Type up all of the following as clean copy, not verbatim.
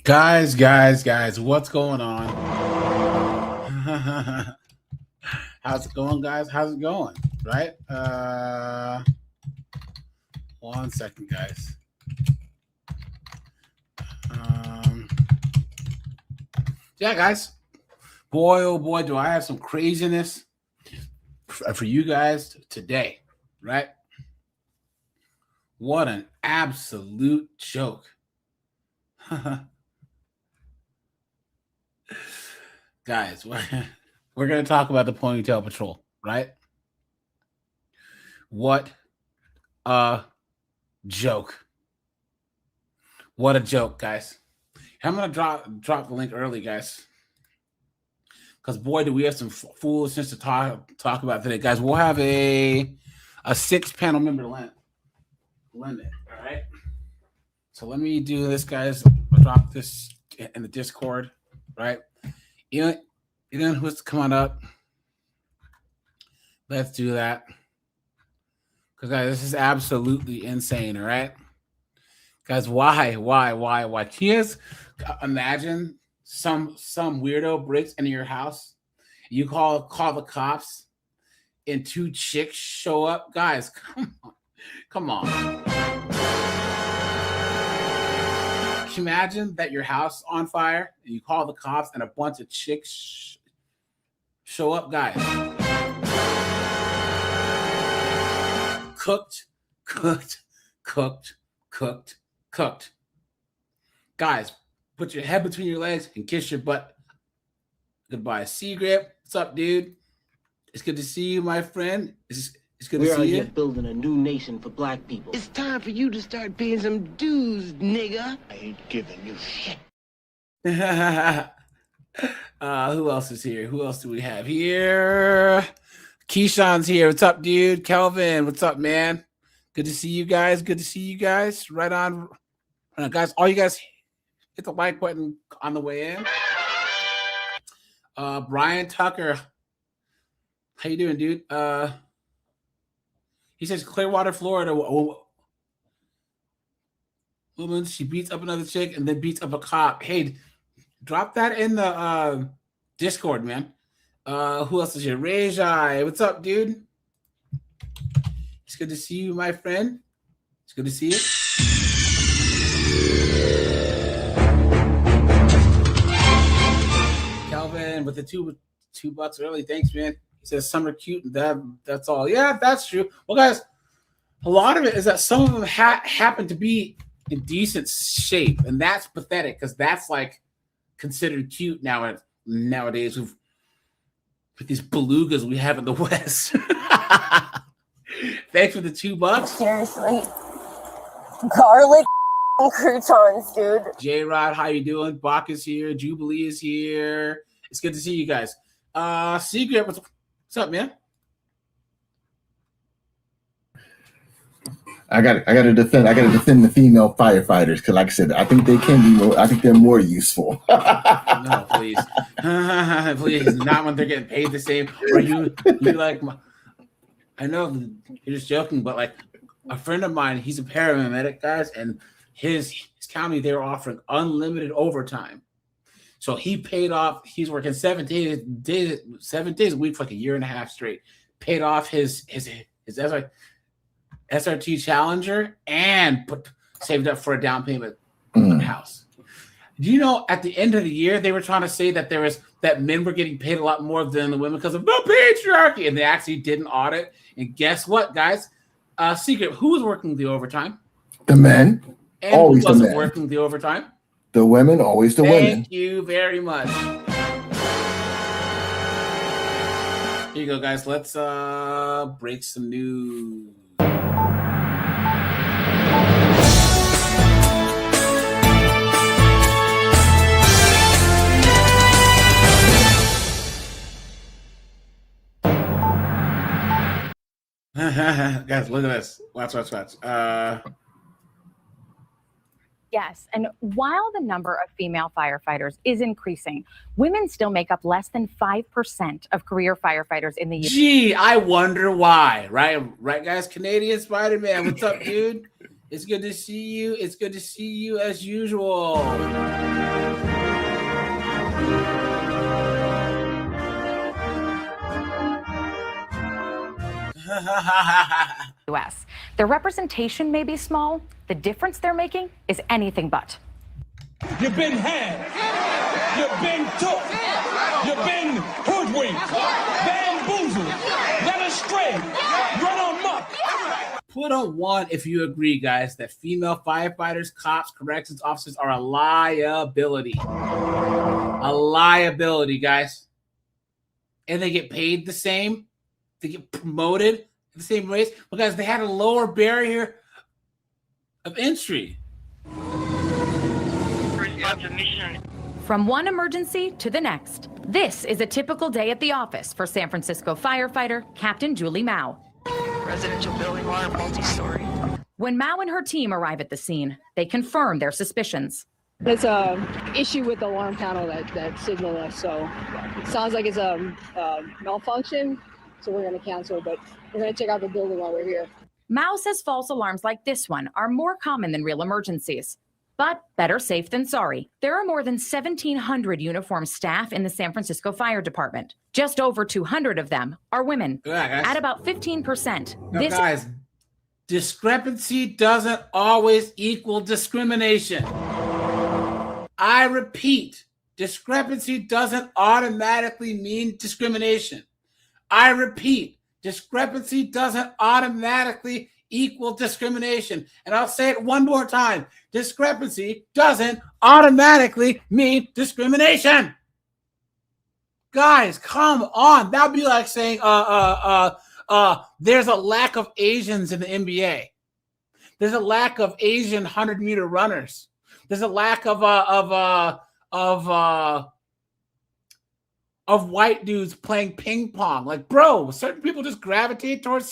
Guys, what's going on? How's it going, guys? How's it going? Right? 1 second, guys. Yeah, guys. Boy, oh boy, do I have some craziness for you guys today, right? What an absolute joke. Guys, we're going to talk about the Ponytail Patrol, right? What a joke. What a joke, guys. I'm going to drop the link early, guys. Because, boy, do we have some foolishness to talk about today. Guys, we'll have a 6-panel member limit, all right? So let me do this, guys. I'll drop this in the Discord, right? You know who's coming up? Let's do that. Because, guys, this is absolutely insane, all right? Guys, why? Can you guys imagine some weirdo breaks into your house? You call the cops, and 2 chicks show up? Guys, come on. Can you imagine that your house is on fire, and you call the cops, and a bunch of chicks show up? Guys. Cooked. Guys, put your head between your legs and kiss your butt. Goodbye. Grip. What's up, dude? It's good to see you, my friend. It's good to see you. We're out here building a new nation for black people. It's time for you to start paying some dues, nigga. I ain't giving you shit. Who else is here? Who else do we have here? Keyshawn's here. What's up, dude? Kelvin, what's up, man? Good to see you guys. Right on. Guys, all you guys hit the like button on the way in. Brian Tucker. How you doing, dude? He says Clearwater, Florida. Woman, she beats up another chick and then beats up a cop. Hey, drop that in the Discord, man. Who else is here? Rajai. What's up, dude? It's good to see you, my friend. It's good to see you. Calvin with the $2 early. Thanks, man. He says some are cute and that's all. Yeah, that's true. Well, guys, a lot of it is that some of them happen to be in decent shape, and that's pathetic because that's like considered cute nowadays with these belugas we have in the West. Thanks for the $2. Seriously. Garlic croutons, dude. J-Rod, how you doing? Bach is here. Jubilee is here. It's good to see you guys. Secret, what's up, man? I got to defend the female firefighters because, like I said, I think they can be more. I think they're more useful. No, please, please, not when they're getting paid the same. Or you like? I know you're just joking, but like a friend of mine, he's a paramedic, guys, and his county they were offering unlimited overtime. So he paid off. He's working 7 days a week for like a year and a half straight. Paid off his SRT Challenger and saved up for a down payment on a house. Do you know at the end of the year they were trying to say that that men were getting paid a lot more than the women because of the patriarchy, and they actually did an audit. And guess what, guys? Secret, who was working the overtime? The men. And always who wasn't the men. working the overtime? The women, always the women. Thank you very much. Here you go, guys. Let's break some news. Guys, look at this. Watch. Yes, and while the number of female firefighters is increasing, women still make up less than 5% of career firefighters in the U.S. Gee, I wonder why. Right, guys? Canadian Spider-Man, what's up, dude? It's good to see you. It's good to see you as usual. US. Their representation may be small. The difference they're making is anything but. You've been had. You've been took. You've been hoodwinked. Bamboozled. Led astray. Run amok. Put a 1 if you agree, guys, that female firefighters, cops, corrections officers are a liability. A liability, guys. And they get paid the same. They get promoted at the same rates. Well, guys, they had a lower barrier of entry. From one emergency to the next, this is a typical day at the office for San Francisco firefighter Captain Julie Mao. Residential building, water, multi-story. When Mao and her team arrive at the scene, they confirm their suspicions. There's a issue with the alarm panel that signaled us, so it sounds like it's a malfunction, so we're going to cancel, but we're going to check out the building while we're here. Mao says false alarms like this one are more common than real emergencies. But better safe than sorry. There are more than 1,700 uniformed staff in the San Francisco Fire Department. Just over 200 of them are women, at about 15%. Now, guys, discrepancy doesn't always equal discrimination. I repeat, discrepancy doesn't automatically mean discrimination. I repeat, discrepancy doesn't automatically equal discrimination. And I'll say it one more time. Discrepancy doesn't automatically mean discrimination. Guys, come on. That'd be like saying there's a lack of Asians in the NBA. There's a lack of Asian 100-meter runners. There's a lack of white dudes playing ping pong. Like, bro, certain people just gravitate towards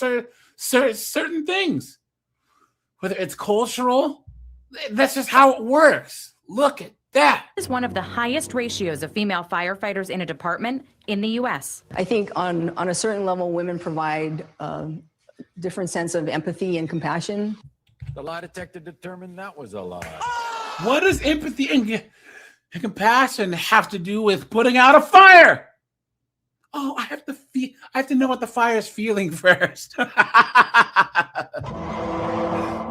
certain things. Whether it's cultural, that's just how it works. Look at that. This is one of the highest ratios of female firefighters in a department in the U.S. I think on a certain level, women provide a different sense of empathy and compassion. The lie detector determined that was a lie. What does empathy and compassion have to do with putting out a fire? Oh, I have to know what the fire is feeling first.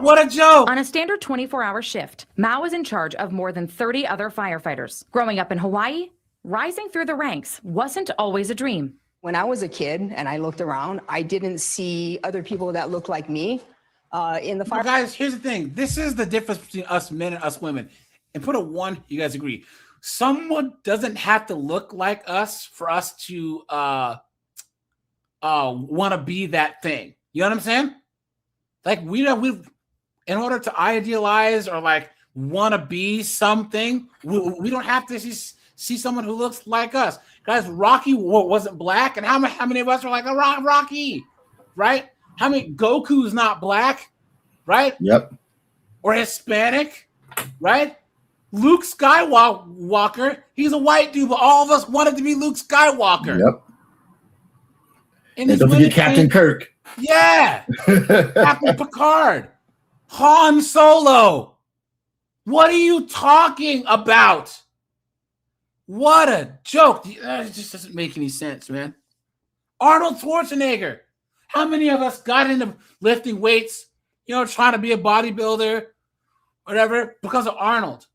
What a joke. On a standard 24-hour shift, Mao is in charge of more than 30 other firefighters. Growing up in Hawaii, rising through the ranks wasn't always a dream. When I was a kid and I looked around, I didn't see other people that looked like me in the fire. Well, guys, here's the thing. This is the difference between us men and us women. And put a 1, you guys agree. Someone doesn't have to look like us for us to want to be that thing. You know what I'm saying? Like we in order to idealize or like want to be something, we don't have to see someone who looks like us. Guys, Rocky wasn't black, and how many of us are like a Rocky, right? How many Goku's not black, right? Yep. Or Hispanic, right? Luke Skywalker, he's a white dude, but all of us wanted to be Luke Skywalker. Yep. And don't forget Captain Kirk. Yeah. Captain Picard. Han Solo. What are you talking about? What a joke. It just doesn't make any sense, man. Arnold Schwarzenegger. How many of us got into lifting weights, trying to be a bodybuilder, whatever, because of Arnold?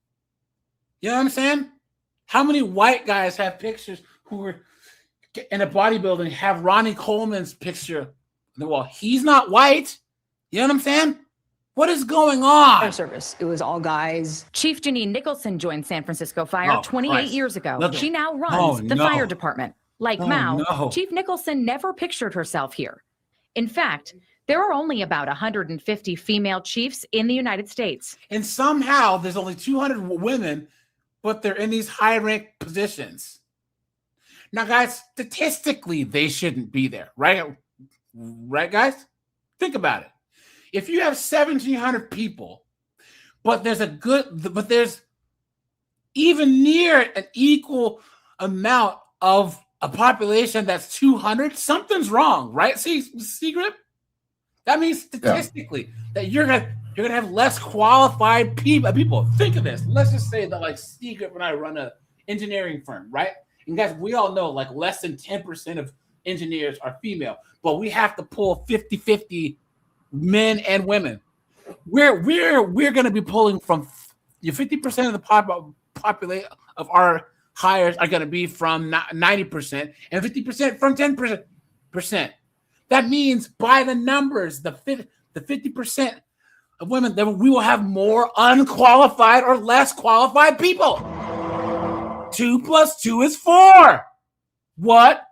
You know what I'm saying? How many white guys have pictures who were in a bodybuilding have Ronnie Coleman's picture on the wall? He's not white. You know what I'm saying? What is going on? Fire service. It was all guys. Chief Janine Nicholson joined San Francisco Fire 28 years ago. She now runs the fire department. Like Mao, Chief Nicholson never pictured herself here. In fact, there are only about 150 female chiefs in the United States. And somehow there's only 200 women, but they're in these high-ranked positions. Now, guys, statistically, they shouldn't be there, right? Right, guys? Think about it. If you have 1,700 people, but there's even near an equal amount of a population that's 200, something's wrong, right? See, Grip? That means statistically that you're going to You're gonna have less qualified people. Think of this. Let's just say that like Secret when I run a engineering firm, right? And guys, we all know like less than 10% of engineers are female, but we have to pull 50-50 men and women. We're gonna be pulling from 50% of the population of our hires are gonna be from 90% and 50% from 10%. That means by the numbers, the 50% of women, then we will have more unqualified or less qualified people. 2 + 2 is 4. What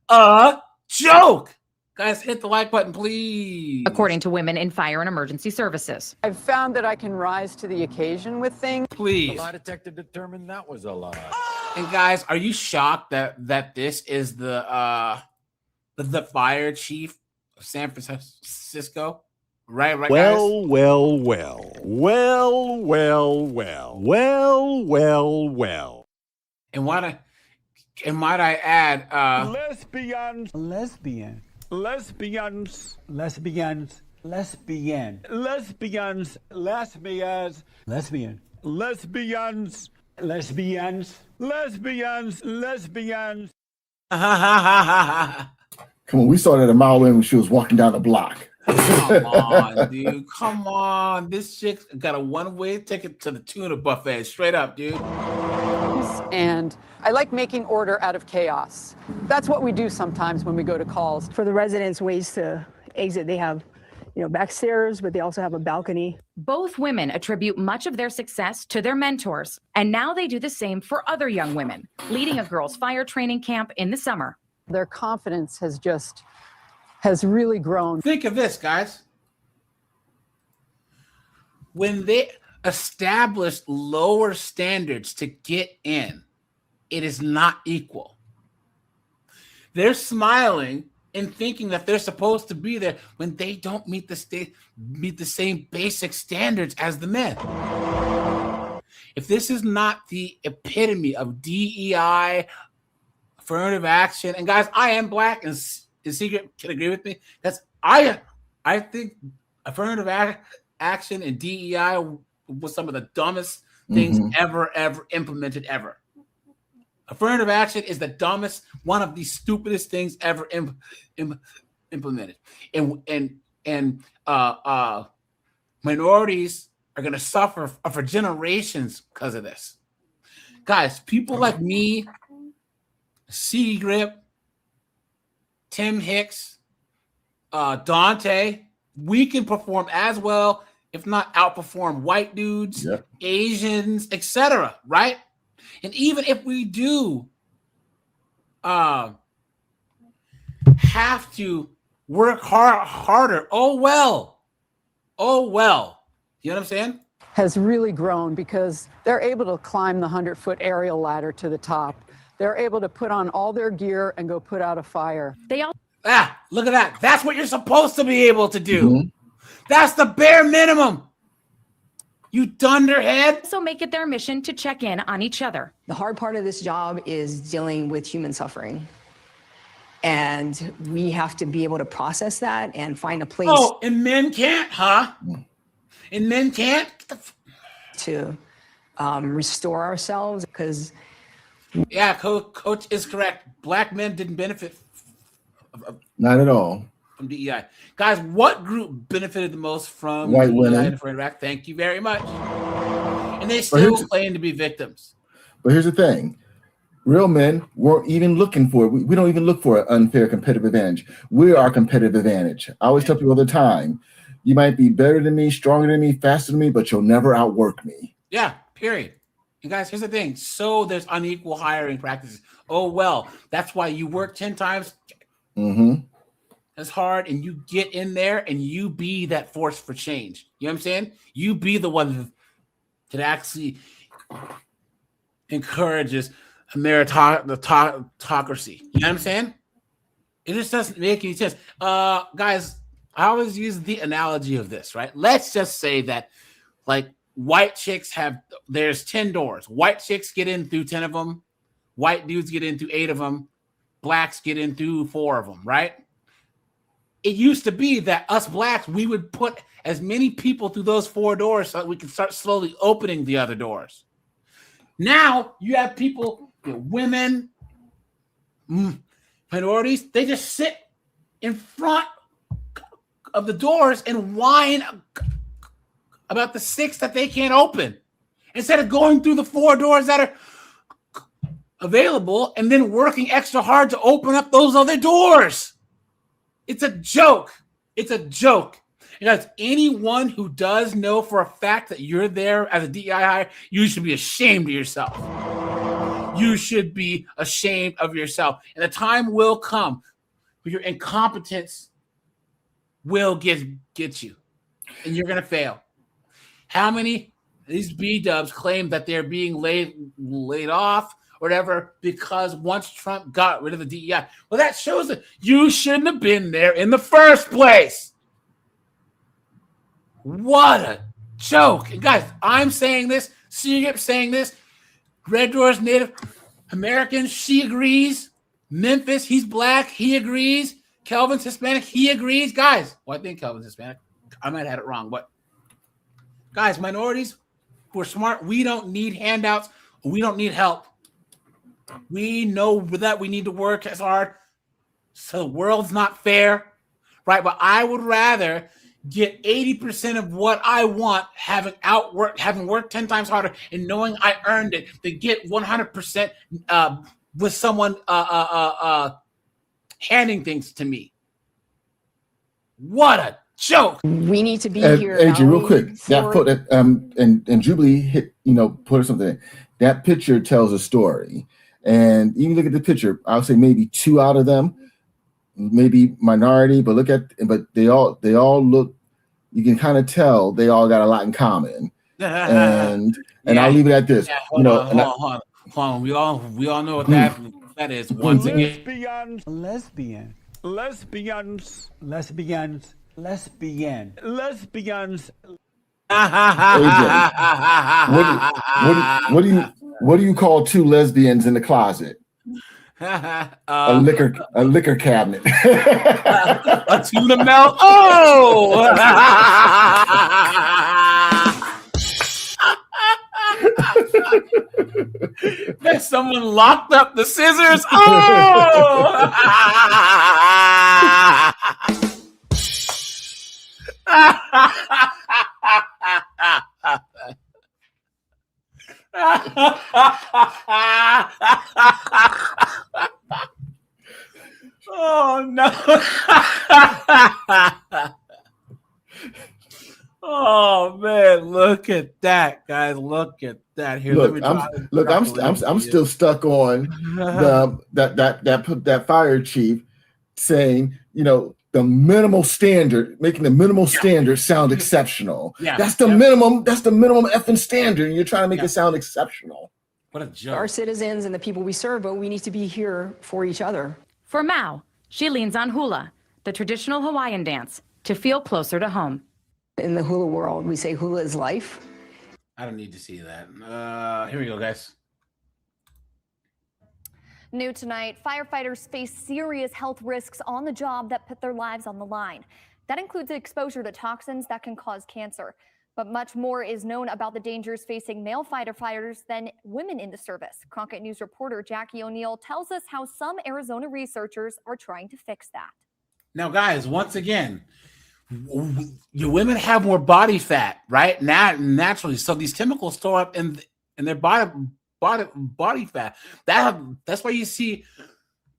a joke. Guys, hit the like button, please. According to women in fire and emergency services. I've found that I can rise to the occasion with things. Please. The lie detector determined that was a lie. And guys, are you shocked that this is the fire chief of San Francisco? Right, guys? Well. And might I add, Lesbians. Come on, we saw that a mile in when she was walking down the block. Come on, dude. Come on. This chick got a one-way ticket to the tuna buffet. Straight up, dude. And I like making order out of chaos. That's what we do sometimes when we go to calls. For the residents, ways to exit, they have, back stairs, but they also have a balcony. Both women attribute much of their success to their mentors, and now they do the same for other young women, leading a girls' fire training camp in the summer. Their confidence has really grown. Think of this, guys. When they established lower standards to get in, it is not equal. They're smiling and thinking that they're supposed to be there when they don't meet the same basic standards as the men. If this is not the epitome of DEI, affirmative action, and guys, I am black, and Secret can agree with me. I think affirmative action and DEI was some of the dumbest things ever implemented ever. Affirmative action is the dumbest, one of the stupidest things ever implemented. And minorities are going to suffer for generations because of this. Guys, people like me, C-Grip, Tim Hicks, Dante, we can perform as well, if not outperform white dudes, Asians, etc. Right? And even if we do have to work harder, oh well. You know what I'm saying? Has really grown because they're able to climb the 100-foot aerial ladder to the top. They're able to put on all their gear and go put out a fire. Look at that. That's what you're supposed to be able to do. That's the bare minimum. You dunderhead. So make it their mission to check in on each other. The hard part of this job is dealing with human suffering. And we have to be able to process that and find a place. Oh, and men can't, huh? And men can't? To restore ourselves because... Yeah, Coach is correct. Black men didn't benefit. Not at all. From DEI. Guys, what group benefited the most from white DEI women? For Iraq? Thank you very much. And they still claim to be victims. But here's the thing. Real men weren't even looking for it. We don't even look for an unfair competitive advantage. We're our competitive advantage. I always tell people all the time, you might be better than me, stronger than me, faster than me, but you'll never outwork me. Yeah, period. And guys, here's the thing. So there's unequal hiring practices. Oh, well, that's why you work 10 times as hard and you get in there and you be that force for change. You know what I'm saying? You be the one that actually encourages meritocracy. You know what I'm saying? It just doesn't make any sense. Guys, I always use the analogy of this, right? Let's just say that, like, white chicks there's 10 doors. White chicks get in through 10 of them. White dudes get in through 8 of them. Blacks get in through 4 of them, right? it used to be that us blacks, we would put as many people through those 4 doors so that we can start slowly opening the other doors. Now you have people, women, minorities, they just sit in front of the doors and whine about the 6 that they can't open instead of going through the 4 doors that are available and then working extra hard to open up those other doors. It's a joke. It's a joke. Because anyone who does know for a fact that you're there as a DEI hire, you should be ashamed of yourself. You should be ashamed of yourself. And the time will come where your incompetence will get you. And you're going to fail. How many of these B-dubs claim that they're being laid off or whatever because once Trump got rid of the DEI? Well, that shows that you shouldn't have been there in the first place. What a joke. And guys, I'm saying this. Seagip's saying this. Red Door's Native American, she agrees. Memphis, he's black, he agrees. Kelvin's Hispanic, he agrees. Guys, well, I think Kelvin's Hispanic. I might have had it wrong, but guys, minorities, we're smart. We don't need handouts. We don't need help. We know that we need to work as hard. So the world's not fair, right? But I would rather get 80% of what I want, having worked 10 times harder and knowing I earned it, than get 100% with someone handing things to me. What a joke! We need to be here. AJ, real quick, that put and Jubilee hit, put something. That picture tells a story, and even look at the picture. I'll say maybe 2 out of them, maybe minority, but they all look. You can kind of tell they all got a lot in common, and I'll leave it at this. Yeah, hold on. We all know what that is. Once again, Lesbians. AJ, what do you call 2 lesbians in the closet? A liquor cabinet. A tuna melt. Oh! That someone locked up the scissors. Oh! Oh no. Oh man, look at that, guys. Look at that. Here, I'm still stuck on that fire chief saying, the minimal standard, making the minimal standard sound exceptional. Yeah. That's the minimum effing standard, and you're trying to make it sound exceptional. What a joke. Our citizens and the people we serve, but we need to be here for each other. For Mao, she leans on hula, the traditional Hawaiian dance, to feel closer to home. In the hula world, we say hula is life. I don't need to see that. Here we go, guys. New tonight, firefighters face serious health risks on the job that put their lives on the line. That includes exposure to toxins that can cause cancer. But much more is known about the dangers facing male firefighters than women in the service. Cronkite News reporter Jackie O'Neill tells us how some Arizona researchers are trying to fix that. Now, guys, once again, your women have more body fat, right? Naturally. So these chemicals store up in their body fat. That's why you see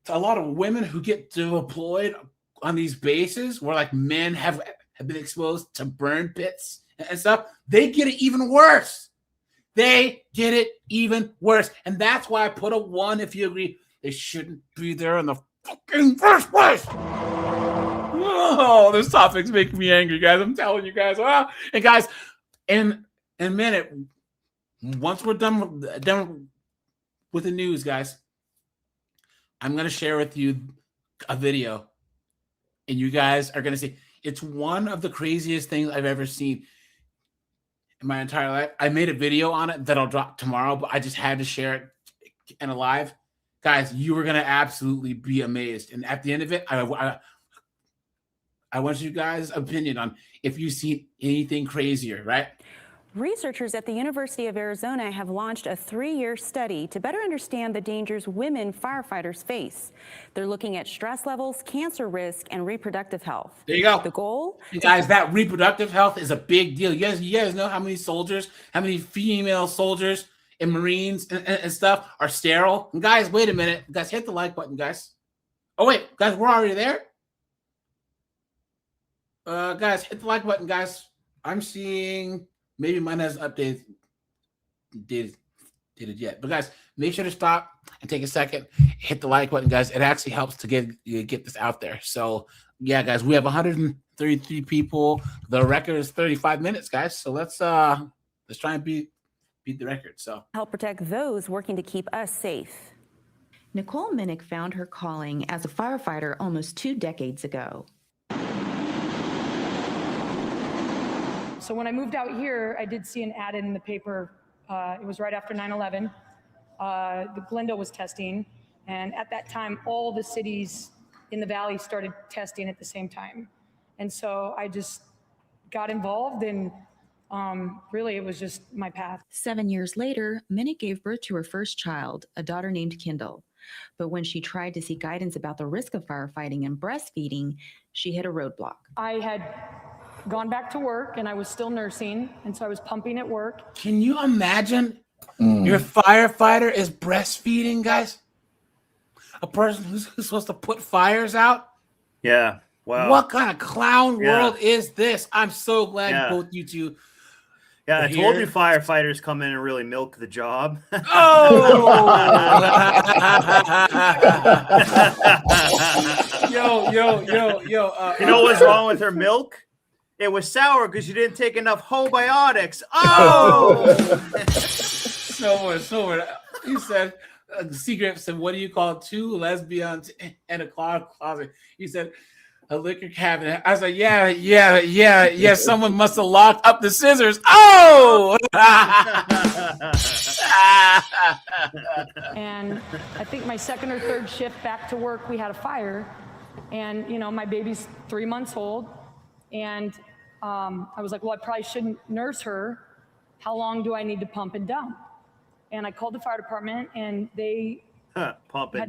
a lot of women who get deployed on these bases where like men have been exposed to burn pits and stuff. They get it even worse. And that's why I put a 1 if you agree. They shouldn't be there in the fucking first place. Oh, this topic's making me angry, guys. I'm telling you guys. Wow. And guys, in a minute, once we're done with the news, guys, I'm going to share with you a video. And you guys are going to see. It's one of the craziest things I've ever seen in my entire life. I made a video on it that I'll drop tomorrow, but I just had to share it in a live. Guys, you are going to absolutely be amazed. And at the end of it, I want you guys' opinion on if you've seen anything crazier, right? Researchers at the University of Arizona have launched a 3-year study to better understand the dangers women firefighters face. They're looking at stress levels, cancer risk, and reproductive health. There you go. The goal? You guys, that reproductive health is a big deal. You guys know how many soldiers, how many female soldiers and Marines and stuff are sterile? And guys, wait a minute. Guys, hit the like button, guys. Oh, wait. Guys, we're already there? Guys, hit the like button, guys. I'm seeing... Maybe mine hasn't updated yet. But guys, make sure to stop and take a second. Hit the like button, guys. It actually helps to get this out there. So yeah, guys, we have 133 people. The record is 35 minutes, guys. So let's try and beat the record. So help protect those working to keep us safe. Nicole Minnick found her calling as a firefighter almost 2 decades ago. So when I moved out here, I did see an ad in the paper. It was right after 9/11. The Glendale was testing. And at that time, all the cities in the valley started testing at the same time. And so I just got involved, and really it was just my path. 7 years later, Minnick gave birth to her first child, a daughter named Kendall. But when she tried to seek guidance about the risk of firefighting and breastfeeding, she hit a roadblock. I had gone back to work and I was still nursing, and so I was pumping at work. Can you imagine your firefighter is breastfeeding, guys? A person who's supposed to put fires out? Yeah. Wow. What kind of clown world is this? I'm so glad both you two. Yeah, I told you firefighters come in and really milk the job. Oh! yo. You know what's wrong with her milk? It was sour because you didn't take enough probiotics. Oh! So he said, Secret said, what do you call 2 lesbians in a closet? He said, a liquor cabinet. I was like, yeah. Someone must have locked up the scissors. Oh! And I think my second or third shift back to work, we had a fire. And, my baby's 3 months old. And I was like, well, I probably shouldn't nurse her. How long do I need to pump and dump? And I called the fire department, and they had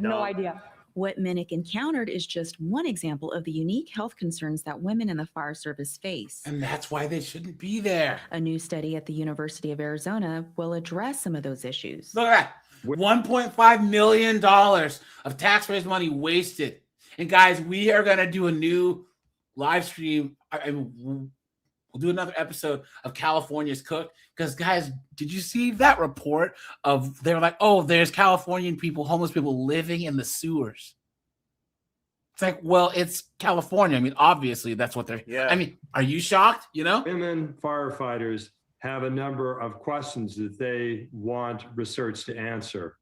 no idea. What Minnick encountered is just one example of the unique health concerns that women in the fire service face. And that's why they shouldn't be there. A new study at the University of Arizona will address some of those issues. Look at that. $1.5 million of taxpayers' money wasted. And guys, we are going to do a new live stream. We'll do another episode of California's Cook, because guys, did you see that report of they're like, oh, there's Californian people, homeless people living in the sewers? It's like, well, it's California. I mean, obviously that's what they're. Yeah. I mean, are you shocked? Women firefighters have a number of questions that they want research to answer.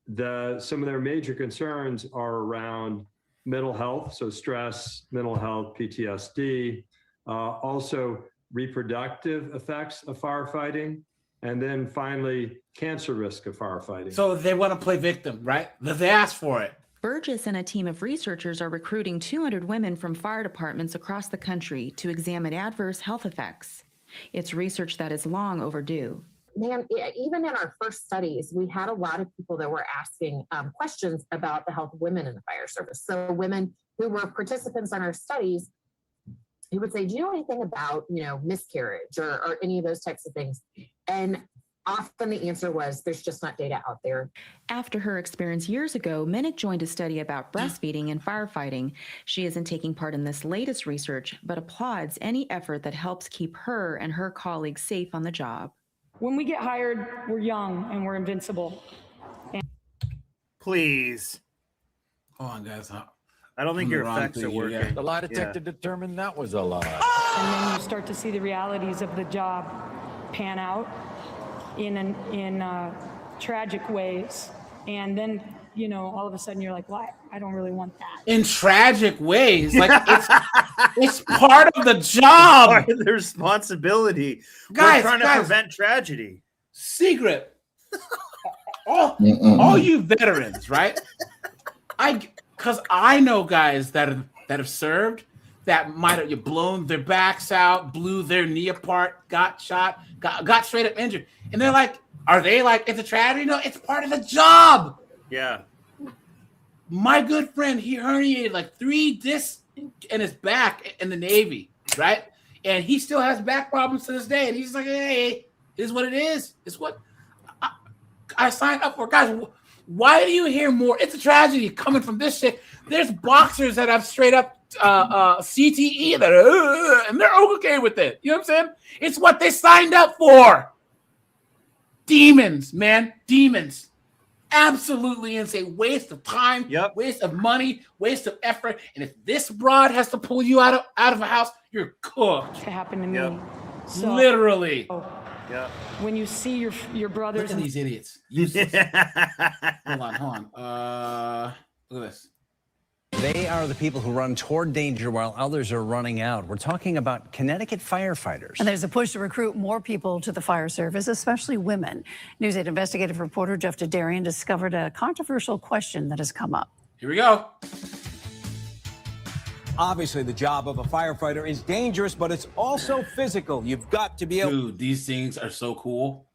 Some of their major concerns are around mental health, so stress, mental health, PTSD. Also reproductive effects of firefighting, and then finally cancer risk of firefighting. So they want to play victim, right? They asked for it. Burgess and a team of researchers are recruiting 200 women from fire departments across the country to examine adverse health effects. It's research that is long overdue. Man, even in our first studies, we had a lot of people that were asking questions about the health of women in the fire service. So women who were participants in our studies, he would say, do you know anything about, miscarriage or any of those types of things? And often the answer was, there's just not data out there. After her experience years ago, Minnick joined a study about breastfeeding and firefighting. She isn't taking part in this latest research, but applauds any effort that helps keep her and her colleagues safe on the job. When we get hired, we're young and we're invincible. Please. Hold on, guys. I don't think your effects are working. Yeah. The lie detector determined that was a lie. And then you start to see the realities of the job pan out in tragic ways. And then, all of a sudden you're like, why? I don't really want that. In tragic ways. Like, it's part of the job. Part of the responsibility. Guys, we're trying to prevent tragedy. Secret. all you veterans, right? Because I know guys that have served that might have blown their backs out, blew their knee apart, got shot, got straight up injured. And they're like, are they like, it's a tragedy? No, it's part of the job. Yeah. My good friend, he herniated like 3 discs in his back in the Navy, right? And he still has back problems to this day. And he's like, hey, it is what it is. It's what I signed up for. Guys, why do you hear more? It's a tragedy coming from this shit. There's boxers that have straight up CTE and they're okay with it. You know what I'm saying? It's what they signed up for. Demons, man. Demons. Absolutely insane. Waste of time, waste of money, waste of effort. And if this broad has to pull you out of a house, you're cooked. It happened to me. So, literally. Yeah. When you see your brothers. Look at these idiots. Hold on. Look at this. They are the people who run toward danger while others are running out. We're talking about Connecticut firefighters. And there's a push to recruit more people to the fire service, especially women. News 8 investigative reporter Jeff Dedarian discovered a controversial question that has come up. Here we go. Obviously, the job of a firefighter is dangerous, but it's also physical. You've got to be able. Dude, these things are so cool.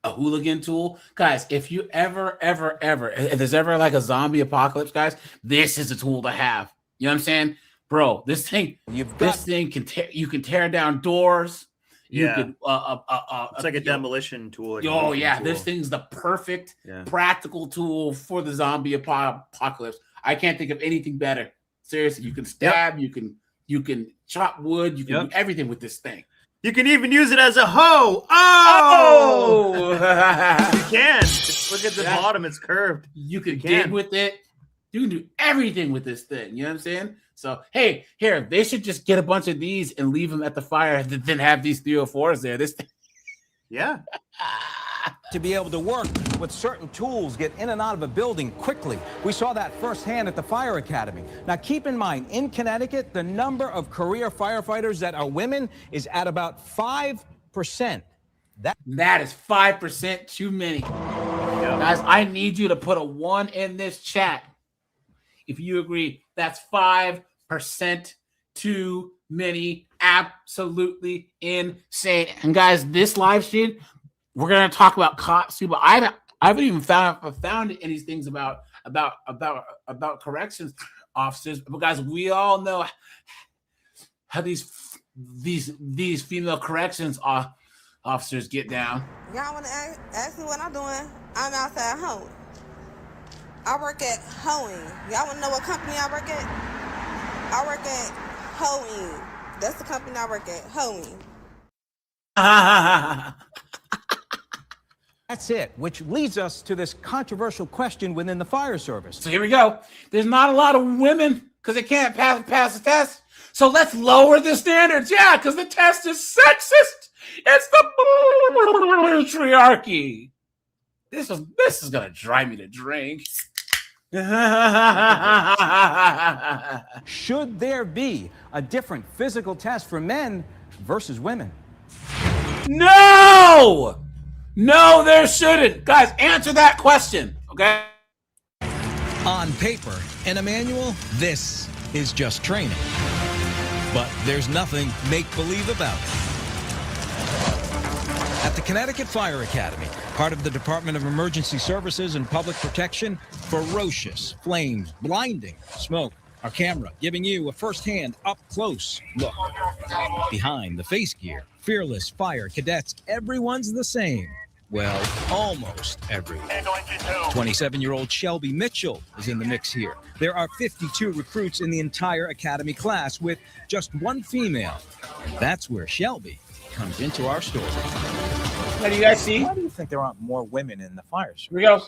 A hooligan tool, guys. If you if there's ever like a zombie apocalypse, guys, this is a tool to have. You know what I'm saying, bro? This thing, you can tear down doors. You could, it's like a demolition tool. This thing's the perfect practical tool for the zombie apocalypse. I can't think of anything better. Seriously, you can stab, you can chop wood, you can do everything with this thing. You can even use it as a hoe. Oh! You can. Just look at the bottom. It's curved. You can dig with it. You can do everything with this thing. You know what I'm saying? So, hey, here, they should just get a bunch of these and leave them at the fire and then have these 304s there. This thing. Yeah. To be able to work with certain tools, get in and out of a building quickly. We saw that firsthand at the fire academy. Now, keep in mind, in Connecticut, the number of career firefighters that are women is at about 5%. That is 5% too many. Guys, I need you to put a 1 in this chat. If you agree, that's 5% too many. Absolutely insane. And guys, this live stream, we're gonna talk about cops too, but I haven't even found any things about corrections officers. But guys, we all know how these female corrections officers get down. Y'all want to ask me what I'm doing? I'm outside hoeing. I work at hoeing. Y'all want to know what company I work at? I work at hoeing. That's the company I work at, hoeing. That's it, which leads us to this controversial question within the fire service. So here we go. There's not a lot of women because they can't pass the test. So let's lower the standards. Yeah, because the test is sexist. It's the patriarchy. This is gonna drive me to drink. Should there be a different physical test for men versus women? No! No, there shouldn't. Guys, answer that question, okay? On paper, in a manual, this is just training. But there's nothing make-believe about it. At the Connecticut Fire Academy, part of the Department of Emergency Services and Public Protection, ferocious flames, blinding smoke. Our camera giving you a first-hand, up-close look. Behind the face gear, fearless fire cadets, everyone's the same. Well, almost everyone. 27-year-old Shelby Mitchell is in the mix here. There are 52 recruits in the entire academy class with just 1 female. That's where Shelby comes into our story. What do you guys see? Why do you think there aren't more women in the fire service? Here we go.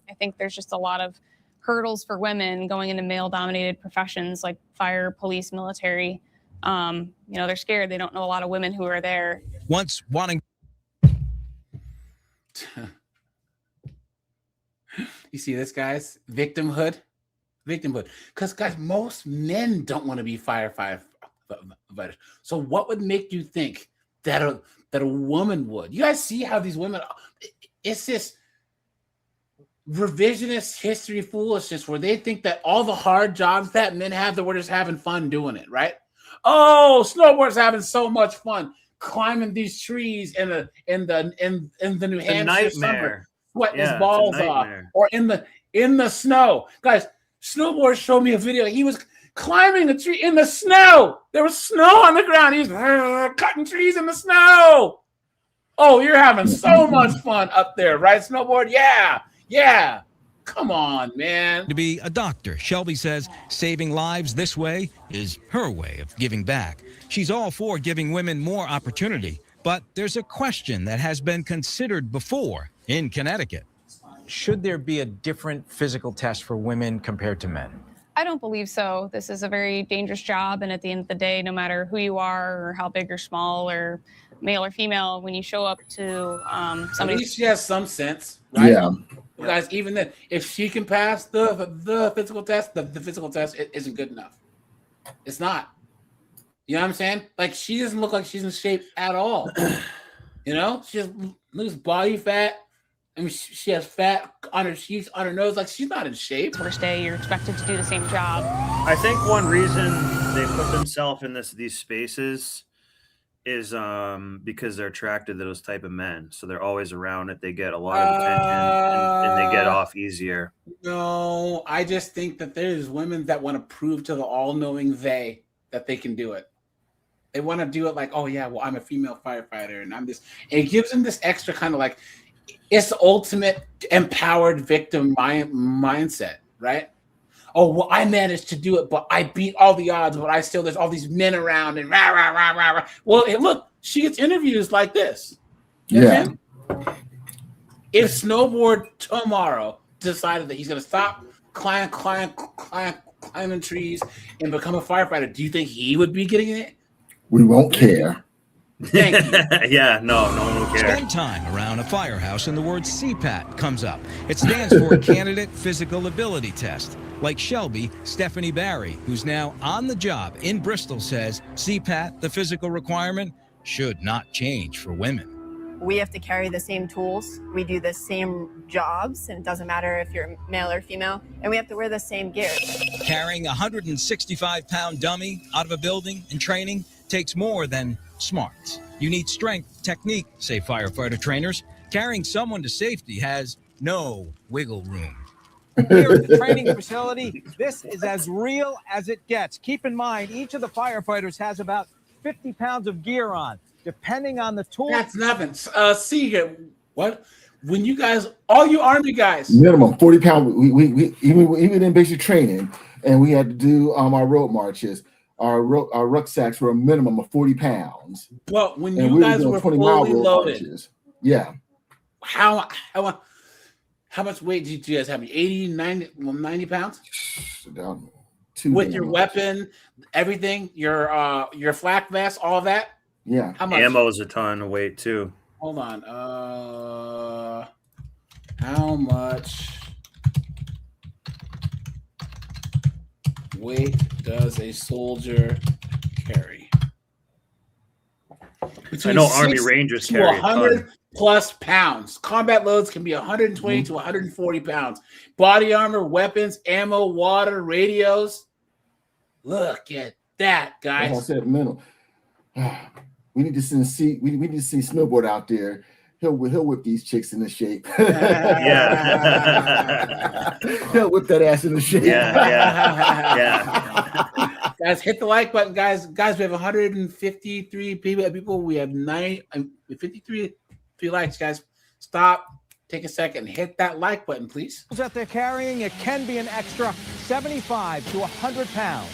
I think there's just a lot of hurdles for women going into male-dominated professions like fire, police, military. They're scared. They don't know a lot of women who are there. Once wanting. You see this, guys? Victimhood. Because, guys, most men don't want to be firefighters. So what would make you think that a woman would? You guys see how these women, it's this, revisionist history foolishness where they think that all the hard jobs that men have, that we're just having fun doing it, right? Oh, snowboard's having so much fun climbing these trees in the New Hampshire summer, sweating his balls off, or in the snow. Guys, snowboard showed me a video. He was climbing a tree in the snow. There was snow on the ground. He was cutting trees in the snow. Oh, you're having so much fun up there, right? Snowboard, yeah. Come on, man. To be a doctor, Shelby says saving lives this way is her way of giving back. She's all for giving women more opportunity, but there's a question that has been considered before in Connecticut. Should there be a different physical test for women compared to men? I don't believe so. This is a very dangerous job, and at the end of the day, no matter who you are or how big or small or male or female, when you show up to somebody, at least she has some sense, right? Yeah. Guys, even then, if she can pass the physical test, the physical test isn't good enough. It's not. You know what I'm saying? Like, she doesn't look like she's in shape at all. You know, she has loose body fat. I mean, she has fat on her cheeks, on her nose. Like, she's not in shape. First day, you're expected to do the same job. I think one reason they put themselves in these spaces is because they're attracted to those type of men. So they're always around it. They get a lot of attention and they get off easier. No, I just think that there's women that want to prove to the all-knowing they that they can do it. They want to do it like, oh yeah, well, I'm a female firefighter and I'm this. It gives them this extra kind of like, it's the ultimate empowered victim mindset, right? Oh, well, I managed to do it, but I beat all the odds, but there's all these men around and rah, rah, rah, rah, rah. Well, look, she gets interviews like this. Yeah. If Snowboard tomorrow decided that he's going to stop climbing trees and become a firefighter, do you think he would be getting it? We won't care. Thank you. Yeah, no one will care. Spend time around a firehouse and the word CPAT comes up. It stands for Candidate Physical Ability Test. Like Shelby, Stephanie Barry, who's now on the job in Bristol, says CPAT, the physical requirement, should not change for women. We have to carry the same tools. We do the same jobs, and it doesn't matter if you're male or female, and we have to wear the same gear. Carrying a 165-pound dummy out of a building in training takes more than smarts. You need strength, technique, say firefighter trainers. Carrying someone to safety has no wiggle room. Here at the training facility, this is as real as it gets. Keep in mind, each of the firefighters has about 50 pounds of gear on, depending on the tool. That's nothing. See here, what? When you guys, all you Army guys, minimum 40 pounds. We even in basic training, and we had to do our road marches. Our rucksacks were a minimum of 40 pounds. But when you guys were fully loaded, marches. Yeah. How much weight did you guys have? 80, 90 pounds? With your weapon, everything, your flak vest, all that? Yeah. How much? Ammo is a ton of weight too. Hold on. How much weight does a soldier carry? I know Army Rangers carry 100 plus pounds. Combat loads can be 120 to 140 pounds. Body armor, weapons, ammo, water, radios. Look at that, guys. Like I said, minimum. We need to see Snowboard out there. He'll whip these chicks into shape. Yeah. He'll whip that ass into shape. Yeah. Guys, hit the like button, guys. Guys, we have 153 people. We have 53 likes, guys. Stop. Take a second. Hit that like button, please. That they're carrying, it can be an extra 75 to 100 pounds.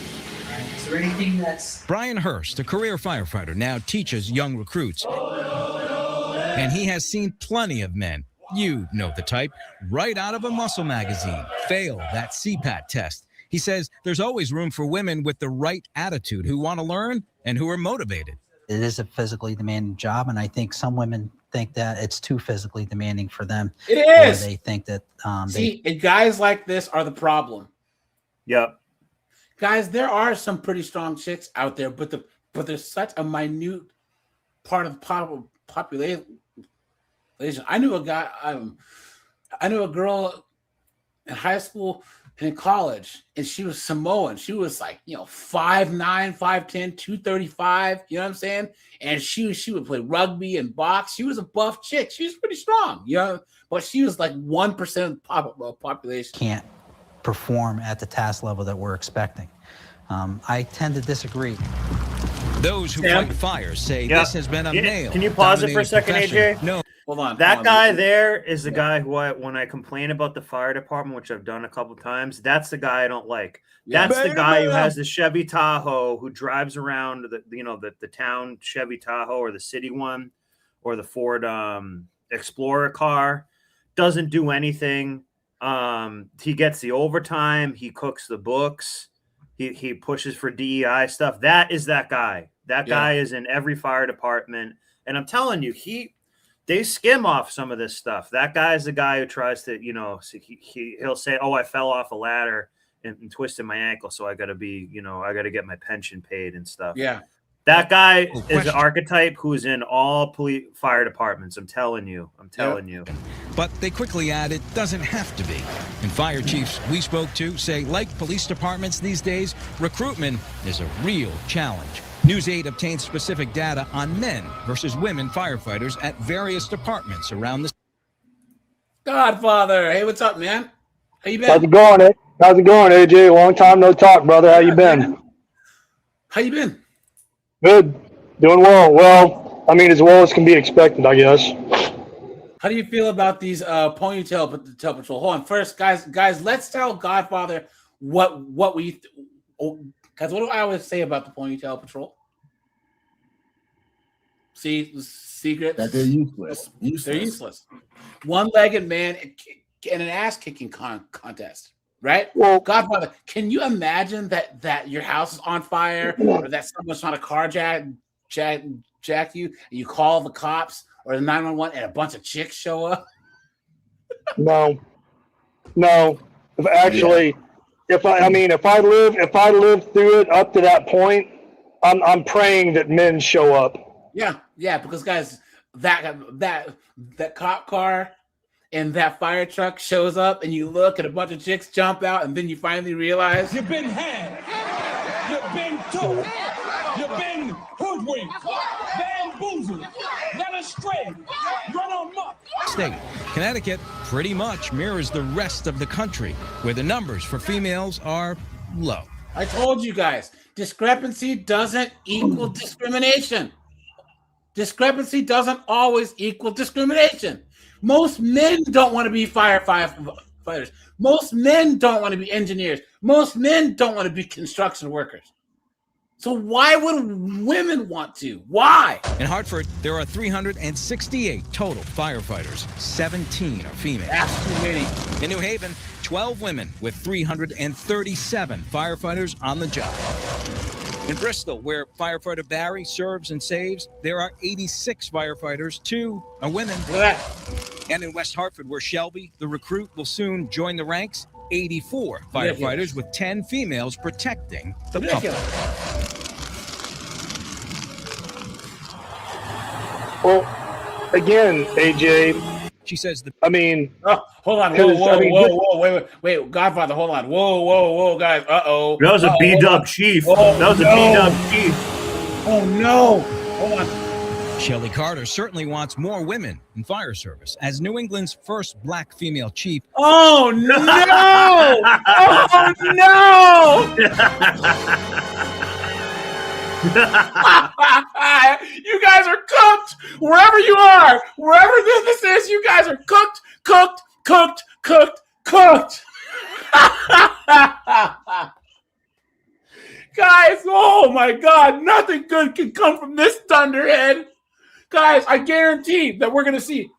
Is there anything that's... Brian Hurst, a career firefighter, now teaches young recruits. And he has seen plenty of men, you know the type, right out of a muscle magazine, fail that CPAT test. He says there's always room for women with the right attitude who want to learn and who are motivated. It is a physically demanding job, and I think some women think that it's too physically demanding for them. It is. Or they think that guys like this are the problem. Yep. Guys, there are some pretty strong chicks out there, but there's such a minute part of the population. I knew a girl in high school and in college, and she was Samoan. She was like, 5'9", 5'10", 235. You know what I'm saying? And she would play rugby and box. She was a buff chick. She was pretty strong, but she was like 1% of the population. Can't perform at the task level that we're expecting. I tend to disagree. Those who fight fires say this has been a male. Can you pause it for a second, AJ? No. Hold on. That guy there is the guy who when I complain about the fire department, which I've done a couple times, that's the guy I don't like. That's the guy who has the Chevy Tahoe, who drives around the town Chevy Tahoe or the city one or the Ford Explorer car, doesn't do anything. He gets the overtime. He cooks the books. He pushes for DEI stuff. That is that guy. That guy is in every fire department. And I'm telling you, they skim off some of this stuff. That guy is the guy who tries to, he'll say, "Oh, I fell off a ladder and twisted my ankle, so I got to get my pension paid and stuff." Yeah. That guy is the archetype who's in all fire departments. I'm telling you. But they quickly add it doesn't have to be. And fire chiefs we spoke to say, like police departments these days, recruitment is a real challenge. News 8 obtained specific data on men versus women firefighters at various departments around the Godfather, hey, what's up, man? How you been? How's it going, AJ? Long time no talk, brother. How you been? How you been? Good. Doing well. Well, I mean, as well as can be expected, I guess. How do you feel about these Ponytail patrol? Hold on, first, guys, let's tell Godfather what we. Guys, what do I always say about the Ponytail patrol? See, secrets. That they're useless. They're useless. One-legged man in an ass-kicking contest, right? Well, Godfather, can you imagine that your house is on fire or that someone's trying to carjack you, and you call the cops or the 911 and a bunch of chicks show up? No. If I live through it up to that point, I'm praying that men show up. Yeah, because guys, that cop car and that fire truck shows up, and you look and a bunch of chicks jump out, and then you finally realize You've been had. You've been told. You've been hoodwinked, bamboozled, led astray, run amok. state. Connecticut pretty much mirrors the rest of the country, where the numbers for females are low. I told you guys, discrepancy doesn't equal discrimination. Discrepancy doesn't always equal discrimination. Most men don't want to be firefighters. Most men don't want to be engineers. Most men don't want to be construction workers. So why would women want to? Why? In Hartford, there are 368 total firefighters. 17 are female. That's too many. In New Haven, 12 women with 337 firefighters on the job. In Bristol, where firefighter Barry serves and saves, there are 86 firefighters. 2 are women. And in West Hartford, where Shelby, the recruit, will soon join the ranks, 84 firefighters with 10 females protecting the public. Well, again, AJ. She says hold on. Whoa, wait, Godfather, hold on. Whoa, guys. Uh-oh. That was a B-dub chief. That was a B-dub chief. Oh, no. Hold on. Shelley Carter certainly wants more women in fire service. As New England's first black female chief. Oh, no! Oh, no! You guys are cooked wherever you are, wherever this is. You guys are cooked. Guys, oh my God, nothing good can come from this thunderhead. Guys, I guarantee that we're gonna see.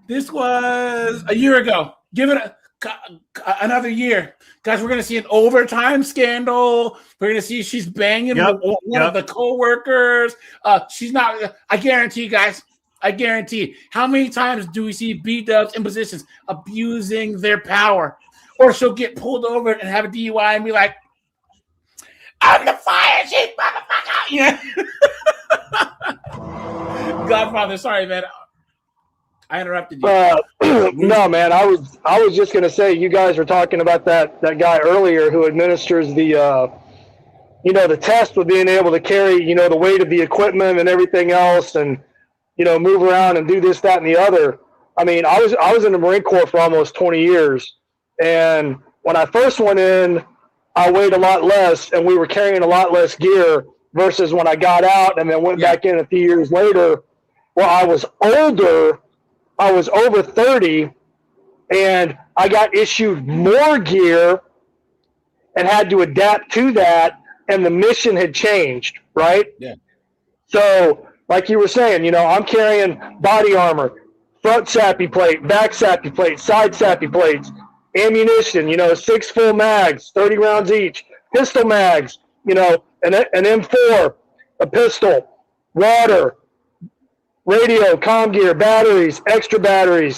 This was a year ago. Give it another year. Guys, we're going to see an overtime scandal. We're going to see she's banging one of the co-workers. She's not, I guarantee you guys, I guarantee. How many times do we see B-dubs in positions abusing their power? Or she'll get pulled over and have a DUI and be like, I'm the fire chief, motherfucker. Yeah. Godfather, sorry, man. I interrupted you. No, man. I was just gonna say, you guys were talking about that guy earlier who administers the the test with being able to carry the weight of the equipment and everything else, and move around and do this, that, and the other. I mean, I was in the Marine Corps for almost 20 years, and when I first went in, I weighed a lot less, and we were carrying a lot less gear versus when I got out and then went back in a few years later. Well, I was older. I was over 30, and I got issued more gear and had to adapt to that, and the mission had changed, right? Yeah. So, like you were saying, I'm carrying body armor, front sappy plate, back sappy plate, side sappy plates, ammunition, 6 full mags, 30 rounds each, pistol mags, an M4, a pistol, water, radio, comm gear, batteries, extra water,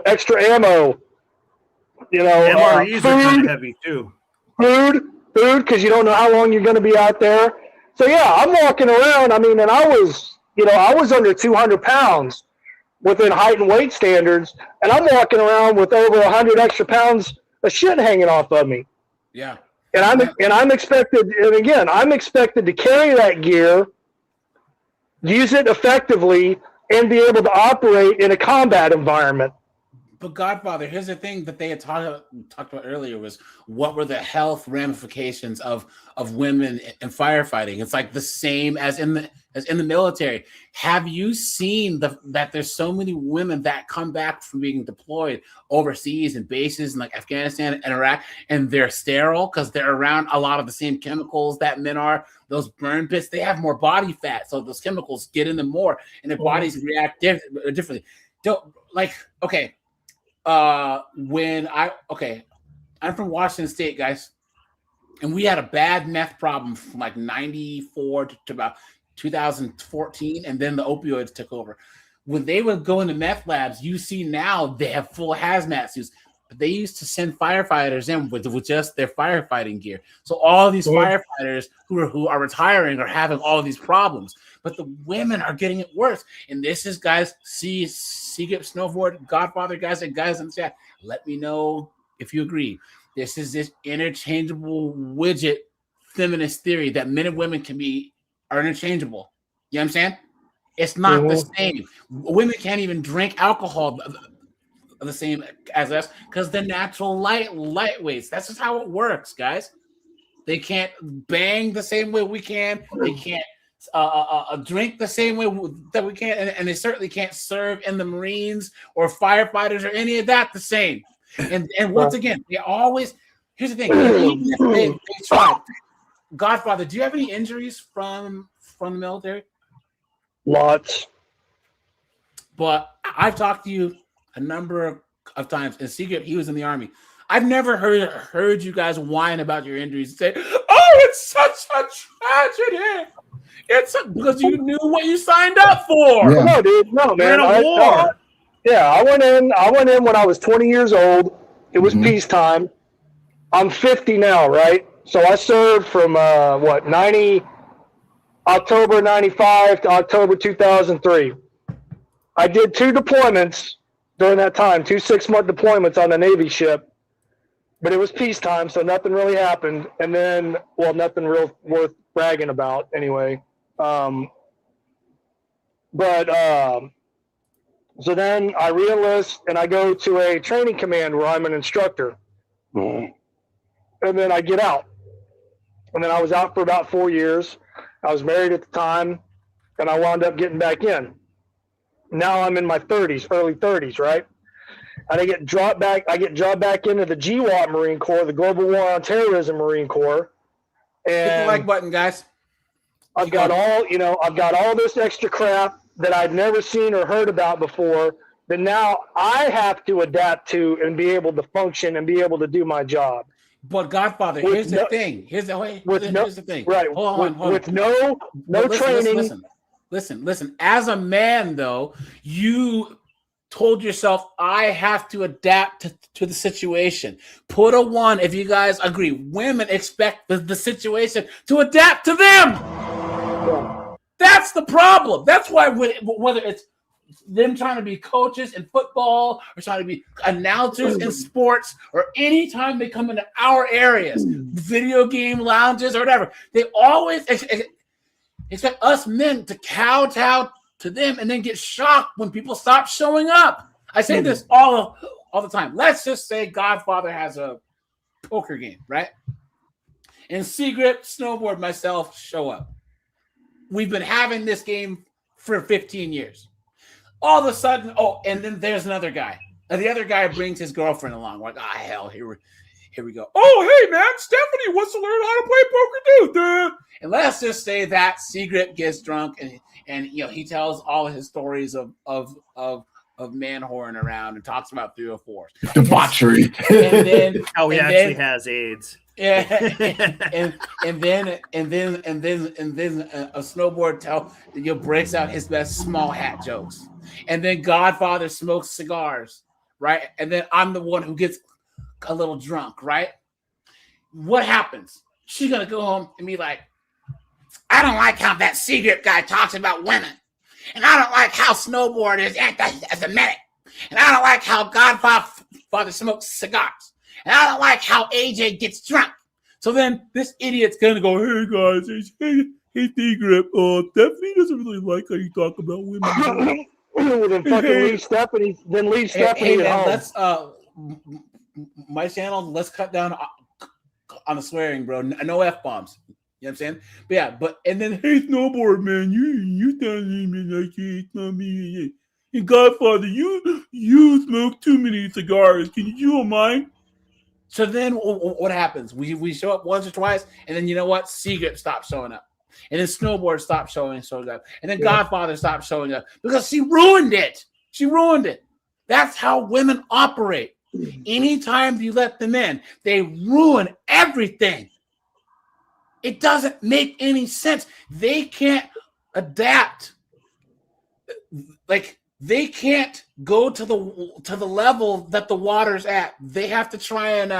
extra ammo, MREs are kind of heavy too. Food, because you don't know how long you're going to be out there. So yeah, I'm walking around. I mean, and I was under 200 pounds within height and weight standards, and I'm walking around with over 100 extra pounds of shit hanging off of me. Yeah. And I'm expected to carry that gear, use it effectively, and be able to operate in a combat environment. But Godfather, here's the thing that they had talked about earlier was what were the health ramifications of women in firefighting? It's like the same as in the military. Have you seen that there's so many women that come back from being deployed overseas in bases in like Afghanistan and Iraq, and they're sterile because they're around a lot of the same chemicals that men are. Those burn pits, they have more body fat, so those chemicals get in them more, and their bodies react differently. I'm from Washington State, guys, and we had a bad meth problem from like 94 to about 2014, and then the opioids took over. When they would go into meth labs, you see now they have full hazmat suits, but they used to send firefighters in with just their firefighting gear. So all these firefighters who are retiring are having all of these problems, but the women are getting it worse. And this is, guys, Seagip, Snowboard, Godfather, guys, and guys in the chat, let me know if you agree. This is this interchangeable widget feminist theory that men and women are interchangeable. You know what I'm saying? It's not the same. Women can't even drink alcohol the same as us because they're natural lightweights. That's just how it works, guys. They can't bang the same way we can. They can't drink the same way that we can, and they certainly can't serve in the Marines or firefighters or any of that the same. And once again, they always here's the thing. Even if they try. Godfather, do you have any injuries from the military? Lots. But I've talked to you a number of times, and Secret, he was in the Army. I've never heard you guys whine about your injuries and say, "Oh, it's such a tragedy." It's because you knew what you signed up for. Yeah. No, dude, no, man. You're in a war. I went in when I was 20 years old. It was peacetime. I'm 50 now, right? So I served from October 95 to October 2003. I did 2 deployments during that time, 2 6-month deployments on a Navy ship, but it was peacetime, so nothing really happened. And then, nothing real worth bragging about anyway. So then I re-enlist and I go to a training command where I'm an instructor. And then I get out. And then I was out for about 4 years. I was married at the time, and I wound up getting back in. Now I'm in my 30s, early 30s, right? And I get dropped back into the GWAT Marine Corps, the Global War on Terrorism Marine Corps. And hit the like button, guys. I've got all this extra crap that I'd never seen or heard about before that now I have to adapt to and be able to function and be able to do my job. But Godfather, here's the thing. Here's the thing. Right. Hold on. With no training. Listen. As a man, though, you told yourself, I have to adapt to the situation. Put a 1 if you guys agree. Women expect the situation to adapt to them. That's the problem. That's why whether it's them trying to be coaches in football or trying to be announcers in sports or anytime they come into our areas, video game lounges or whatever, they always expect us men to kowtow to them and then get shocked when people stop showing up. I say this all the time. Let's just say Godfather has a poker game, right? And Seagrip, Snowboard, myself show up. We've been having this game for 15 years. All of a sudden, and then there's another guy. And the other guy brings his girlfriend along. We're like, hell, here we go. Oh, hey, man, Stephanie wants to learn how to play poker too. And let's just say that Seagrip gets drunk and he tells all his stories of man whoring around and talks about 304s. Debauchery. And then he actually has AIDS. Yeah, and then a Snowboard breaks out his best small hat jokes, and then Godfather smokes cigars, right? And then I'm the one who gets a little drunk, right? What happens? She's gonna go home and be like, I don't like how that Seagrip guy talks about women, and I don't like how Snowboard is as a medic, and I don't like how Godfather smokes cigars. And I don't like how AJ gets drunk. So then this idiot's gonna go, hey guys, hey Seagrip, Stephanie doesn't really like how you talk about women. Then fucking leave Stephanie. Then leave Stephanie at home. Let's my channel. Let's cut down on the swearing, bro. No F-bombs. You know what I'm saying? But yeah, and then hey Snowboard man, you don't even like it's not me. And Godfather, you smoke too many cigars. Can you do mine? So then what happens? We show up once or twice, and then you know what? Seagrip stops showing up. And then Snowboard stops showing up. And then Godfather stops showing up because she ruined it. She ruined it. That's how women operate. Anytime you let them in, they ruin everything. It doesn't make any sense. They can't adapt. Like, they can't go to the level that the water's at. They have to try and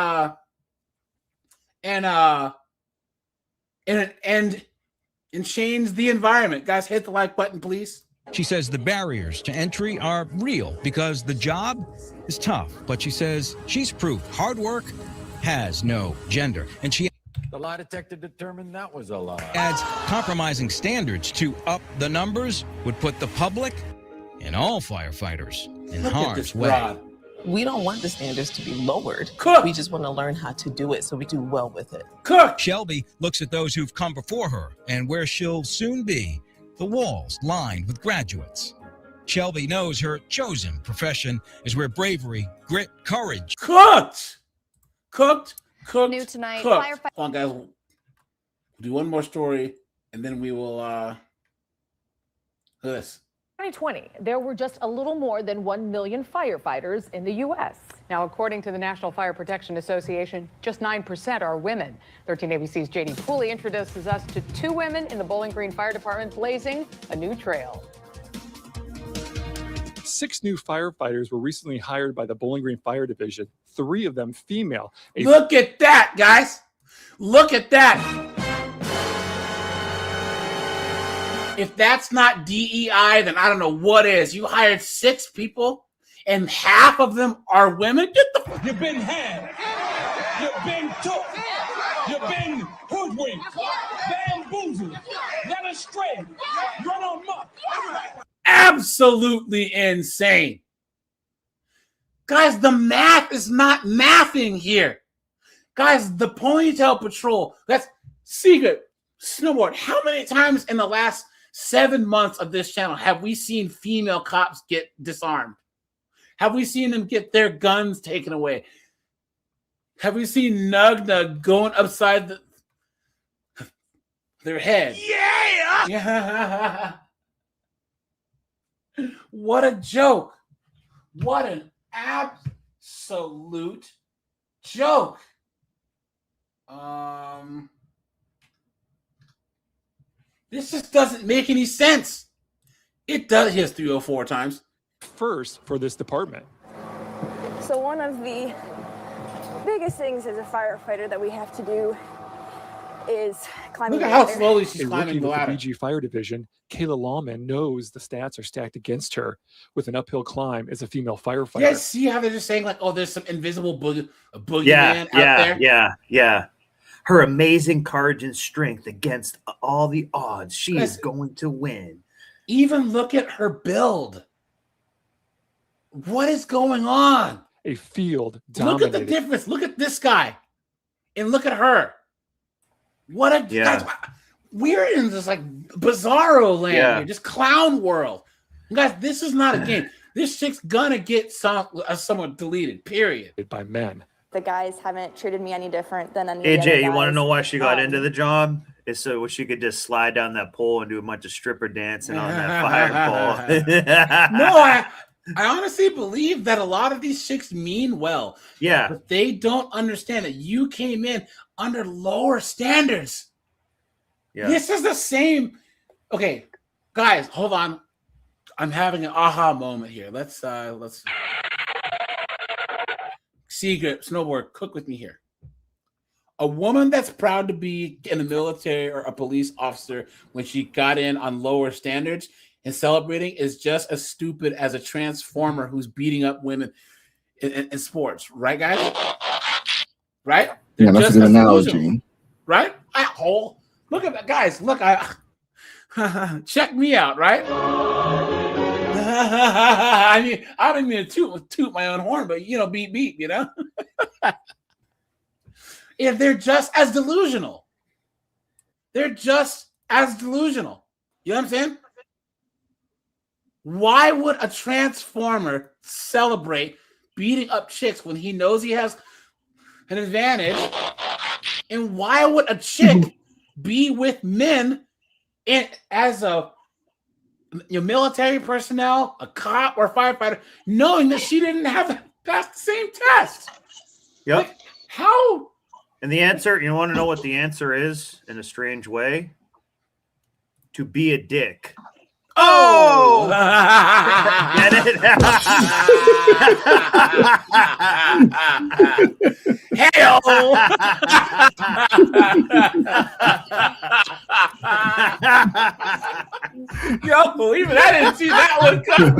change the environment. Guys, hit the like button, please. She says the barriers to entry are real because the job is tough. But she says she's proof hard work has no gender. And she The lie detector determined that was a lie. adds compromising standards to up the numbers would put the public and all firefighters in harm's way. We don't want the standards to be lowered. We just want to learn how to do it so we do well with it. Shelby looks at those who've come before her and where she'll soon be, the walls lined with graduates. Shelby knows her chosen profession is where bravery, grit, courage. Cooked. New tonight, Hold on, guys. We'll do one more story, and then we will look at this. 2020, there were just a little more than 1 million firefighters in the U.S. Now, according to the National Fire Protection Association, just 9% are women. 13 ABC's J.D. Pooley introduces us to 2 women in the Bowling Green Fire Department blazing a new trail. 6 new firefighters were recently hired by the Bowling Green Fire Division, 3 of them female. Look at that, guys. Look at that. If that's not DEI, then I don't know what is. You hired 6 people, and half of them are women? Get the... You've been had. You've been took. You've been hoodwinked. Bamboozled. Led astray. Run amok. Absolutely insane. Guys, the math is not mathing here. Guys, the Ponytail Patrol, that's Secret, Snowboard. How many times in the last 7 months of this channel have we seen female cops get disarmed? Have we seen them get their guns taken away? Have we seen Nug going upside their head? Yeah! What a joke. What an absolute joke. This just doesn't make any sense. It does. Here's 304 times. First for this department. So one of the biggest things as a firefighter that we have to do is climbing. Look at how slowly she's In climbing working the with the ladder. BG Fire Division, Kayla Lawman knows the stats are stacked against her with an uphill climb as a female firefighter. You guys see how they're just saying like, oh, there's some invisible boogeyman Yeah, out there? yeah. Her amazing courage and strength against all the odds. She is going to win. Even look at her build. What is going on? A field Look at the dominated. difference. Look at this guy, and look at her. What a guys, we're in this like bizarro land here, just clown world. Guys, this is not a game. This chick's gonna get someone deleted. Period. By men. The guys haven't treated me any different than any of the other AJ, you want to guys. know why she got into the job? Is so she could just slide down that pole and do a bunch of stripper dancing on that fire pole. No, I honestly believe that a lot of these chicks mean well. Yeah. But they don't understand that you came in under lower standards. Yeah. This is the same. Okay, guys, hold on. I'm having an aha moment here. Let's Seagrip, snowboard, cook with me here. A woman that's proud to be in the military or a police officer when she got in on lower standards and celebrating is just as stupid as a transformer who's beating up women in sports, right, guys? Right? Yeah, that's a good analogy. Right? Look at that, guys. Look, check me out, right? I mean, I don't mean to toot my own horn, but beep, you know. If they're just as delusional, they're just as delusional. You know what I'm saying? Why would a transformer celebrate beating up chicks when he knows he has an advantage? And why would a chick be with men as a military personnel, a cop, or a firefighter, knowing that she didn't have passed the same test? Yep. Like, how? And the answer, you want to know what the answer is in a strange way? To be a dick. Oh! Get it? Hell! Yo, even I didn't see that one coming.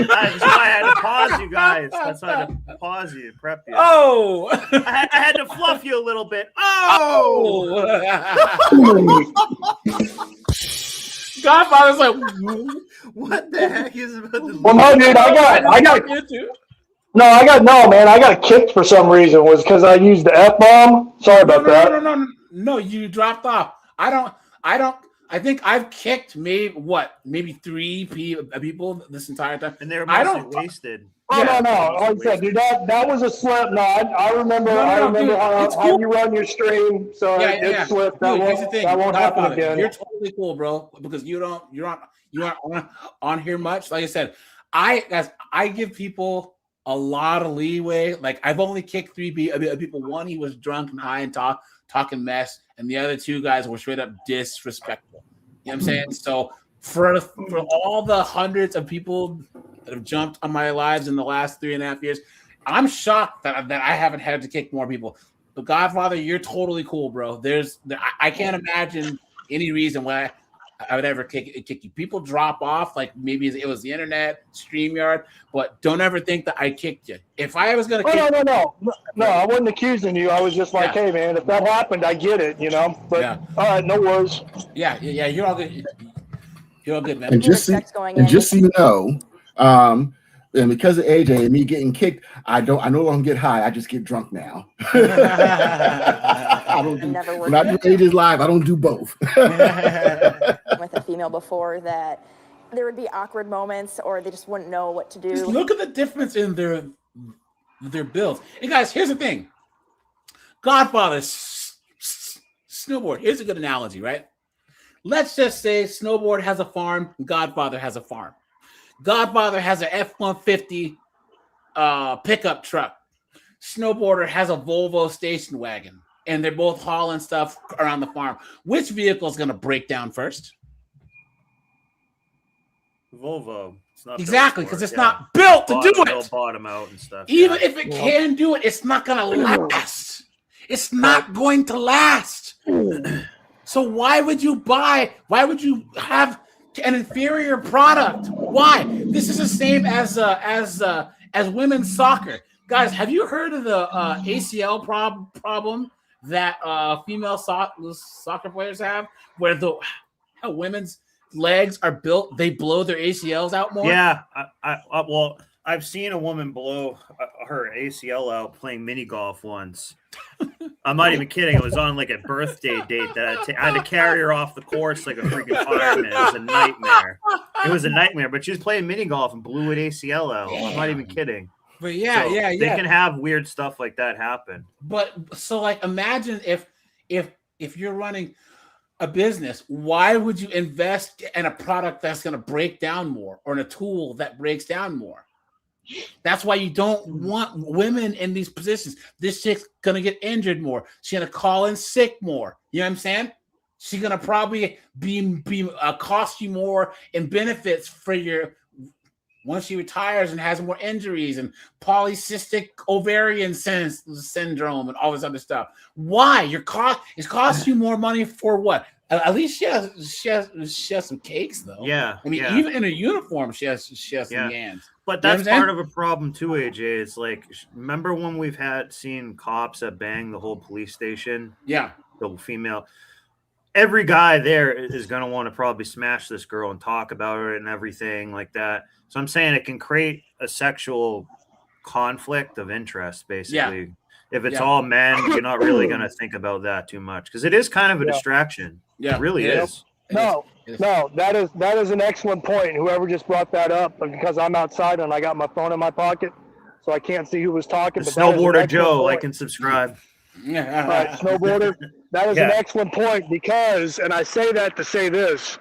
That's why I had to pause you guys. That's why I had to pause you, prep you. Oh! I had to fluff you a little bit. Oh! Godfather's like, what the heck is about this? Well, no, dude, I got kicked for some reason. Was because I used the F-bomb. Sorry about that. No, you dropped off. I think I've kicked maybe 3 people this entire time. And they were mostly wasted. Oh, no. Like I said, dude, that was a slip. No, I remember. Dude, how you run your stream. So it slipped. That won't happen again. You're totally cool, bro. Because you aren't on here much. Like I said, I give people a lot of leeway. Like I've only kicked 3 people. One, he was drunk and high and talking mess, and the other 2 guys were straight up disrespectful. You know what I'm saying? So for all the hundreds of people that have jumped on my lives in the last 3.5 years, I'm shocked that I haven't had to kick more people. But Godfather, you're totally cool, bro. I can't imagine any reason why I would ever kick you. People drop off, like maybe it was the internet, StreamYard, but don't ever think that I kicked you. If I was gonna kick No, I wasn't accusing you. I was just like, hey man, if that happened, I get it, you know. But all right, no worries. Yeah, you're all good. You're all good, man. And just so you know, and because of AJ and me getting kicked, I no longer get high. I just get drunk now. I don't do, when I do AJ's live, I don't do both. With a female before that, there would be awkward moments, or they just wouldn't know what to do. Just look at the difference in their builds. And guys, here's the thing. Godfather, snowboard. Here's a good analogy, right? Let's just say Snowboard has a farm, Godfather has a farm. Godfather has an F-150 pickup truck. Snowboarder has a Volvo station wagon, and they're both hauling stuff around the farm. Which vehicle is going to break down first? Volvo. It's not exactly, because it's not built to do it. Bottom out and stuff. Even if it can do it, it's not going to last. It's not going to last. So why would you have an inferior product? Why? This is the same as women's soccer. Guys, have you heard of the ACL problem that female soccer players have, where how women's legs are built, they blow their ACLs out more? Yeah, well, I've seen a woman blow her ACL out playing mini golf once. I'm not even kidding. It was on like a birthday date that I had to carry her off the course like a freaking fireman. It was a nightmare. It was a nightmare. But she was playing mini golf and blew an ACL out. I'm not even kidding. But They can have weird stuff like that happen. But so, like, imagine if you're running a business, why would you invest in a product that's going to break down more, or in a tool that breaks down more? That's why you don't want women in these positions. This chick's gonna get injured more. She's gonna call in sick more. You know what I'm saying? She's gonna probably be cost you more in benefits for your once she retires and has more injuries and polycystic ovarian syndrome and all this other stuff. Why? It's cost you more money for what? At least she has some cakes though. Yeah, I mean, even in a uniform, she has some yams. But that's part of a problem too, AJ. It's like, remember when we've seen cops that bang the whole police station? Yeah. The female. Every guy there is going to want to probably smash this girl and talk about her and everything like that. So I'm saying it can create a sexual conflict of interest, basically. Yeah. If it's all men, you're not really going to think about that too much because it is kind of a distraction. Yeah, it really is. No, that is an excellent point. Whoever just brought that up, because I'm outside and I got my phone in my pocket, so I can't see who was talking. The Snowboarder Joe, I can subscribe. All right, Snowboarder, that is an excellent point because, and I say that to say this,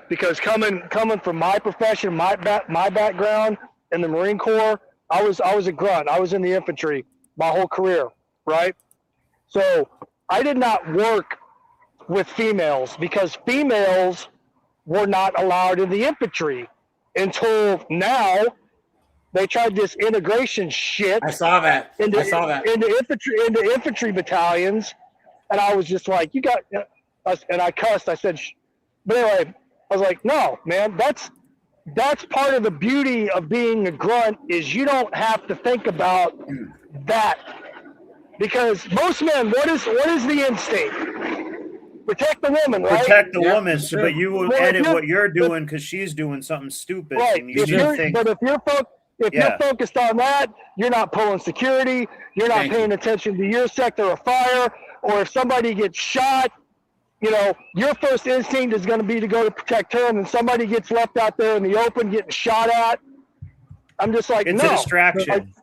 because coming from my profession, my background in the Marine Corps, I was a grunt. I was in the infantry my whole career, right? So I did not work with females because females were not allowed in the infantry until now. They tried this integration shit. I saw that. Into infantry battalions, and I was just like, "You got," and I cussed. I said, but anyway, I was like, "No, man, that's part of the beauty of being a grunt is you don't have to think about that because most men, what is the instinct? Protect the woman, right? Protect the woman, sure. But you will edit what you're doing because she's doing something stupid. Right. And you're focused on that, you're not pulling security, you're not paying attention to your sector of fire, or if somebody gets shot, your first instinct is going to be to go to protect her, and then somebody gets left out there in the open getting shot at. I'm just like, it's a distraction.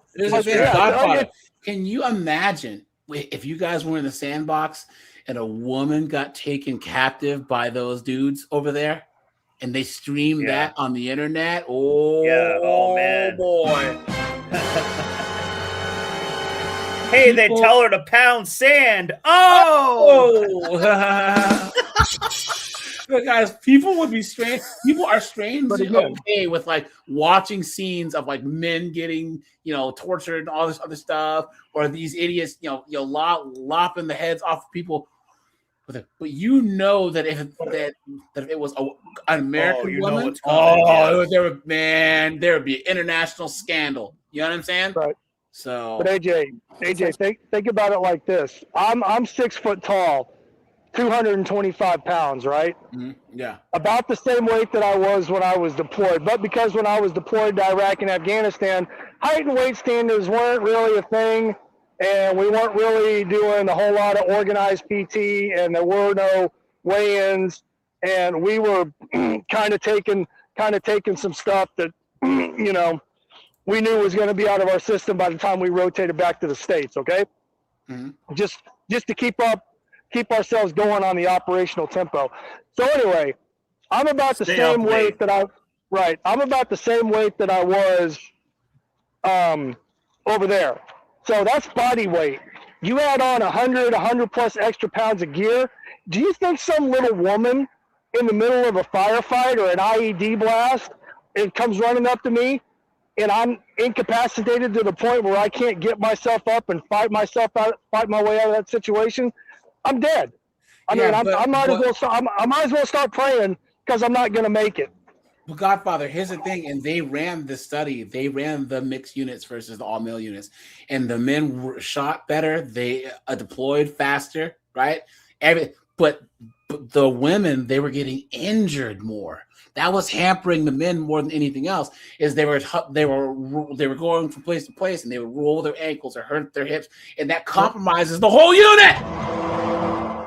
Can you imagine if you guys were in the sandbox and a woman got taken captive by those dudes over there and they streamed that on the internet? Oh man. Boy. Hey, they tell her to pound sand. Oh! But guys, people would be strange. People are strangely okay with like watching scenes of like men getting, tortured and all this other stuff, or these idiots, lopping the heads off of people. But that if it was an American woman, there would be an international scandal. You know what I'm saying? Right. So, but AJ, think about it like this. I'm 6 foot tall, 225 pounds, right? Mm-hmm. Yeah. About the same weight that I was when I was deployed. But because when I was deployed to Iraq and Afghanistan, height and weight standards weren't really a thing. And we weren't really doing a whole lot of organized PT, and there were no weigh-ins. And we were kind of taking some stuff that, we knew was going to be out of our system by the time we rotated back to the States. Okay. Mm-hmm. Just to keep ourselves going on the operational tempo. So anyway, I'm about the same weight that I was over there. So that's body weight. You add on 100 plus extra pounds of gear. Do you think some little woman in the middle of a firefight or an IED blast, it comes running up to me and I'm incapacitated to the point where I can't get myself up and fight my way out of that situation? I'm dead. I mean, I might as well start praying because I'm not going to make it. But Godfather, here's the thing, and they ran the study. They ran the mixed units versus the all-male units, and the men shot better. They deployed faster, right? But the women, they were getting injured more. That was hampering the men more than anything else. Is they were going from place to place, and they would roll their ankles or hurt their hips, and that compromises the whole unit.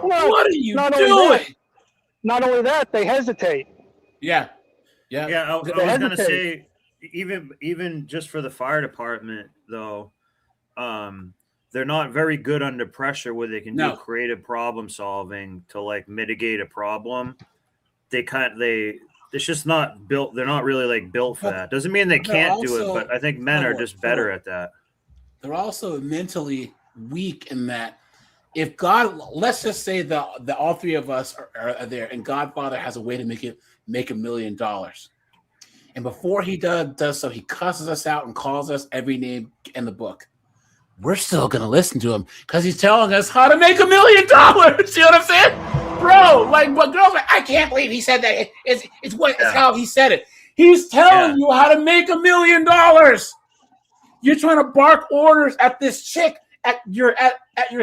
Well, what are you doing? Not only that, they hesitate. Yeah. I was going to say, even just for the fire department, though, they're not very good under pressure where they can do creative problem solving to like mitigate a problem. It's just not built. They're not really like built for that. Doesn't mean they can't do it, but I think men are just better at that. They're also mentally weak in that. If God, let's just say that all three of us are there, and Godfather has a way to make $1 million, and before he does so, he cusses us out and calls us every name in the book. We're still gonna listen to him because he's telling us how to make $1 million. You know what I'm saying, bro? Like, but girls, like, I can't believe he said that. It's how he said it. He's telling you how to make $1 million. You're trying to bark orders at this chick at your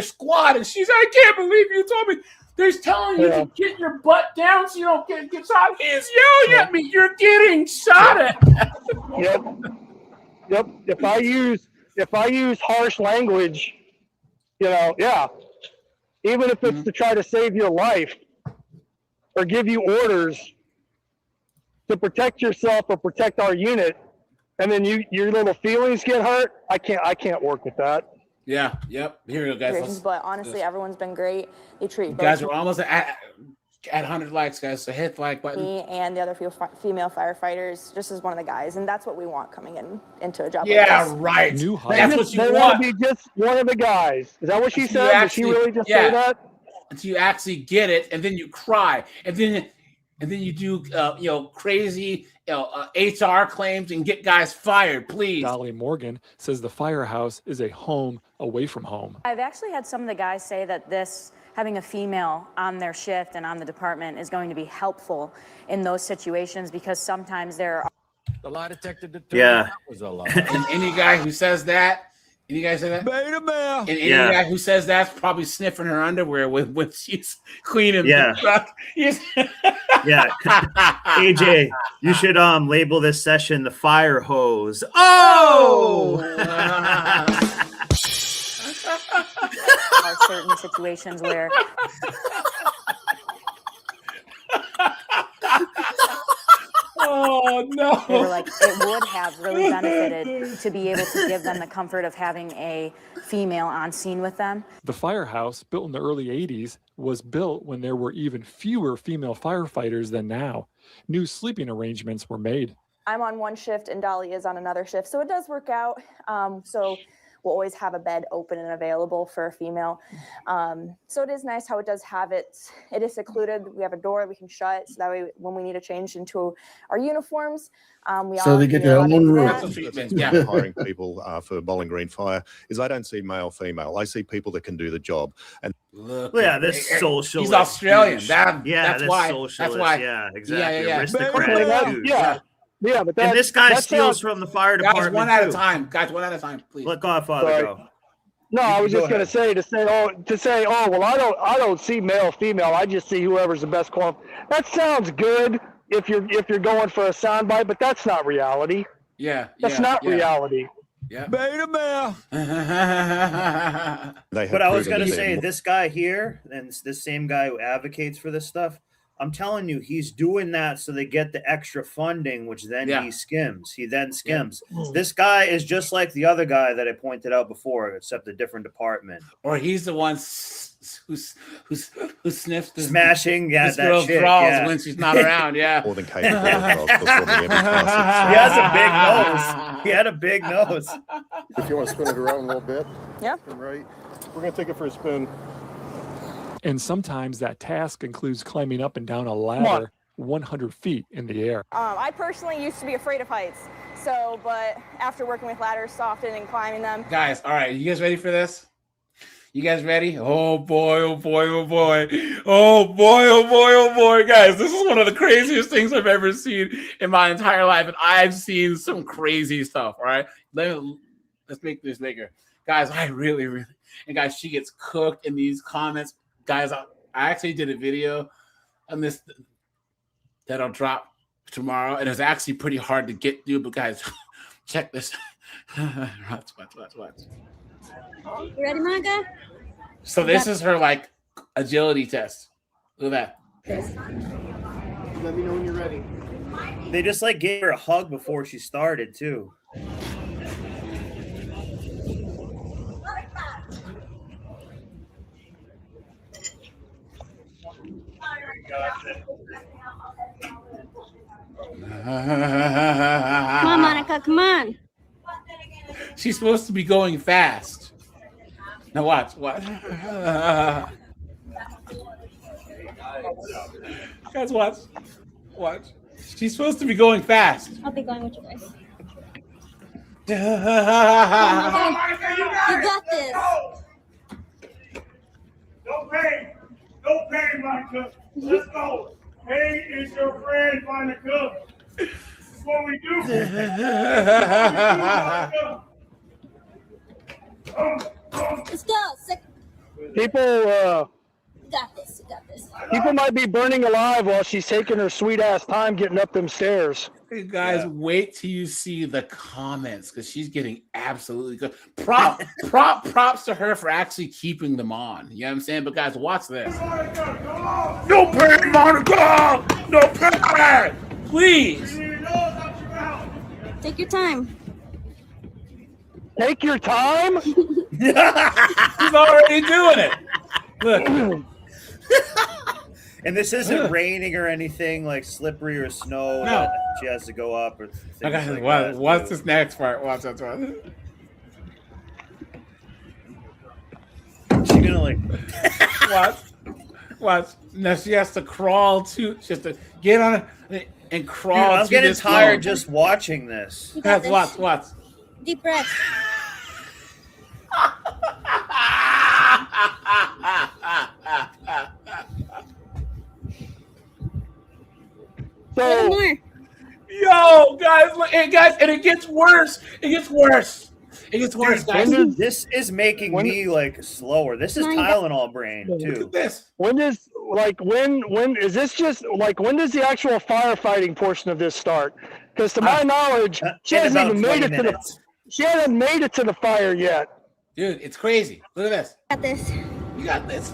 squad, and she's like, I can't believe you told me. They're telling you to get your butt down so you don't get shot. He's yelling at me. You're getting shot at. Yep. If I use harsh language, even if it's to try to save your life or give you orders to protect yourself or protect our unit, and then your little feelings get hurt, I can't work with that. Yeah. Yep. Here we go, guys. But honestly, everyone's been great. They treat guys. We're almost at 100 likes, guys. So hit the like button. Me and the other female firefighters, just as one of the guys, and that's what we want coming into a job. Yeah, like this. right. That's what you want to be, just one of the guys. Is that what she said? Did she really just say that? Until you actually get it, and then you cry, and then you do crazy HR claims and get guys fired. Please. Dolly Morgan says the firehouse is a home away from home. I've actually had some of the guys say that having a female on their shift and on the department is going to be helpful in those situations because sometimes there are. The lie detector determined that was a lie. And any guy who says that, any guy say that? Beta male. And any guy who says that's probably sniffing her underwear when she's cleaning the truck. AJ, you should label this session the fire hose. Oh! Are certain situations where oh no, they were like, it would have really benefited to be able to give them the comfort of having a female on scene with them. The firehouse, built in the early 80s, was built when there were even fewer female firefighters than now. New sleeping arrangements were made. I'm on one shift and Dolly is on another shift, so it does work out. So we'll always have a bed open and available for a female. So it is nice how it does have it. It is secluded. We have a door we can shut, so that way when we need to change into our uniforms, they get their own room. Hiring people for Bowling Green Fire is I don't see male, female. I see people that can do the job. And this socialist. He's Australian. That's why. That's why. Yeah, exactly. Yeah. Aristocrat. Yeah, but and this guy steals from the fire department. Guys, one at a time, please. Let Godfather go. No, I was just going to say, well, I don't see male, female. I just see whoever's the best qualified. That sounds good if you're going for a soundbite, but that's not reality. That's not reality. Yeah. Beta male. But I was going to say, this guy here, and this same guy who advocates for this stuff, I'm telling you, he's doing that so they get the extra funding, which then he skims. He then skims. Yeah. This guy is just like the other guy that I pointed out before, except a different department. Or he's the one who sniffs the smashing this girl's drawers when she's not around. Yeah. More than capable of performing every He has a big nose. He had a big nose. If you want to spin it around a little bit. Yeah. Right. We're going to take it for a spin. And sometimes that task includes climbing up and down a ladder 100 feet in the air. I personally used to be afraid of heights. But after working with ladders so often and climbing them. Guys, all right, you guys ready for this? You guys ready? Oh boy, oh boy, oh boy. Oh boy, oh boy, oh boy. Guys, this is one of the craziest things I've ever seen in my entire life. And I've seen some crazy stuff. All right. Let's make this bigger. Guys, I really, and guys, she gets cooked in these comments. Guys, I actually did a video on this that'll drop tomorrow. And it's actually pretty hard to get through, but guys, check this. Watch. You ready, Monica? So this is her like agility test. Look at that. Let me know when you're ready. They just like gave her a hug before she started too. Come on, Monica, come on. She's supposed to be going fast. Now watch. Guys, watch. She's supposed to be going fast. I'll be going with you guys. You got this. Don't pay, Monica. Let's go. Pay is your friend, Monica. This is what we do. Let's go. People, You got this. people might be burning alive while she's taking her sweet ass time getting up them stairs. Hey guys, wait till you see the comments because she's getting absolutely good. Props to her for actually keeping them on. You know what I'm saying? But guys, watch this. No pain, Monica! No pain! Please! Take your time. Take your time? He's already doing it. Look. And this isn't raining or anything like slippery or snow. No. She has to go up or things Okay, like that. what's this next part? Watch that one. She's gonna like watch. Now she has to crawl to. She has to get on it and crawl. Dude, I'm to getting this tired wall. just watching this. Guys, watch. Deep breath. So, yo, guys, look, and it gets worse. Dude, guys. This is making me like slower. This is Tylenol brain too. Look at this. when is the actual firefighting portion of this start? Because to my knowledge, she hasn't even made it to the fire yet. Dude, it's crazy. Look at this. Got this. You got this.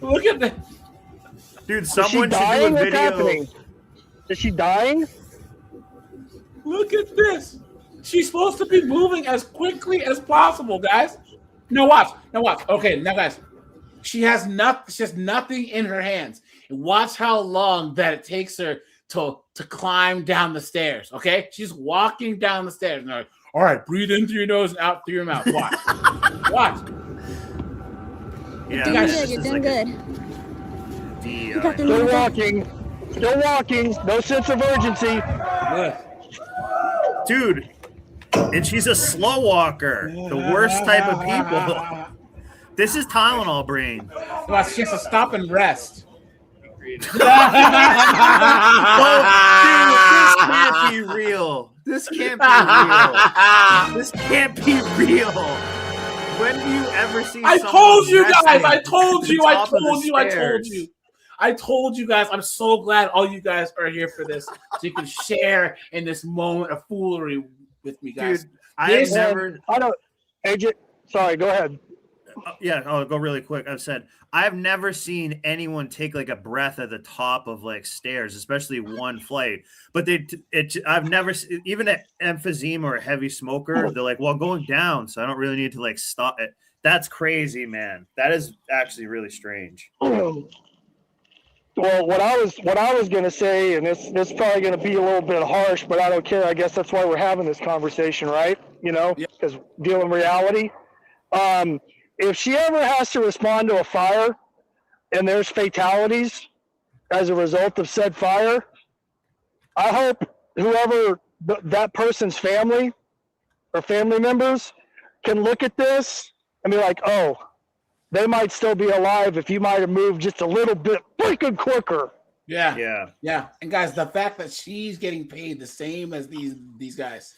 Look at that. Dude, Is she someone should do a dying? What's video. happening? Is she dying? Look at this. She's supposed to be moving as quickly as possible, guys. Now watch. Okay, now guys. She has nothing in her hands. And watch how long that it takes her to climb down the stairs. Okay? She's walking down the stairs. Now, all right, breathe in through your nose and out through your mouth. Watch. You're doing good. You're doing good. Still walking. No sense of urgency. Dude, and she's a slow walker. The worst type of people. This is Tylenol brain. Watch, she has to stop and rest. Oh, dude, this can't be real. This can't be real. When do you ever see? I told you guys. I told you guys. I'm so glad all you guys are here for this, so you can share in this moment of foolery with me, guys. Dude, I don't. AJ, sorry. Go ahead. Yeah, I'll go really quick. I've said I've never seen anyone take like a breath at the top of like stairs, especially one flight. But I've never even an emphysema or a heavy smoker. They're like, well, going down, so I don't really need to like stop it. That's crazy, man. That is actually really strange. Well, what I was gonna say, and this is probably gonna be a little bit harsh, but I don't care. I guess that's why we're having this conversation, right? You know, because dealing reality. If she ever has to respond to a fire and there's fatalities as a result of said fire, I hope whoever that person's family or family members can look at this and be like, oh, they might still be alive if you might have moved just a little bit freaking quicker. Yeah. And guys, the fact that she's getting paid the same as these guys,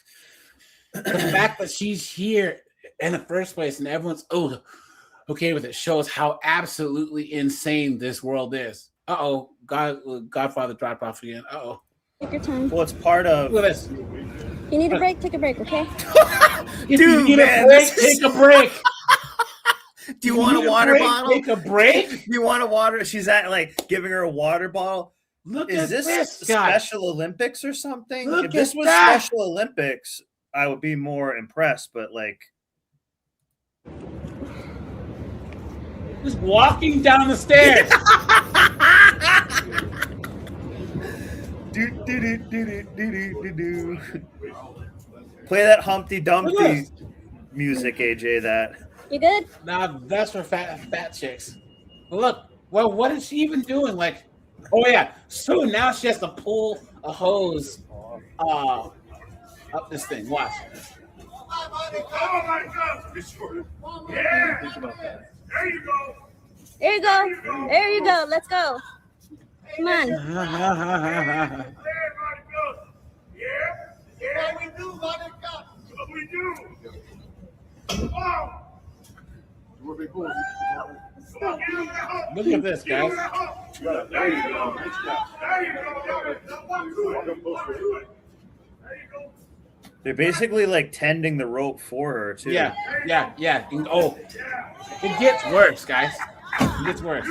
the fact that she's here in the first place and everyone's okay with it shows how absolutely insane this world is. Godfather dropped off again. Take your time. Well, it's part of. Look at this. You need a break, take a break, okay? If you need a break, take a break. Do you want a water bottle? Take a break? Do you want a water? She's giving her a water bottle. Look Is at this Special Olympics or something? Look if this at was that. Special Olympics, I would be more impressed. But just walking down the stairs. Play that Humpty Dumpty music, AJ. That. You good? Nah, that's for fat chicks. But look, well, what is she even doing? Like, oh yeah, so now she has to pull a hose up this thing. Watch. Oh my God! Yeah! There you go. There you go. There you go. Let's go. Come on. Yeah, we do, Monica. We do. Oh. Look at this, guys. There you go. There you go. They're basically tending the rope for her too. Yeah. And, it gets worse, guys. It gets worse.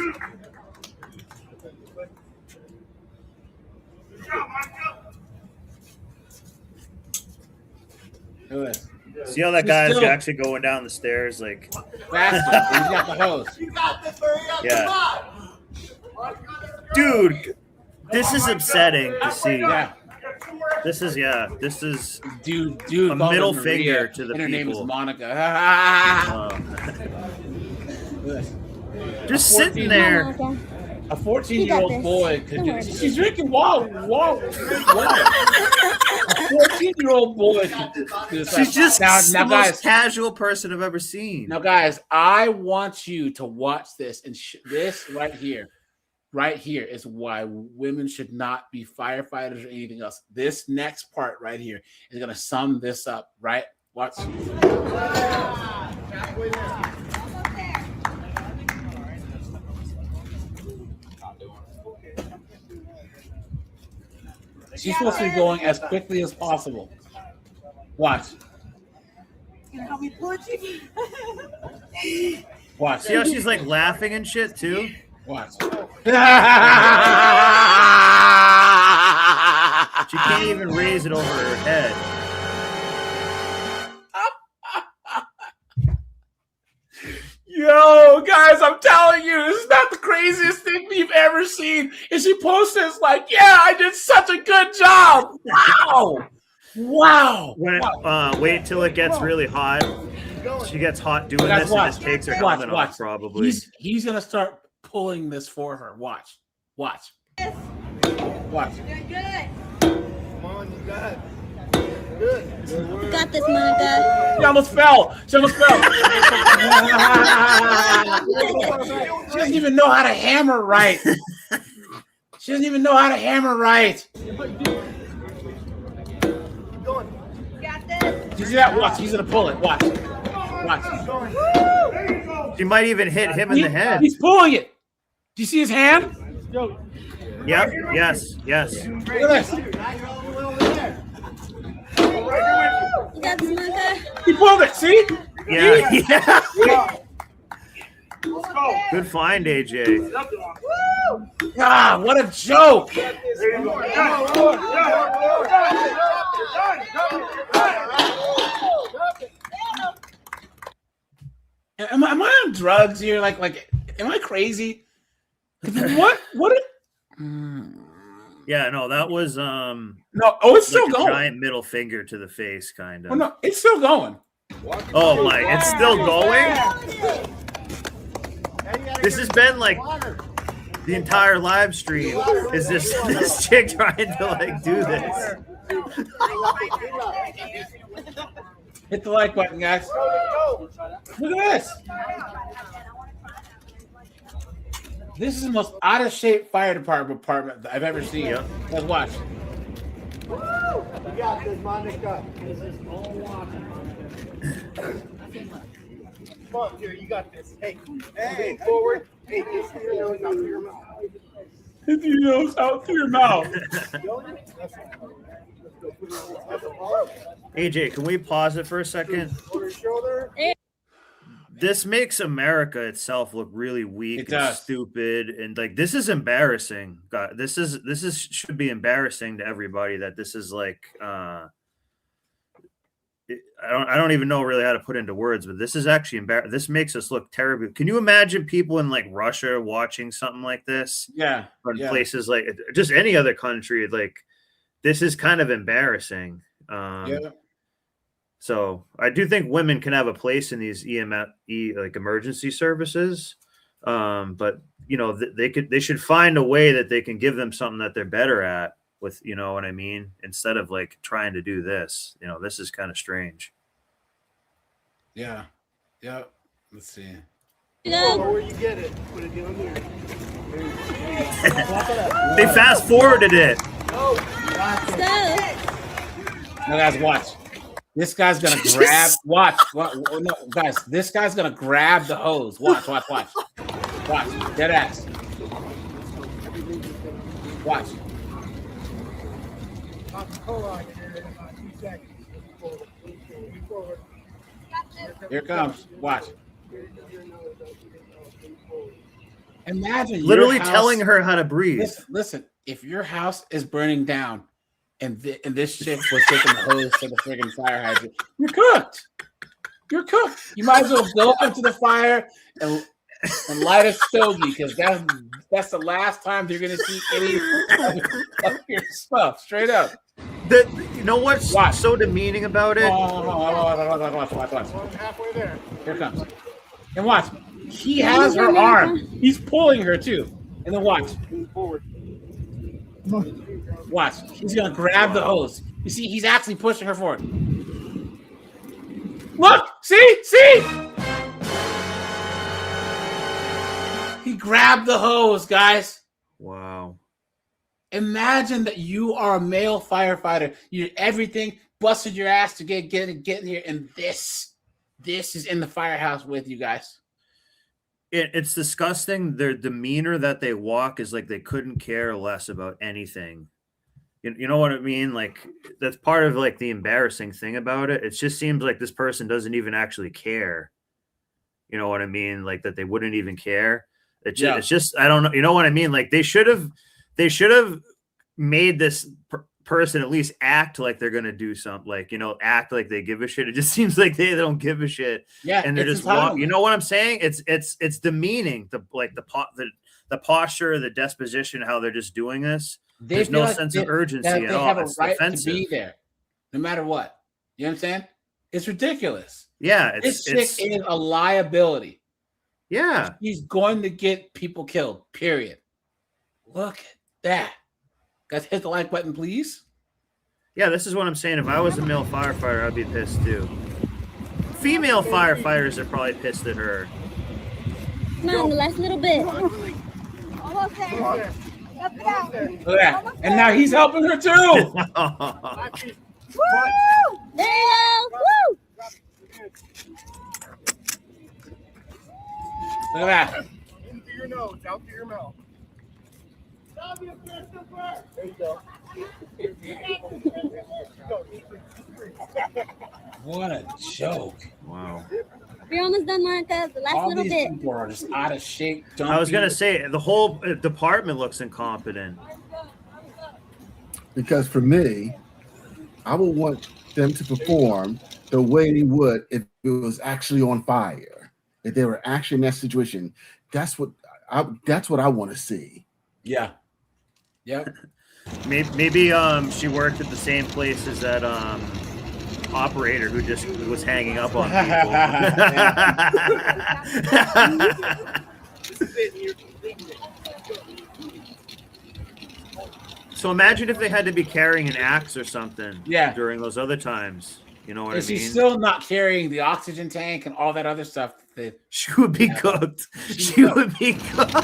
Look at this. See how that guy's actually going down the stairs faster. He's got the hose. Yeah. Dude, this is upsetting to see. Yeah. This is dude a middle finger to the and her name is people. Monica. Just sitting there. A 14-year-old boy could do. She's drinking water. A 14-year-old boy could do this. She's just now, the guys, most casual person I've ever seen. Now, guys, I want you to watch this, and this right here is why women should not be firefighters or anything else. This next part right here is going to sum this up, right? Watch. She's supposed to be going as quickly as possible. Watch. Watch. See how she's laughing and shit too? Watch. She can't even raise it over her head. Yo, guys, I'm telling you, this is not the craziest thing we've ever seen. And she posted this yeah, I did such a good job. Wow. Wait till it gets really hot. She gets hot doing this and just takes her helmet off probably. He's going to start pulling this for her. Watch. You're doing good. Come on, you got it. Good. You got this, Monica. She almost fell. She doesn't even know how to hammer right. You got this. You see that? Watch. He's going to pull it. Watch. She might even hit him in the head. He's pulling it. Do you see his hand? Yep. Yes. Look at this. You got this, Monica. He pulled it. See? Yeah. Good find, AJ. What a joke. Am I on drugs here? Am I crazy? What? Yeah, no, that was no. It's still going. Giant middle finger to the face, kind of. Oh, no, it's still going. Oh my, it's still going. This has been The entire live stream is this chick trying to like do this. Hit the like button, guys. Look at this. This is the most out of shape fire department that I've ever seen. Yep. Let's watch. You got this, Monica. This is all water. Come on, here, you got this. Hey, forward. Hey, this here, nose out through your mouth. Hit your nose out through your mouth. AJ, can we pause it for a second? Over your shoulder. This makes America itself look really weak and stupid, and like this is embarrassing. God, this should be embarrassing to everybody that this is like. I don't even know really how to put into words, but this is actually embarrassing. This makes us look terrible. Can you imagine people in like Russia watching something like this? Yeah, or in places like just any other country, like this is kind of embarrassing. Yeah. So I do think women can have a place in these like emergency services, but you know they should find a way that they can give them something that they're better at. With you know what I mean, instead of like trying to do this. You know, this is kind of strange. Yeah. Yep. Let's see. Where you get it? Put it down there. They fast forwarded it. Now, guys, watch. This guy's gonna grab. Watch. No, guys. This guy's gonna grab the hose. Watch. Watch. Dead ass. Watch. Here it comes. Watch. Imagine literally telling her how to breathe. Listen, if your house is burning down and this chick was taking the hose to the friggin' fire hydrant, you're cooked. You're cooked. You might as well go up to the fire and light a stogie, because that's the last time you're gonna see any of your stuff. Straight up. You know what's so demeaning about it? Watch. Halfway there. Here it comes. And watch. He has her arm. He's pulling her too. And then watch. Watch. He's gonna grab the hose. You see, he's actually pushing her forward. Look! See? He grabbed the hose, guys. Wow. Imagine that you are a male firefighter. You did everything, busted your ass to get in here, and this is in the firehouse with you guys. It's disgusting. Their demeanor that they walk is like they couldn't care less about anything. You know what I mean? Like that's part of like the embarrassing thing about it. It just seems like this person doesn't even actually care. You know what I mean? Like that they wouldn't even care. It's just I don't know. You know what I mean? Like they should have made this person at least act like they're gonna do something. Like act like they give a shit. It just seems like they don't give a shit. Yeah, and they're just you know what I'm saying? It's demeaning. The posture, the disposition, how they're just doing this. There's no sense of urgency at all. Have a it's right offensive. to be there, no matter what. You understand? It's ridiculous. Yeah, this chick is a liability. Yeah, he's going to get people killed. Period. Look at that. Guys, hit the like button, please. Yeah, this is what I'm saying. If I was a male firefighter, I'd be pissed too. Female firefighters are probably pissed at her. Come on, the last little bit. Almost there. Look at that. And now he's helping her too. Woo! There you go. Woo! Look at that. In through your nose, out through your mouth. There you go. What a joke. Wow. We're almost done, Monica. The last All little these bit. people are just out of shape. I was gonna say the whole department looks incompetent. Because for me, I would want them to perform the way they would if it was actually on fire. If they were actually in that situation, that's what I want to see. Yeah. Yep. Maybe she worked at the same place as that operator who just was hanging up on people. So imagine if they had to be carrying an axe or something. Yeah. During those other times. You know what And I mean? she's still not carrying the oxygen tank and all that other stuff. That she would be cooked. She would be cooked.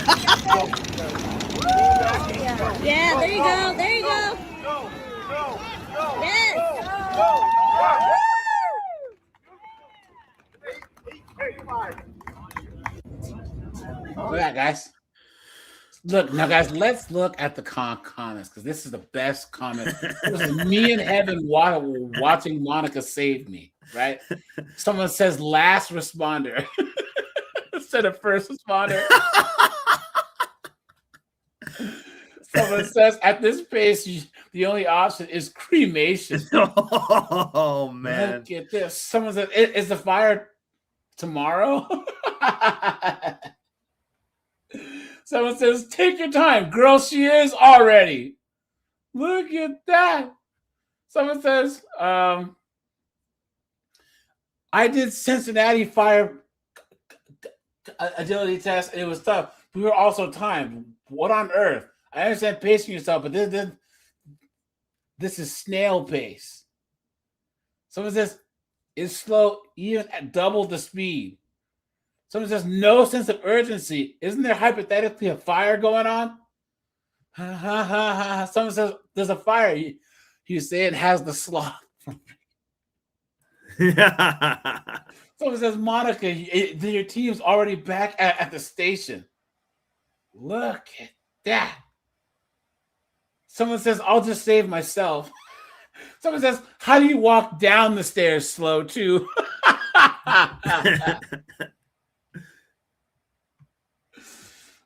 Yeah, there you go. There you go. Yes. Look at that, guys. Look now, guys. Let's look at the comments because this is the best comment. This is me and Evan watching Monica save me. Right? Someone says last responder instead of first responder. Someone says at this pace, the only option is cremation. Oh man! Look at this. Someone says, "Is the fire tomorrow?" Someone says, "Take your time, girl. She is already." Look at that. Someone says, "I did Cincinnati fire agility test. And it was tough. We were also timed. What on earth? I understand pacing yourself, but this is snail pace." Someone says, "It's slow even at double the speed." Someone says, "No sense of urgency. Isn't there hypothetically a fire going on?" Someone says, "There's a fire. You say it has the sloth." Someone says, "Monica, your team's already back at the station." Look at that. Someone says, "I'll just save myself." Someone says, "How do you walk down the stairs slow too?"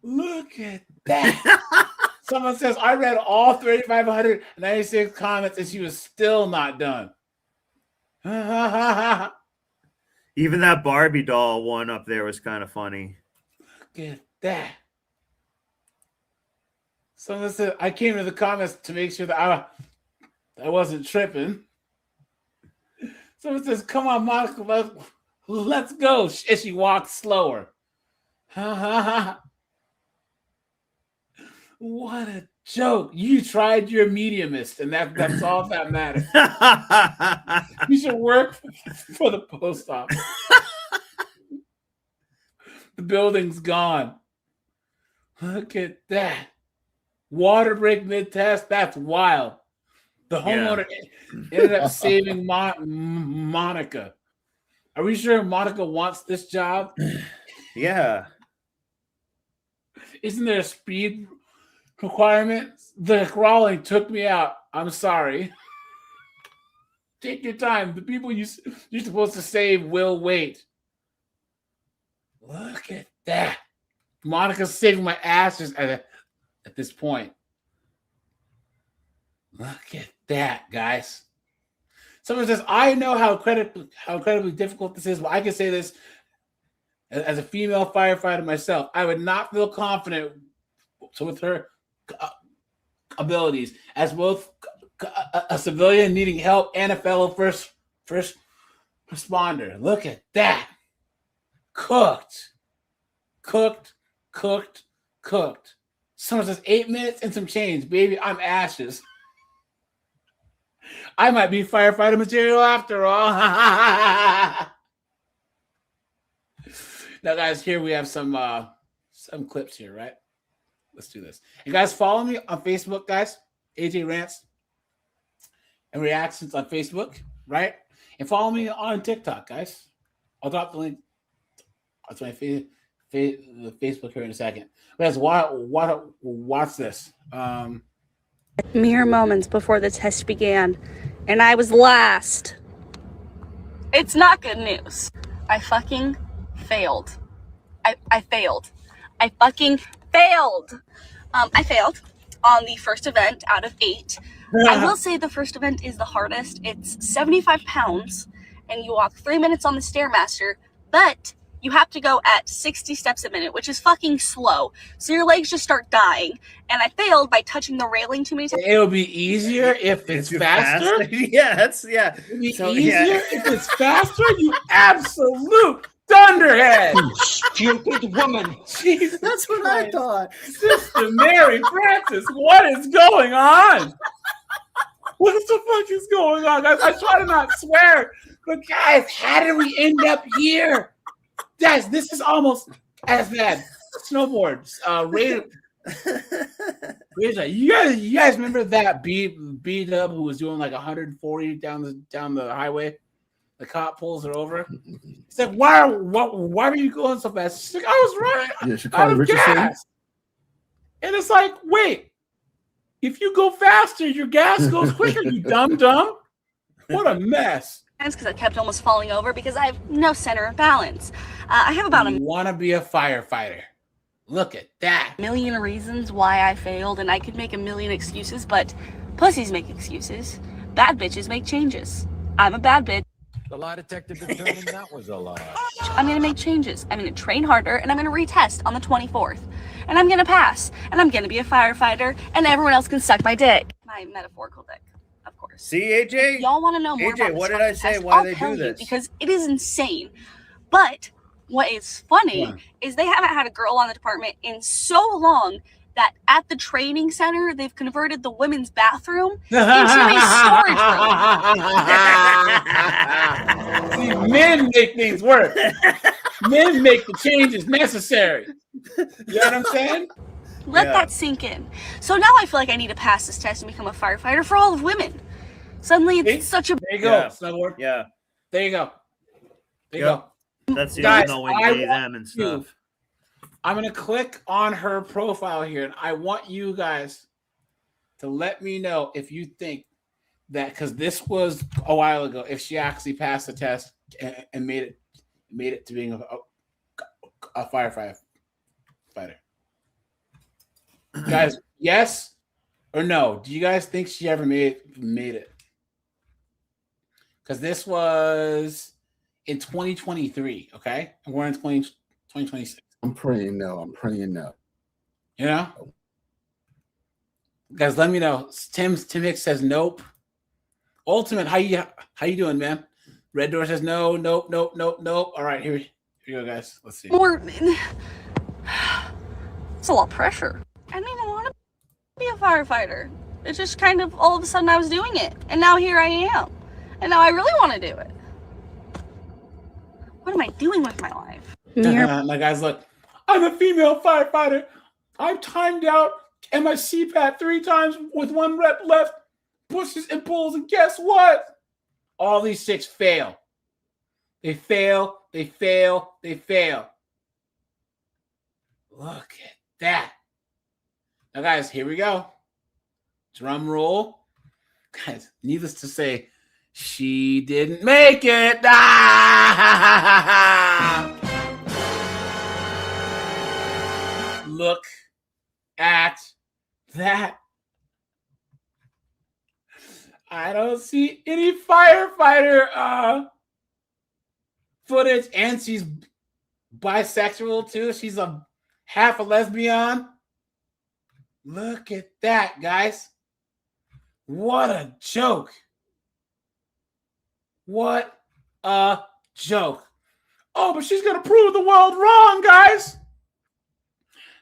Look at that. Someone says, "I read all 3,596 comments and she was still not done." Even that Barbie doll one up there was kind of funny. Look at that. Someone said, "I came to the comments to make sure that I wasn't tripping." Someone says, "Come on, Monica, let's go." And she walks slower. What a joke. You tried your mediumist, and that's all that matters. You should work for the post office. The building's gone. Look at that. Water break mid-test. That's wild. The homeowner ended up saving Monica. Are we sure Monica wants this job? Yeah. Isn't there a speed requirement? The crawling took me out. I'm sorry. Take your time. The people you're supposed to save will wait. Look at that. Monica's saving my asses at this point. Look at that, guys. Someone says, "I know how incredibly difficult this is, but I can say this as a female firefighter myself. I would not feel confident with her abilities as both a civilian needing help and a fellow first responder." Look at that. Cooked. Someone says 8 minutes and some change. Baby, I'm ashes. I might be firefighter material after all. Now, guys, here we have some clips here, right? Let's do this. And guys, follow me on Facebook, guys. AJ Rants and Reactions on Facebook, right? And follow me on TikTok, guys. I'll drop the link. That's my Facebook here in a second. Guys, watch this. Mere moments before the test began, and I was last. It's not good news. I fucking failed. I failed. I fucking failed. I failed on the first event out of 8. I will say the first event is the hardest. It's 75 pounds, and you walk 3 minutes on the Stairmaster, but you have to go at 60 steps a minute, which is fucking slow. So your legs just start dying. And I failed by touching the railing too many times. It'll be easier if it's faster. Yeah. It'll be easier if it's faster, you absolute Dunderhead. Stupid woman. Jesus That's what Christ. I thought. Sister Mary Francis, what is going on? What the fuck is going on, guys? I try to not swear, but guys, how did we end up here? Guys, this is almost as bad. Snowboards, you guys remember that B Dub who was doing like 140 down the highway? The cop pulls her over. He's like, why were you going so fast? She's like, I was running out of gas. And it's like, wait, if you go faster, your gas goes quicker, you dumb. What a mess. Because I kept almost falling over because I have no center of balance. I have about You want to be a firefighter. Look at that. a million reasons why I failed, and I could make a million excuses, but pussies make excuses. Bad bitches make changes. I'm a bad bitch. The lie detector determined that was a lie. I'm going to make changes. I'm going to train harder, and I'm going to retest on the 24th. And I'm going to pass, and I'm going to be a firefighter, and everyone else can suck my dick. My metaphorical dick, of course. See, AJ? If y'all want to know more AJ, about this what did I say? test, Why I'll they tell do you this? because it is insane. But what is funny is they haven't had a girl on the department in so long that at the training center, they've converted the women's bathroom into a storage room. See, men make things work. Men make the changes necessary. You know what I'm saying? Let that sink in. So now I feel like I need to pass this test and become a firefighter for all of women. Suddenly it's such a... There you go, snowboard. Yeah. There you go. There you Yep. go. That's the Guys, knowing I they, want them, and you- stuff. I'm going to click on her profile here, and I want you guys to let me know if you think that, because this was a while ago, if she actually passed the test and made it to being a firefighter. Guys, yes or no? Do you guys think she ever made it? Because this was in 2023, okay? And we're in 2026. I'm praying no. You know? Guys, let me know. Tim Hicks says nope. Ultimate, how you doing, man? Red Door says no, nope. All right, here we go, guys. Let's see. More... It's a lot of pressure. I didn't even want to be a firefighter. It's just kind of all of a sudden I was doing it. And now here I am. And now I really want to do it. What am I doing with my life? Now, guys, look. I'm a female firefighter. I've timed out and my CPAT 3 times with 1 rep left. Pushes and pulls, and guess what? All these 6 fail. They fail. Look at that. Now, guys, here we go. Drum roll. Guys, needless to say, she didn't make it. Look at that. I don't see any firefighter footage, and she's bisexual too. She's half a lesbian. Look at that, guys. What a joke. What a joke. Oh, but she's going to prove the world wrong, guys.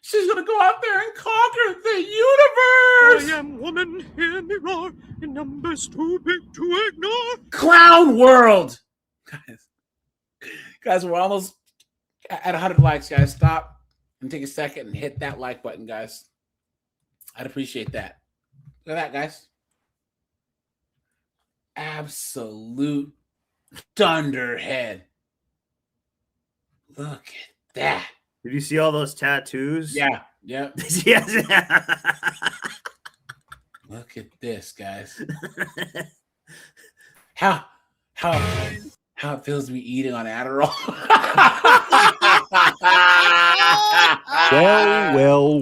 She's going to go out there and conquer the universe. I am woman, hear me roar, in numbers too big to ignore. Clown world. Guys, we're almost at 100 likes, guys. Stop and take a second and hit that like button, guys. I'd appreciate that. Look at that, guys. Absolute dunderhead. Look at that. Did you see all those tattoos? Yeah. Yes. Look at this, guys. How it feels to be eating on Adderall. Well.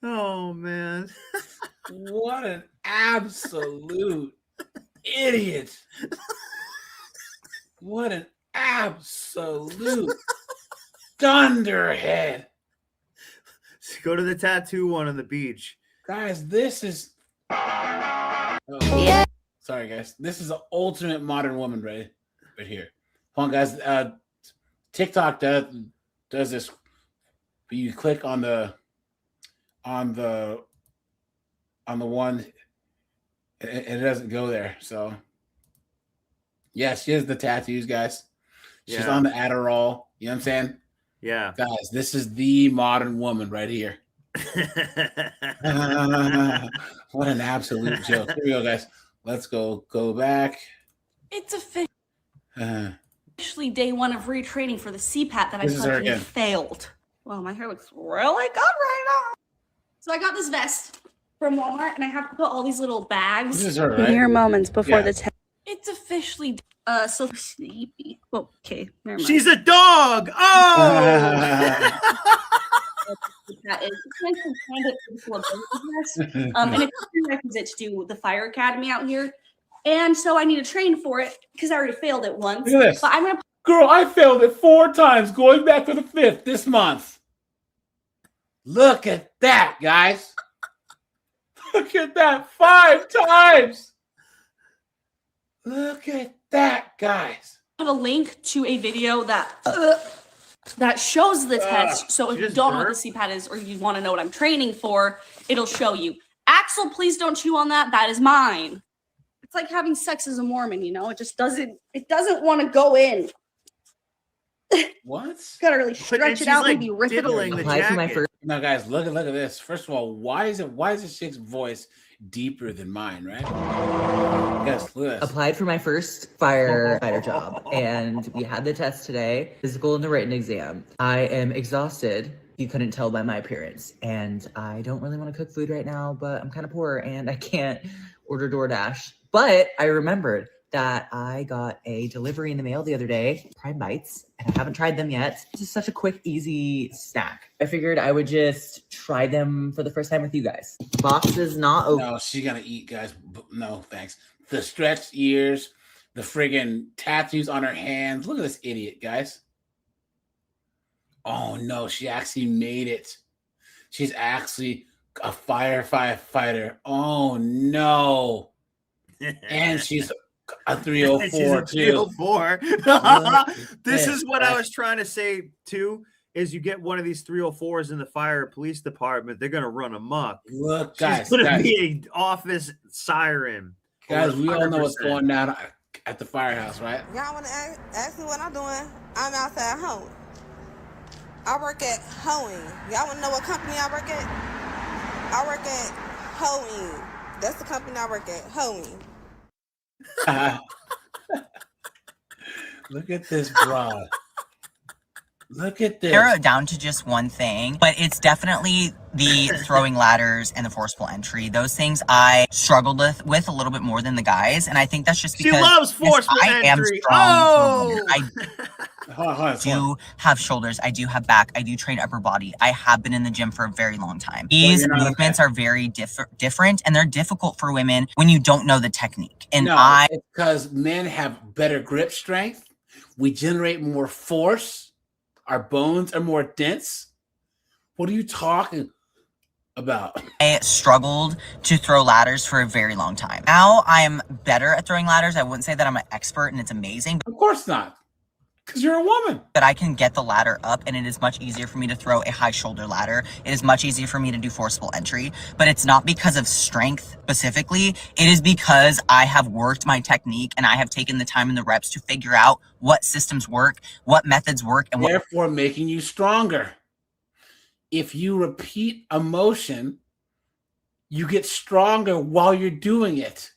Oh, man. What an absolute idiot. What an absolute dunderhead. Go to the tattoo one on the beach. Guys, this is. Yeah. Sorry, guys. This is the ultimate modern woman right here. Hold on, guys. TikTok does this. You click on the one, it doesn't go there. So, yeah, she has the tattoos, guys. She's on the Adderall. You know what I'm saying? Yeah. Guys, this is the modern woman right here. What an absolute joke. Here we go, guys. Let's go back. It's officially day one of retraining for the CPAT that I This is her fucking again. failed. Well, my hair looks really good right now. So I got this vest from Walmart, and I have to put all these little bags. This is her, right? Mere moments before Yeah. the test. It's officially so sleepy. Well, okay, never mind. She's a dog. Oh. That is kind of full of business. And it's a prerequisite to do the fire academy out here. And so I need to train for it because I already failed it once. Look at this. But I'm gonna Girl, I failed it 4 times, going back for the 5th this month. Look at that, guys. Look at that, 5 times. Look at that, guys. put a link to a video that shows the test. So if you don't know what the CPAT is or you want to know what I'm training for, it'll show you. Axel, please don't chew on that. That is mine. It's like having sex as a Mormon, you know? It just doesn't want to go in. What? Gotta really stretch it out, maybe rip it away. Now, guys, look at this. First of all, why is this chick's voice deeper than mine, right? Yes, look at this. Applied for my first firefighter job, and we had the test today, physical and the written exam. I am exhausted. You couldn't tell by my appearance, and I don't really want to cook food right now, but I'm kind of poor and I can't order DoorDash. But I remembered that I got a delivery in the mail the other day, Prime Bites, and I haven't tried them yet. It's just such a quick, easy snack. I figured I would just try them for the first time with you guys. Box is not open. No, she's gonna eat, guys. No, thanks. The stretched ears, the friggin' tattoos on her hands. Look at this idiot, guys. Oh no, she actually made it. She's actually a firefighter. Oh no. And she's a 304 She's a too. 304. This is what I was trying to say too. Is you get one of these 304s in the fire or police department, they're gonna run amok. Look, She's guys, gonna guys. be an office siren. Guys, we all know what's 100%. going down at the firehouse, right? Y'all want to ask me what I'm doing? I'm outside hoeing. I work at hoeing. Y'all want to know what company I work at? I work at hoeing. That's the company I work at, hoeing. Look at this broad. Look at this. Narrow it down to just one thing, but it's definitely the throwing ladders and the forceful entry. Those things I struggled with a little bit more than the guys, and I think that's just She because loves forceful I am entry. strong. Oh! I do have shoulders. I do have back. I do train upper body. I have been in the gym for a very long time. These you're not movements are very different, and they're difficult for women when you don't know the technique. And No, I it's because men have better grip strength. We generate more force. Our bones are more dense. What are you talking about? I struggled to throw ladders for a very long time. Now I'm better at throwing ladders. I wouldn't say that I'm an expert and it's amazing. Of course not, because you're a woman. But I can get the ladder up, and it is much easier for me to throw a high shoulder ladder. It is much easier for me to do forceful entry, but it's not because of strength specifically. It is because I have worked my technique and I have taken the time and the reps to figure out what systems work, what methods work, and what Therefore, making you stronger. If you repeat a motion, you get stronger while you're doing it.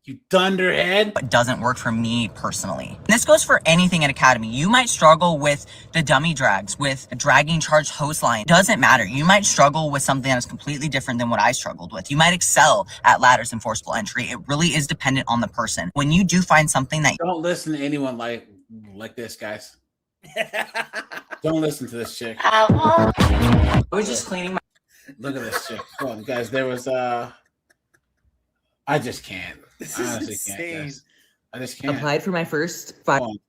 You dunderhead. What doesn't work for me personally. And this goes for anything at Academy. You might struggle with the dummy drags, with a dragging charged hose line. It doesn't matter. You might struggle with something that is completely different than what I struggled with. You might excel at ladders and forceful entry. It really is dependent on the person. When you do find something that Don't listen to anyone like this, guys. Don't listen to this chick. I was just cleaning my Look at this chick. Come on, guys. There was I just can't. This I is honestly insane. can't, guys. I just can't. Applied for my first fire. Hold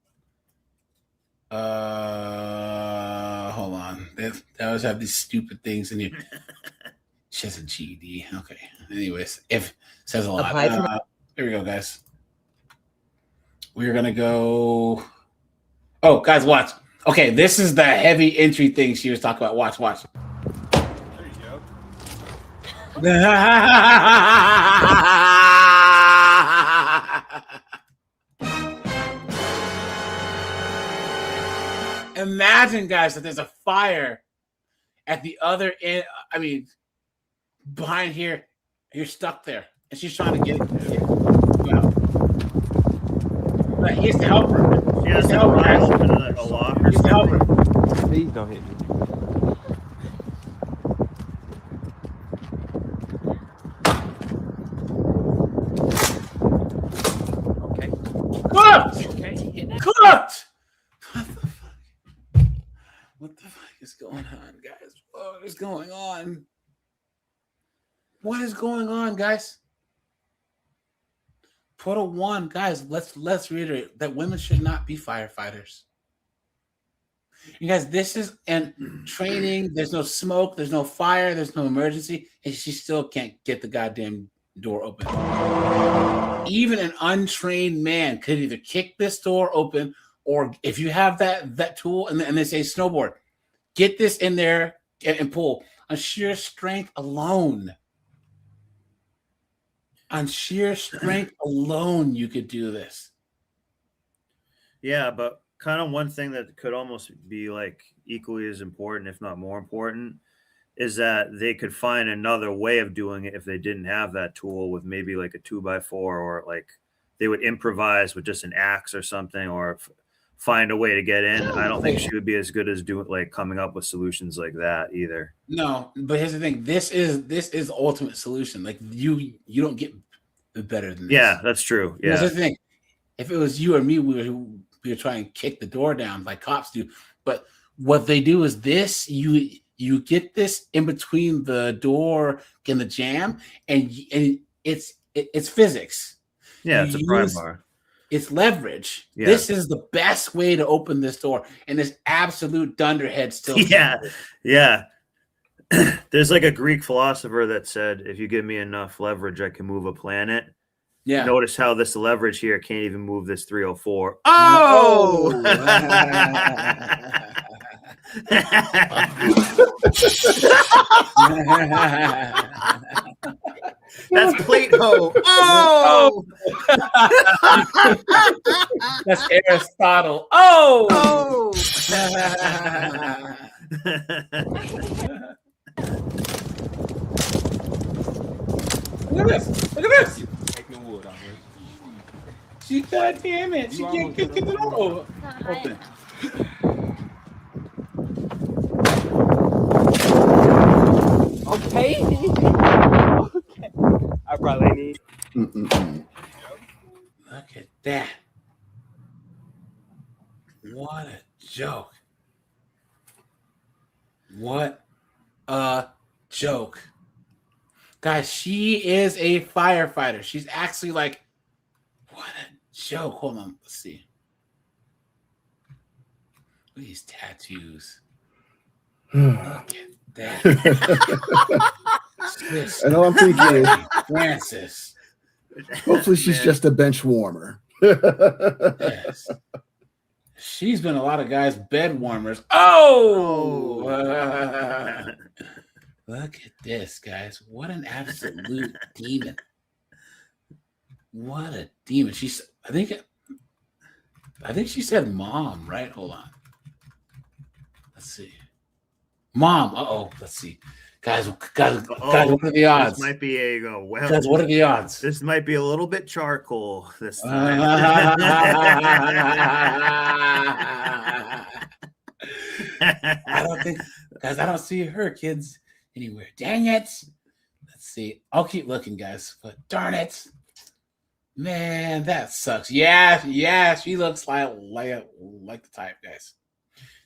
on. They always have these stupid things in here. She has a GED. Okay. Anyways, if says a lot. Apply for Here we go, guys. We're gonna go. Oh, guys, watch. Okay, this is the heavy entry thing she was talking about. Watch. There you go. Imagine, guys, that there's a fire at the other end. I mean, behind here, you're stuck there, and she's trying to get it. Well, but he has to help her. She has to rise into a lock or He's to help her. Please don't hit me. Okay. Cooked! Okay. Cooked! What the fuck is going on, guys? What is going on? What is going on, guys? Total 1, guys. Let's reiterate that women should not be firefighters. You guys, this is training. There's no smoke. There's no fire. There's no emergency, and she still can't get the goddamn door open. Even an untrained man could either kick this door open, or if you have that tool and they say snowboard, get this in there and pull. On sheer strength alone. On sheer strength alone, you could do this. Yeah, but kind of one thing that could almost be like equally as important, if not more important, is that they could find another way of doing it if they didn't have that tool with maybe like a 2x4, or like they would improvise with just an axe or something, or find a way to get in. I don't think she would be as good as doing like coming up with solutions like that either. No, but here's the thing. This is the ultimate solution. Like you don't get better than this. Yeah, that's true. Yeah. Here's the thing. If it was you or me, we were trying to kick the door down like cops do. But what they do is this: you get this in between the door and the jam, and it's physics. Yeah, it's a pry bar. It's leverage. Yeah. This is the best way to open this door, and this absolute dunderhead still. Yeah. There's like a Greek philosopher that said, if you give me enough leverage, I can move a planet. Yeah. Notice how this leverage here can't even move this 304. Oh! That's Plato. Oh! That's Aristotle. Oh! Look at this. Look at this. Take no wood out here. She, goddamn it. She can't get the door open. Okay. Okay. I probably need. Look at that. What a joke. What a joke. Guys, she is a firefighter. She's actually like, what a joke. Hold on. Let's see. Look at these tattoos. Look at that. And all I'm thinking is, Francis. hopefully she's just a bench warmer. Yes. She's been a lot of guys' bed warmers. Oh! Look at this, guys. What an absolute demon. What a demon. I think she said mom, right? Hold on. Let's see. Mom. Uh-oh. Let's see. Guys, what are the odds? This might be Guys, what are the odds? This might be a little bit charcoal this time. I don't see her, kids, anywhere. Dang it. Let's see. I'll keep looking, guys. But darn it. Man, that sucks. Yeah, she looks like the type, guys.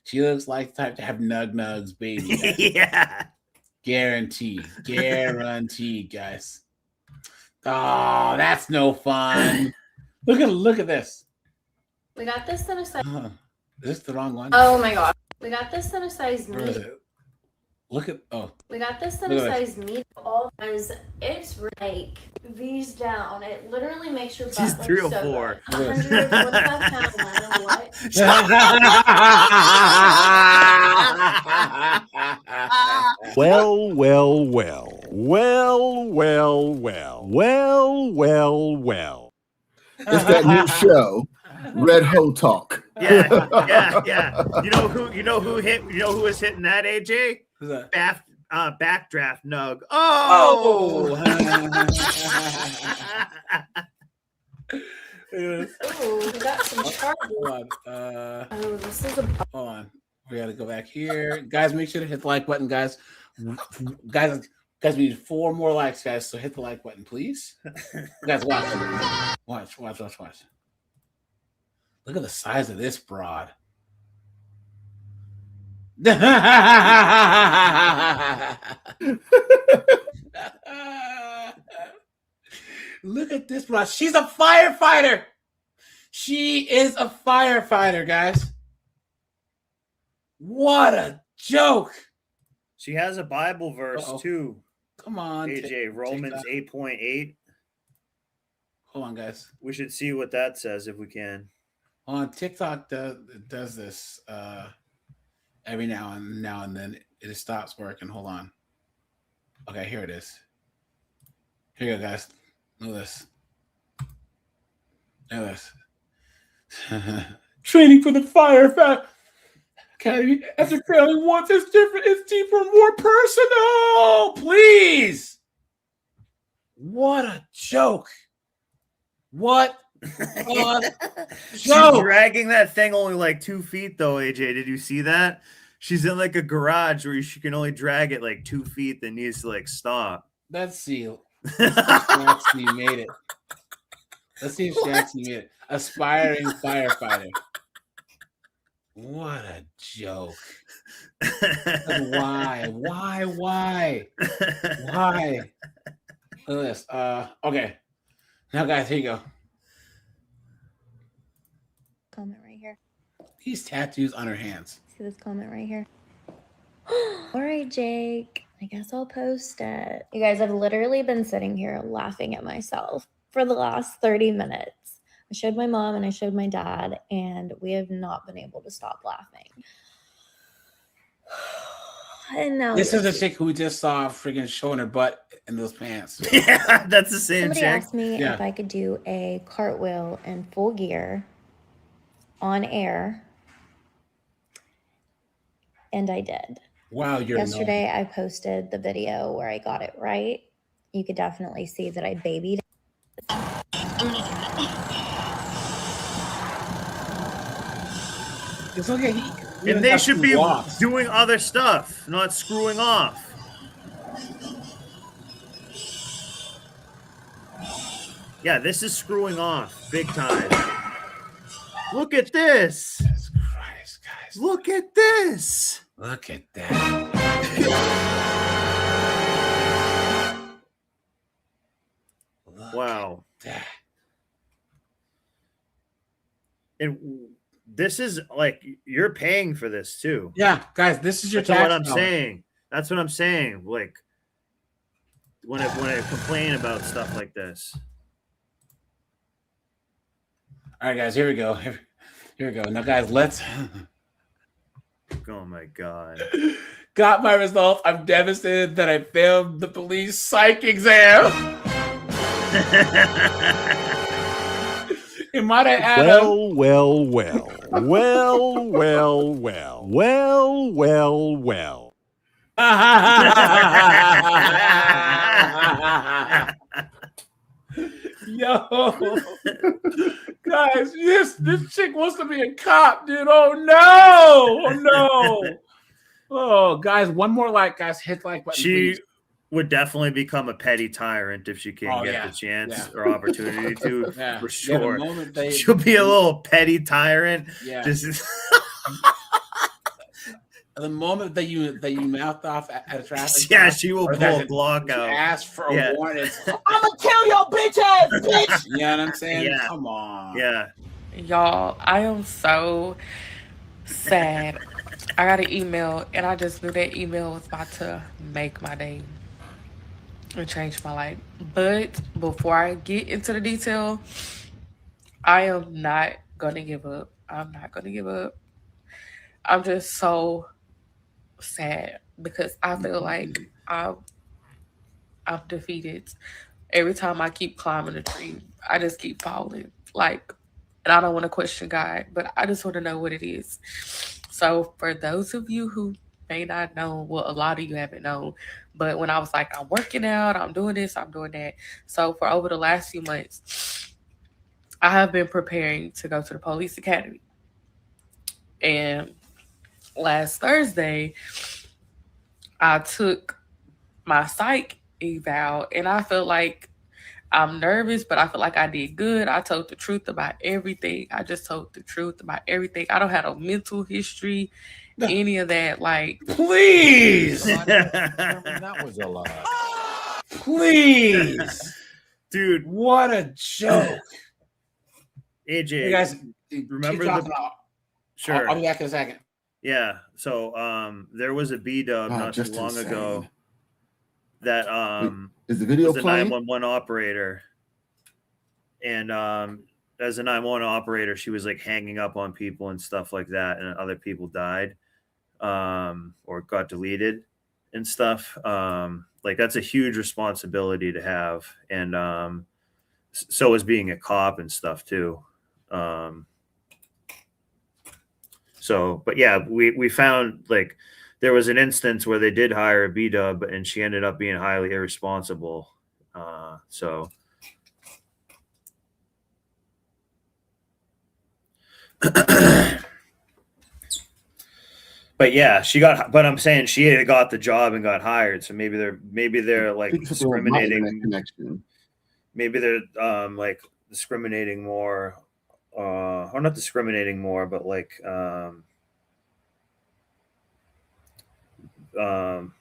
She looks like the type to have nugs, baby. Guys. Yeah. Guaranteed, guys. Oh, that's no fun. Look at this. We got this in a size. Is this the wrong one? Oh my god. We got this in a size Where is medium. it? Look at We got this Look at synthesized meat all because it's like V's down. It literally makes your butt She's look 3 or so 4. good. 125 pounds, no matter what. Well, well, well. Well, well, well. Well, well, well. It's that new show, Red Ho Talk. Yeah. You know who was hitting that, AJ? Who's that? Backdraft Nug. Oh! Ooh, we got some charges. Hold on. Oh, this is a. Hold on. We got to go back here. Guys, make sure to hit the like button, guys. Guys, we need 4 more likes, guys. So hit the like button, please. Guys, watch. Watch. Look at the size of this broad. Look at this broad. She's a firefighter. She is a firefighter, guys. What a joke. She has a Bible verse too. Come on, AJ, Romans 8.8. Hold on, guys. We should see what that says if we can. On TikTok does this every now and then. It stops working. Hold on. Okay, here it is. Here you go, guys. Look at this. Look at this. Training for the firefighter academy. After failing once, it's different. It's deeper and more personal. Please. What a joke. What a She's joke. dragging that thing only like 2 feet though, AJ. Did you see that? She's in like a garage where she can only drag it like 2 feet, then needs to like stop. Let's see if she actually made it. Let's see if she actually made it. Aspiring firefighter. What a joke. Why? Look at this. Okay. Now, guys, here you go. Comment right here. These tattoos on her hands. See this comment right here? All right, Jake. I guess I'll post it. You guys, I've literally been sitting here laughing at myself for the last 30 minutes. I showed my mom and I showed my dad, and we have not been able to stop laughing. And now This is a chick who we just saw freaking showing her butt in those pants. Yeah, that's the same somebody chick. asked me if I could do a cartwheel in full gear on air, and I did. Wow, you're yesterday I posted the video where I got it right. You could definitely see that I babied. It's okay. And they should be doing other stuff, not screwing off. Yeah, this is screwing off big time. Look at this. Jesus Christ, guys. Look at this. Look at that. Wow. And this is like, you're paying for this too. Yeah, guys, this is your That's tax what I'm dollar. saying. That's what I'm saying. Like, when I complain about stuff like this. All right, guys, here we go. Here we go. Now, guys, let's. Oh my God. Got my results. I'm devastated that I failed the police psych exam. It might have added Well, well, well. Well, well, well. Well, well, well. Yo, guys, this chick wants to be a cop, dude. Oh no. Oh, guys, one more like, guys, hit the like button. She please. would definitely become a petty tyrant if she can get the chance or opportunity to, Yeah. for Yeah, sure. the moment they- She'll be a little petty tyrant. Yeah. Just The moment that you mouth off at a traffic yeah, stop, she will or pull that a Glock out. Ask for a Yeah. warrant. I'm gonna kill your bitch ass, bitch. You know what I'm saying? Yeah. Come on. Yeah. Y'all, I am so sad I got an email, and I just knew that email was about to make my day and change my life. But before I get into the detail, I am not gonna give up. I'm not gonna give up. I'm just so sad because I feel like I'm defeated. Every time I keep climbing the tree, I just keep falling. Like, and I don't want to question God, but I just want to know what it is. So, for those of you who may not know, well, a lot of you haven't known, but when I was like, I'm working out, I'm doing this, I'm doing that. So, for over the last few months, I have been preparing to go to the police academy. And last Thursday, I took my psych eval, and I felt like I'm nervous, but I feel like I did good. I told the truth about everything. I just told the truth about everything. I don't have a mental history, any of that. Like, please. That was a lie. Please. Dude, what a joke. AJ, Hey guys, remember keep the dropping off. Sure. I'll be back in a second. Yeah. So there was a B-dub not too just long insane. ago that Is the video was a playing? 911 operator. And as a 911 operator, she was like hanging up on people and stuff like that, and other people died or got deleted and stuff. Like that's a huge responsibility to have. And so is being a cop and stuff too. So, but yeah, we found like there was an instance where they did hire a B-dub and she ended up being highly irresponsible. So but yeah, but I'm saying she had got the job and got hired. So maybe they're like discriminating. Maybe they're like discriminating more, or not discriminating more, but like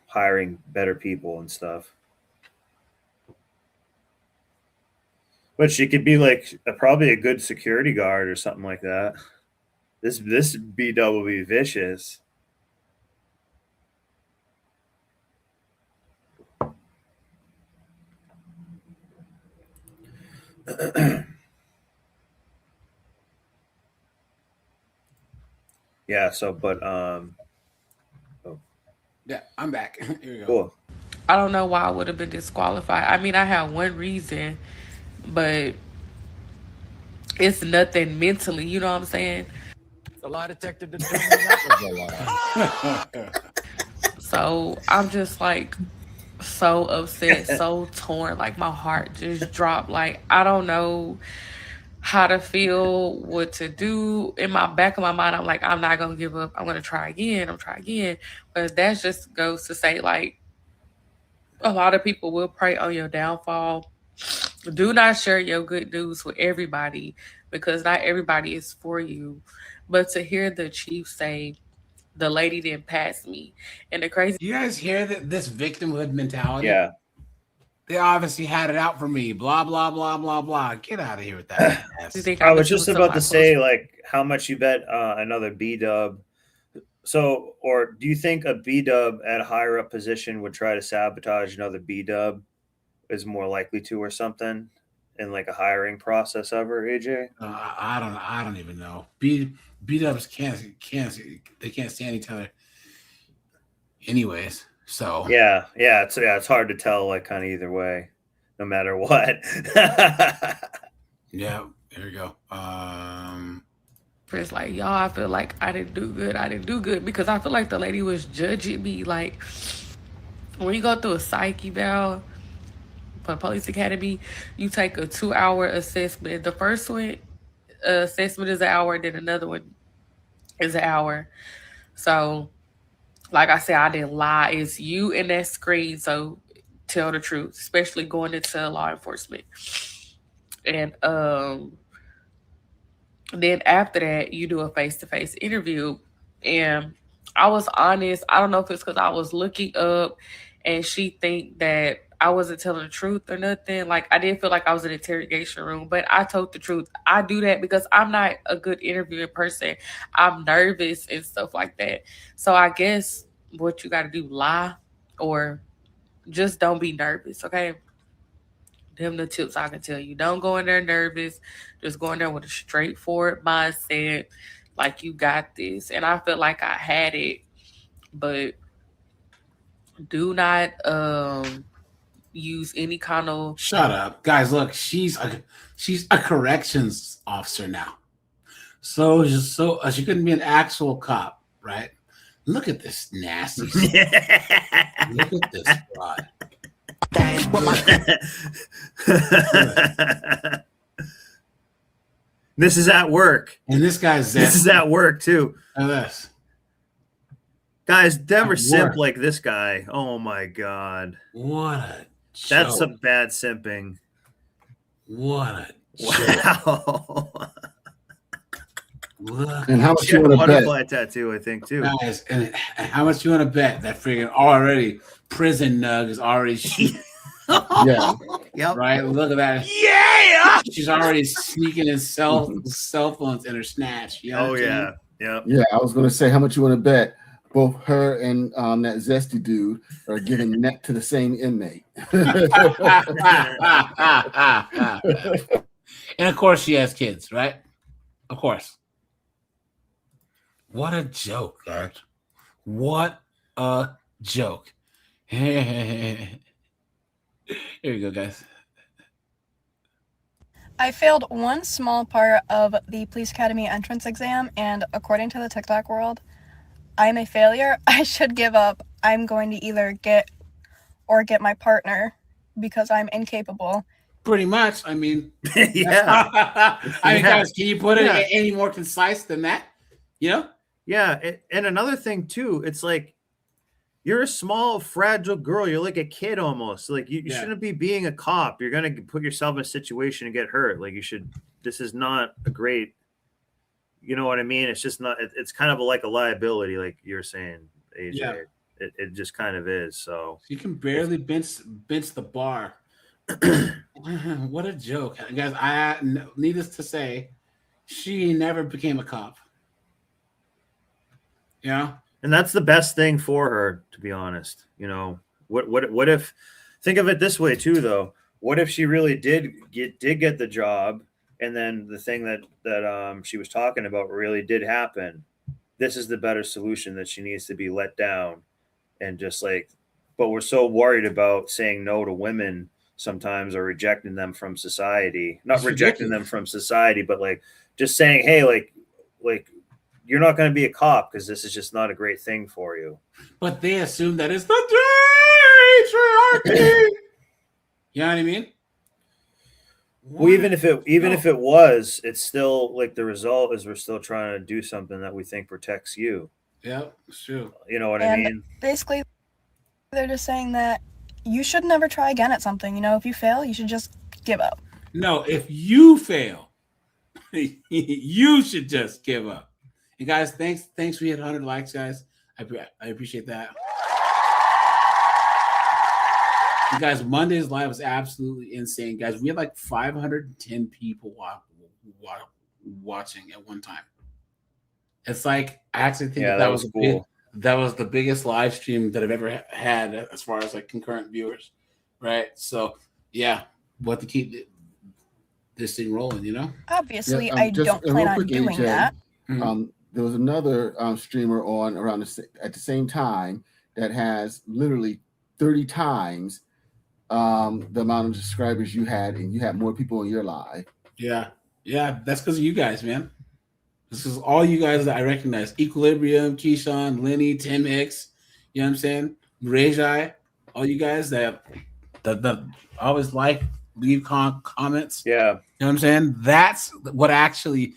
hiring better people and stuff. But she could be like probably a good security guard or something like that. This B-dub will be vicious. Yeah. So, but yeah, I'm back. Here we go. Cool. I don't know why I would have been disqualified. I mean, I have one reason, but it's nothing mentally. You know what I'm saying? The lie detector determined that was a lie. So I'm just like so upset, so torn. Like my heart just dropped. Like I don't know how to feel, what to do. In my back of my mind, I'm like, I'm not gonna give up. I'm gonna try again. I'm try again. But that just goes to say, like, a lot of people will prey on your downfall. Do not share your good news with everybody because not everybody is for you. But to hear the chief say, the lady didn't pass me, and the crazy. You guys hear that this victimhood mentality? Yeah. They obviously had it out for me. Blah blah blah blah blah. Get out of here with that. I was just about to say, like, how much you bet another B-dub. So, or do you think a B-dub at a higher up position would try to sabotage another B-dub? Is more likely to, or something, in like a hiring process ever, AJ? I don't even know. B-dubs can't stand each other. Anyways, so yeah, it's hard to tell, like, kind of either way, no matter what. Yeah, here we go. It's like, y'all, I feel like I didn't do good because I feel like the lady was judging me. Like, when you go through a psych eval for police academy, you take a 2-hour assessment. The first one assessment is an hour, then another one is an hour. So, like I said, I didn't lie. It's you in that screen, so tell the truth, especially going into law enforcement. And then after that, you do a face-to-face interview. And I was honest. I don't know if it's because I was looking up and she think that I wasn't telling the truth or nothing. Like, I didn't feel like I was in an interrogation room, but I told the truth. I do that because I'm not a good interviewing person. I'm nervous and stuff like that. So I guess what you got to do, lie or just don't be nervous, okay? Them the tips I can tell you. Don't go in there nervous. Just go in there with a straightforward mindset, like you got this. And I feel like I had it, but do not use any kind of Shut up, guys. Look, she's a corrections officer now, so she couldn't be an actual cop, right? Look at this nasty stuff. Look at this broad. This is at work, and this guy's this is at work too. And this guys, never At simp work. like this guy. Oh my god, what a that's joke. some bad simping. What a wow. Look. And how much She you had a want to bet? butterfly tattoo, I think, too. Guys, and how much you want to bet that freaking already prison nug is already shooting? Yeah. Yep. Right? Look at that. Yeah. She's already sneaking in cell phones in her snatch. You know Oh what I mean? yeah. Yep. Yeah, I was going to say how much you want to bet. Both her and that zesty dude are giving neck to the same inmate. And of course, she has kids, right? Of course. What a joke, guys. What a joke. Here we go, guys. I failed one small part of the police academy entrance exam, and according to the TikTok world, I'm a failure. I should give up. I'm going to either get my partner because I'm incapable. Pretty much. I mean, Yeah. I mean, guys, can you put it Yeah. any more concise than that? You know? Yeah. And another thing too, it's like you're a small, fragile girl. You're like a kid almost. Like you Yeah. shouldn't be being a cop. You're gonna put yourself in a situation and get hurt. Like you should. This is not a great. You know what I mean? It's just not. It's kind of like a liability, like you're saying, AJ. Yeah. It just kind of is. So You can barely bench the bar. What a joke, guys! Needless to say, she never became a cop. Yeah, and that's the best thing for her, to be honest. You know, what if? Think of it this way too, though. What if she really did get the job, and then the thing that she was talking about really did happen? This is the better solution, that she needs to be let down, and just like, but we're so worried about saying no to women sometimes, or rejecting them from society. Not It's rejecting ridiculous. them from society, but like just saying, hey, like you're not going to be a cop because this is just not a great thing for you. but they assume that it's the patriarchy. You know what I mean? Well, even if it was, it's still like the result is we're still trying to do something that we think protects you. Yeah, it's true. You know what I And mean? basically, they're just saying that you should never try again at something. You know, if you fail, you should just give up. No, if you fail, you should just give up. And guys, thanks we hit 100 likes, guys. I appreciate that. And guys, Monday's live was absolutely insane, guys. We had like 510 people watching at one time. It's like I actually think Yeah, that that was was cool. That was the biggest live stream that I've ever had as far as like concurrent viewers, right? So yeah, we'll have to keep this thing rolling, you know. Obviously, Yeah, I just don't a plan real on quick, doing AJ, that. There was another streamer on around at the same time that has literally 30 times the amount of subscribers you had, and you had more people in your live. Yeah, that's because of you guys, man. This is all you guys that I recognize: Equilibrium, Keyshawn, Lenny, Tim X. You know what I'm saying? Rejai, all you guys that always leave comments. Yeah, you know what I'm saying? That's what actually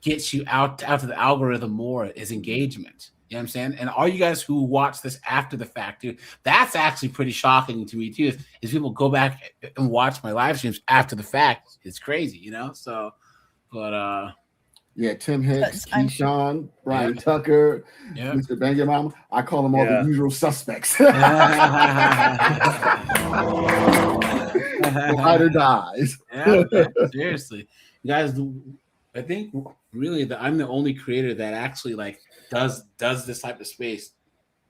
gets you out to the algorithm more, is engagement. You know what I'm saying? And all you guys who watch this after the fact, dude, that's actually pretty shocking to me too. Is people go back and watch my live streams after the fact? It's crazy, you know. So, but Yeah, Tim Hicks, 'Cause I'm- Keyshawn, Brian Yep. Tucker, Yep. Mr. Benjamin. I call them all Yeah. the usual suspects. Ride or dies. Yeah, man, seriously, you guys. I think really that I'm the only creator that actually like does this type of space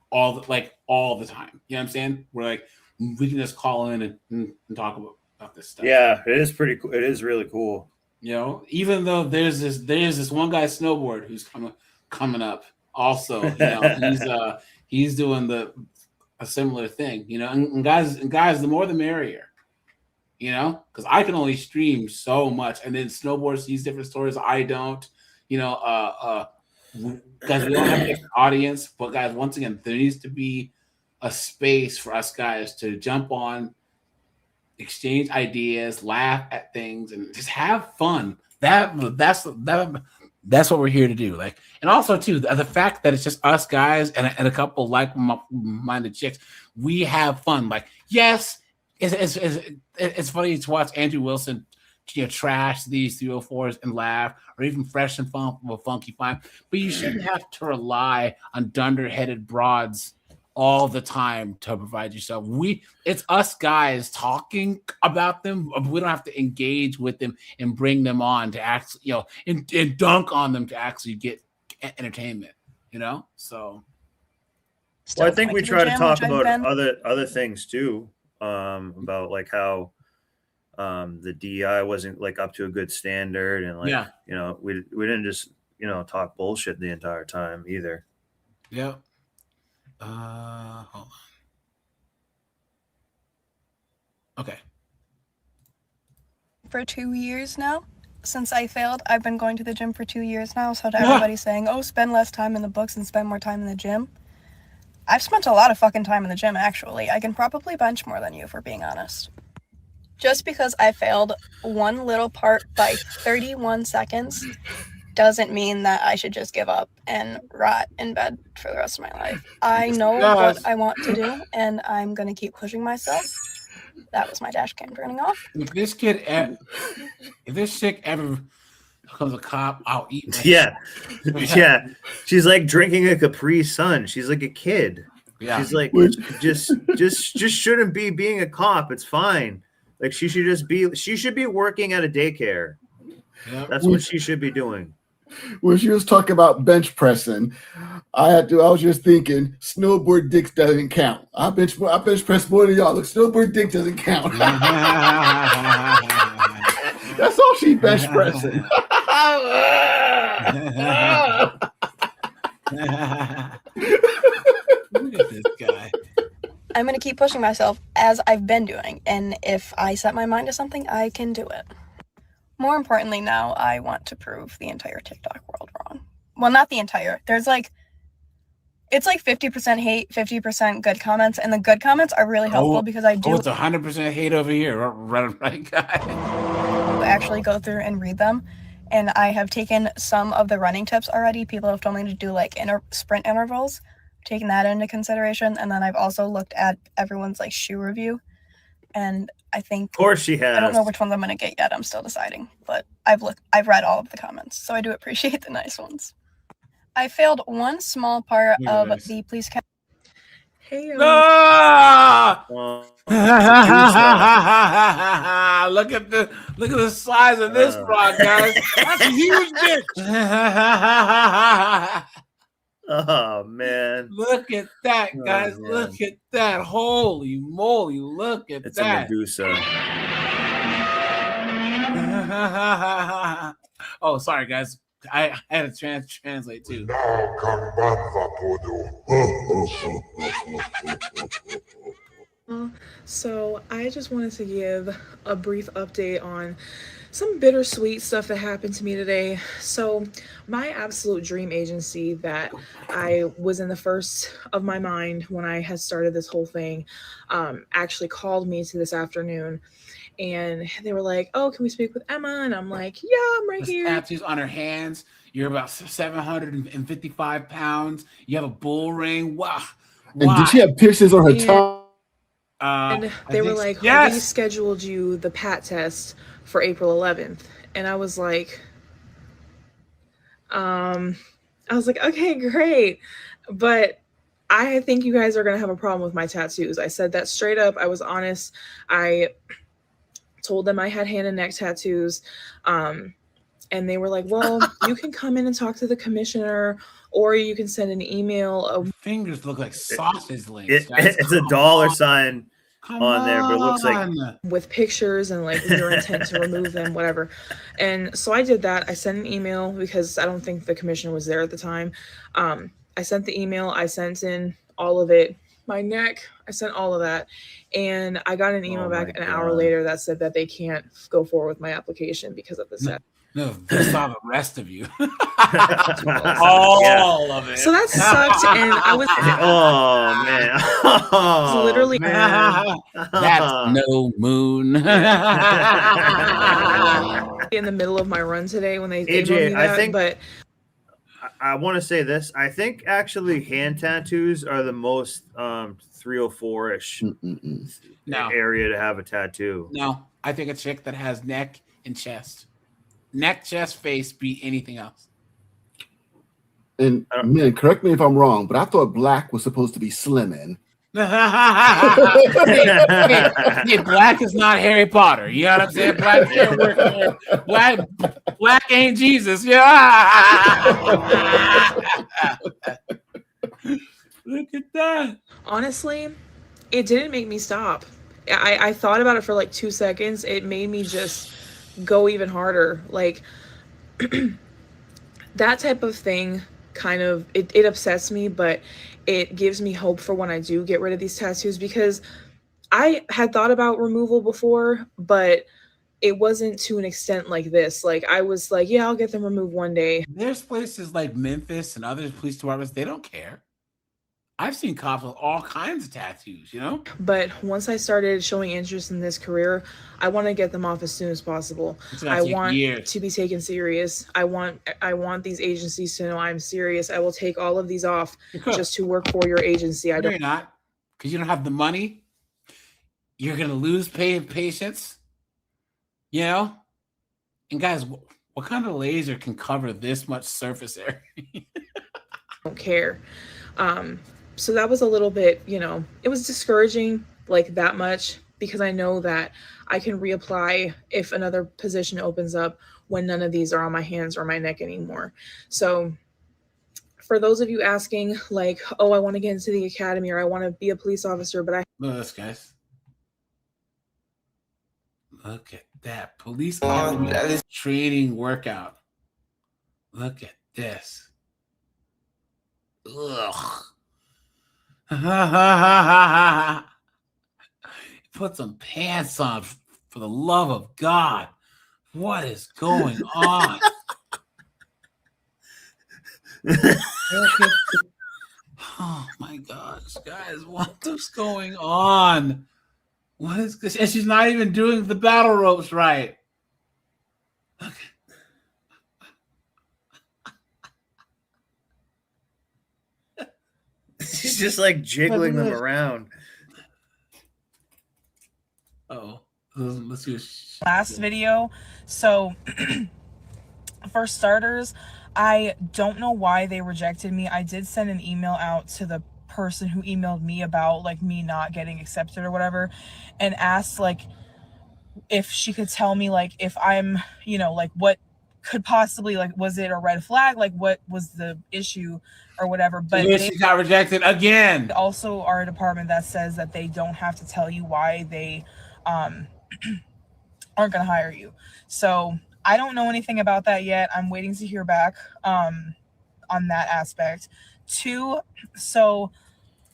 all the time. You know what I'm saying? We're like we can just call in and talk about this stuff. Yeah, it is pretty cool. It is really cool. You know, even though there's this one guy snowboard who's coming up. Also, you know, he's doing a similar thing. You know, and guys, the more the merrier. You know, because I can only stream so much, and then snowboard sees different stories. I don't. You know, guys, we don't have an audience, but guys, once again, there needs to be a space for us guys to jump on, exchange ideas, laugh at things, and just have fun. That's what we're here to do. Like, and also too, the fact that it's just us guys and a couple like-minded chicks, we have fun. Like, yes. It's funny to watch Andrew Wilson, you know, trash these 304s and laugh, or even Fresh and Funky Fine. But you shouldn't have to rely on dunderheaded broads all the time to provide yourself. It's us guys talking about them. We don't have to engage with them and bring them on to actually, you know, and dunk on them to actually get entertainment. You know, so. Well, I think we try to talk about been... other things too. About like how the DEI wasn't like up to a good standard, and like you know we didn't just talk bullshit the entire time either. Yeah. Hold on. Okay. For 2 years now, since I failed, I've been going to the gym for 2 years now. So to everybody saying, "Oh, spend less time in the books and spend more time in the gym," I've spent a lot of fucking time in the gym, actually. I can probably bench more than you, for being honest. Just because I failed one little part by 31 seconds doesn't mean that I should just give up and rot in bed for the rest of my life. I know what I want to do, and I'm going to keep pushing myself. That was my dash cam turning off. If this chick ever becomes a cop, I'll eat my yeah. She's like drinking a Capri Sun. She's like a kid. Yeah. She's like just shouldn't be being a cop. It's fine. Like she should be working at a daycare. Yep. That's what she should be doing. When she was talking about bench pressing, I was just thinking snowboard dicks doesn't count. I bench press more than y'all. Look, snowboard dick doesn't count. That's all she bench pressing. Look at this guy. I'm going to keep pushing myself as I've been doing, and if I set my mind to something, I can do it. More importantly now, I want to prove the entire TikTok world wrong. Well, not the entire. It's like 50% hate, 50% good comments, and the good comments are really helpful because I do it's 100% hate over here, right, guy? actually go through and read them. And I have taken some of the running tips already. People have told me to do like sprint intervals, taking that into consideration. And then I've also looked at everyone's like shoe review. And I think, of course she has. I don't know which ones I'm going to get yet. I'm still deciding, but I've read all of the comments. So I do appreciate the nice ones. I failed one small part of the police academy. Hey, Look at the size of this broad, guys. That's a huge bitch. Oh man! Look at that, guys! Look at that! Holy moly! Look at it's that! It's a Medusa. Oh, sorry, guys. I had to translate too. So I just wanted to give a brief update on some bittersweet stuff that happened to me today. So my absolute dream agency that I was in the first of my mind when I had started this whole thing actually called me to this afternoon. And they were like, "Oh, can we speak with Emma?" And I'm like, "Yeah, I'm right here." Tattoos on her hands. You're about 755 pounds. You have a bull ring. Wow. And did she have piercings on her tongue? And they were like, yes. "We scheduled you the PAT test for April 11th." And I was like, I was like, okay, great. But I think you guys are going to have a problem with my tattoos. I said that straight up. I was honest. I told them I had hand and neck tattoos. And they were like, well, you can come in and talk to the commissioner, or you can send an email. Fingers look like sausage links. Guys. It's a dollar sign Come on there, but it looks like with pictures and like your intent to remove them, whatever. And so I did that. I sent an email because I don't think the commissioner was there at the time. I sent the email. I sent in all of it. My neck, I sent all of that. And I got an email back an hour later that said that they can't go forward with my application because of this. No, this saw the rest of you. All of it. So that sucked, and I was. Oh man! Oh, literally. Man. That's no moon. In the middle of my run today when they AJ, that, I think, but I want to say this. I think actually hand tattoos are the most 304-ish area to have a tattoo. No, I think a chick that has neck and chest. Neck, chest, face, beat anything else. And man, correct me if I'm wrong, but I thought black was supposed to be slimming. Hey, black is not Harry Potter. You know what I'm saying? Black ain't Jesus. Yeah. Look at that. Honestly, it didn't make me stop. I thought about it for like 2 seconds. It made me just go even harder. Like that type of thing kind of it upsets me, but it gives me hope for when I do get rid of these tattoos, because I had thought about removal before, but it wasn't to an extent like this. Like I was like, yeah, I'll get them removed one day. There's places like Memphis and other police departments, they don't care. I've seen cops with all kinds of tattoos, you know? But once I started showing interest in this career, I want to get them off as soon as possible. I want to be taken serious. I want these agencies to know I'm serious. I will take all of these off just to work for your agency. No, you're not, because you don't have the money. You're going to lose patients, you know? And guys, what kind of laser can cover this much surface area? Don't care. So that was a little bit, you know, it was discouraging, like that much, because I know that I can reapply if another position opens up when none of these are on my hands or my neck anymore. So for those of you asking, like, oh, I want to get into the academy or I want to be a police officer, but Look at this, guys. Look at that. Police academy training workout. Look at this. Ugh. Put some pants on, for the love of God. What is going on? Oh my gosh, guys, what is going on? What is this? And she's not even doing the battle ropes right. Okay. She's just like jiggling them around. Oh, let's see. Last video. So, for starters, I don't know why they rejected me. I did send an email out to the person who emailed me about like me not getting accepted or whatever, and asked like if she could tell me like if I'm, you know, like what could possibly, like, was it a red flag? Like what was the issue or whatever? But she got rejected again. Also are a department that says that they don't have to tell you why they aren't going to hire you. So I don't know anything about that yet. I'm waiting to hear back on that aspect. 2, so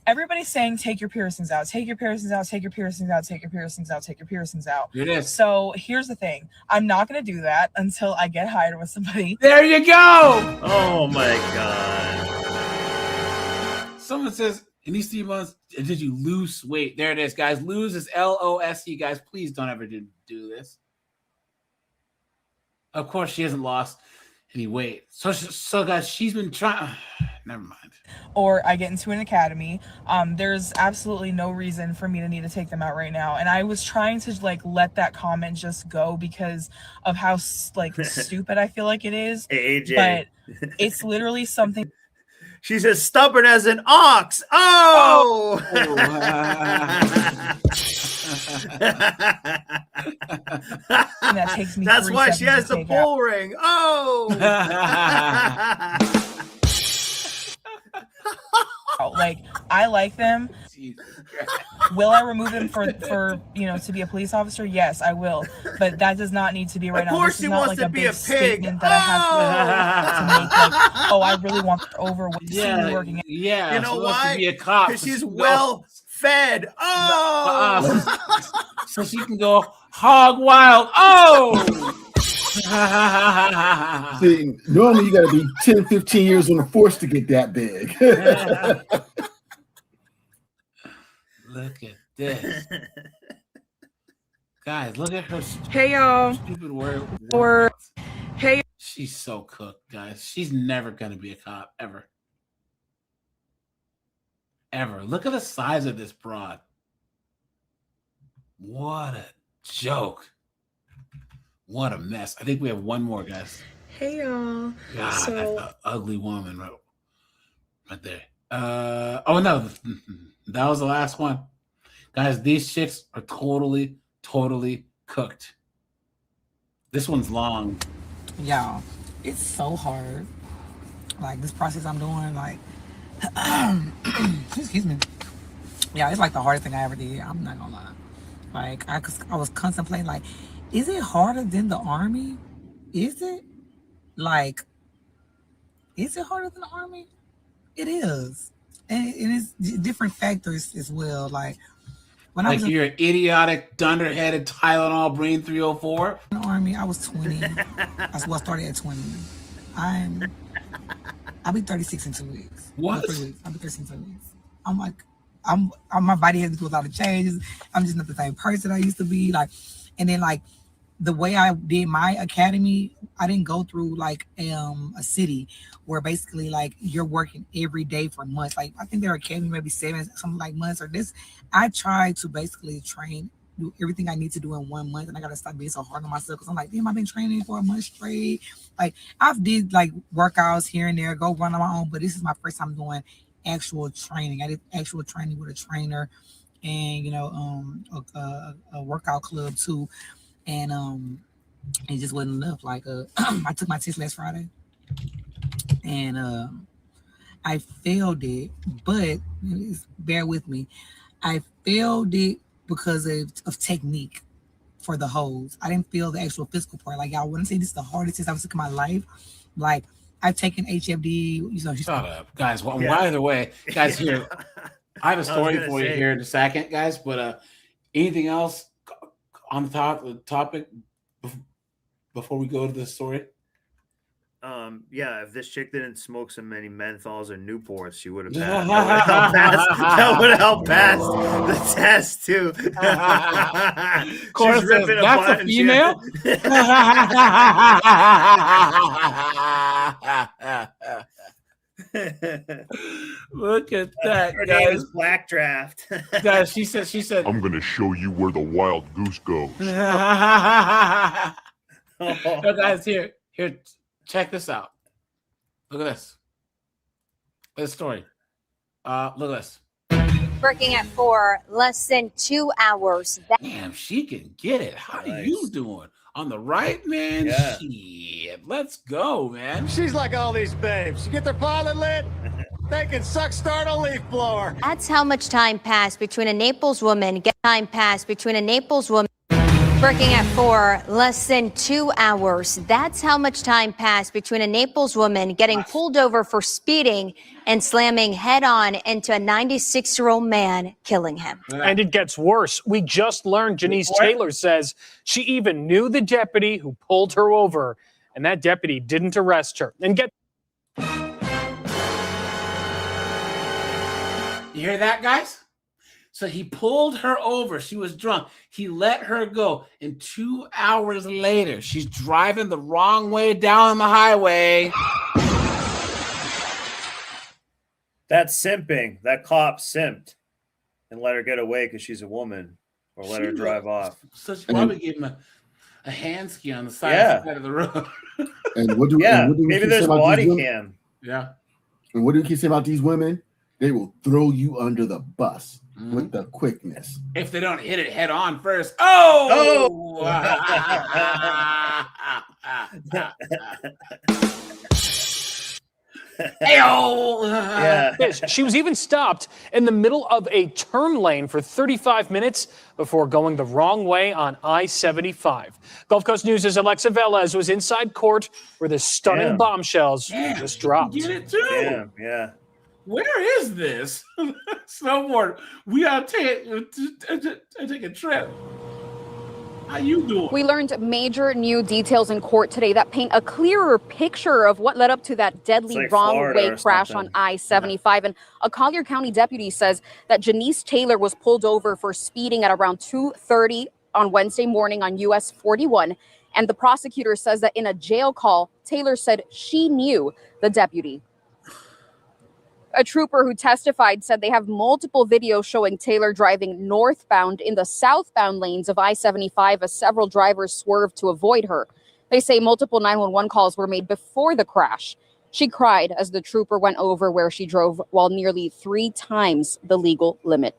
everybody's saying take your piercings out, take your piercings out, take your piercings out, take your piercings out, take your piercings out. It is. So here's the thing. I'm not going to do that until I get hired with somebody. There you go. Oh my God. Someone says, in these 3 months, did you lose weight? There it is, guys. Lose is LOSE, guys. Please don't ever do this. Of course, she hasn't lost any weight. So guys, she's been trying. Never mind. Or I get into an academy. There's absolutely no reason for me to need to take them out right now. And I was trying to like let that comment just go because of how like stupid I feel like it is. Hey, AJ. But It's literally something. She's as stubborn as an ox. Oh! That takes me. That's 3 why she has seconds to the take out. bull ring. Oh! Like, I like them. Will I remove them for to be a police officer? Yes, I will. But that does not need to be right now. Of course, This is she not wants like to be big a pig. statement that I have to make. Like, oh, I really want her over with Yeah, me working. yeah. You know she wants why? to be a cop. Because so she's she can well fed. Oh! so she can go hog wild. Oh! See, normally you got to be 10, 15 years on the force to get that big. Look at this. Guys, look at her. Hey, y'all. Stupid word. Hey. She's so cooked, guys. She's never going to be a cop, ever. Ever. Look at the size of this broad. What a joke. What a mess. I think we have one more, guys. Hey, y'all. God, So- that's an ugly woman right there. Oh, no. That was the last one. Guys, these chicks are totally cooked. This one's long. Y'all, it's so hard. Like, this process I'm doing, like, excuse me. Yeah, it's like the hardest thing I ever did. I'm not gonna lie. Like, I was contemplating, like, is it harder than the Army? Is it? Like, is it harder than the Army? It is. And it's different factors as well. Like, when I was you're an idiotic, dunderheaded Tylenol brain 304. in the Army, I was 20. That's what I started at 20. I'll be 36 in 2 weeks. What? 3 weeks. I'll be 36 in 2 weeks. I'm like, my body has to do a lot of changes. I'm just not the same person I used to be. Like, and then like the way I did my academy, I didn't go through like a city where basically like you're working every day for months. Like, I think their academy maybe 7 something like months or this. I tried to basically do everything I need to do in 1 month, and I gotta stop being so hard on myself because I'm like, damn, I've been training for a month straight. Like, I've did like workouts here and there, go run on my own, but this is my first time doing actual training. I did actual training with a trainer and a workout club too, and it just wasn't enough. Like I took my test last Friday and I failed it, but bear with me, I failed it because of technique for the hose. I didn't feel the actual physical part. Like, I wouldn't say this is the hardest test I've taken in my life. Like, I've taken HFD. Shut up, guys. Well, either way, guys, here, I have a story for you here in a second, guys. But anything else on the topic before we go to the story? Yeah, if this chick didn't smoke so many menthols or Newports, she would have passed. That would have helped pass the test too. Of course, that's a female. Look at that, Her name guys. is Black Draft. Guys, she said, I'm gonna show you where the wild goose goes. No, guys, here, check this out. Look at this. This story. Look at this. Working for less than 2 hours. Damn, she can get it. How are you doing? On the right, man? Yeah. Shit. Let's go, man. She's like all these babes. You get their pilot lit, they can start a leaf blower. That's how much time passed between a Naples woman. Working for less than 2 hours. That's how much time passed between a Naples woman getting pulled over for speeding and slamming head on into a 96-year-old man, killing him. And it gets worse. We just learned Janice Taylor says she even knew the deputy who pulled her over, and that deputy didn't arrest her. And You hear that, guys? So he pulled her over. She was drunk. He let her go. And 2 hours later, she's driving the wrong way down the highway. That's simping. That cop simped and let her get away because she's a woman, or let her drive off. So she probably gave him a hand ski on the side of the road. And what do we maybe keep there's saying about body these women? cam. Yeah. And what do we keep saying about these women? They will throw you under the bus with the quickness. If they don't hit it head on first. Oh! Yes, she was even stopped in the middle of a turn lane for 35 minutes before going the wrong way on I-75. Gulf Coast News' Alexa Velez was inside court where the stunning bombshells just dropped. Get it too. Yeah. Where is this? Snowboard. We gotta take a trip. How you doing? We learned major new details in court today that paint a clearer picture of what led up to that deadly wrong-way crash on I-75. And a Collier County deputy says that Janice Taylor was pulled over for speeding at around 2:30 on Wednesday morning on US 41. And the prosecutor says that in a jail call, Taylor said she knew the deputy. A trooper who testified said they have multiple videos showing Taylor driving northbound in the southbound lanes of I-75 as several drivers swerved to avoid her. They say multiple 911 calls were made before the crash. She cried as the trooper went over where she drove while nearly 3 times the legal limit.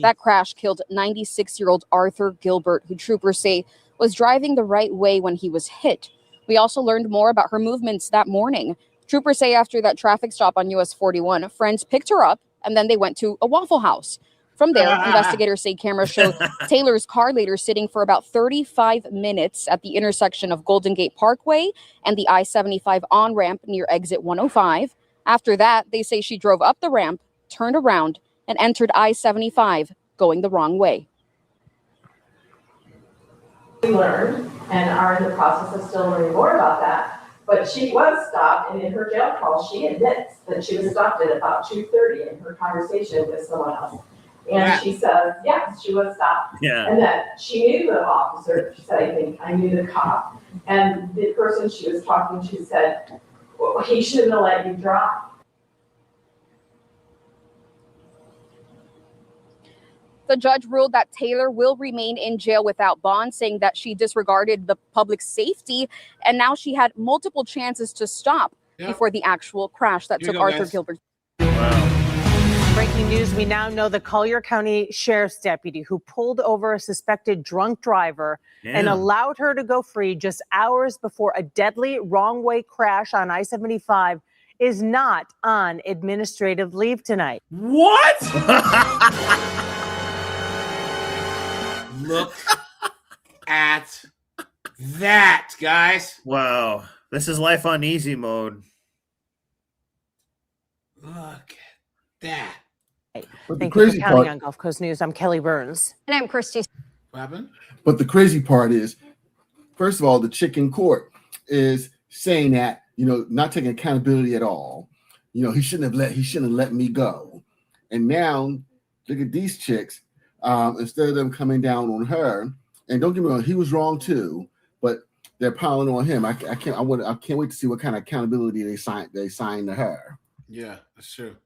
That crash killed 96-year-old Arthur Gilbert, who troopers say was driving the right way when he was hit. We also learned more about her movements that morning. Troopers say after that traffic stop on US 41, friends picked her up and then they went to a Waffle House. From there, investigators say cameras showed Taylor's car later sitting for about 35 minutes at the intersection of Golden Gate Parkway and the I-75 on-ramp near exit 105. After that, they say she drove up the ramp, turned around, and entered I-75 going the wrong way. We learned and are in the process of still learning more about that. But she was stopped, and in her jail call, she admits that she was stopped at about 2:30 in her conversation with someone else. And she says, yes, she was stopped. Yeah. And that she knew the officer. She said, I knew the cop. And the person she was talking to said, well, he shouldn't have let you drive. The judge ruled that Taylor will remain in jail without bond, saying that she disregarded the public safety, and now she had multiple chances to stop before the actual crash that took Arthur Gilbert. Breaking news, we now know the Collier County Sheriff's deputy who pulled over a suspected drunk driver and allowed her to go free just hours before a deadly wrong-way crash on I-75 is not on administrative leave tonight. What? Look at that, guys. Wow. This is life on easy mode. Look at that. Thank you for counting on Gulf Coast News. I'm Kelly Burns. And I'm Christy. What happened? But the crazy part is, first of all, the chick in court is saying that, not taking accountability at all. He shouldn't have let me go. And now look at these chicks. Instead of them coming down on her, and don't get me wrong, he was wrong too, but they're piling on him. I can't wait to see what kind of accountability they sign to her. Yeah, that's true.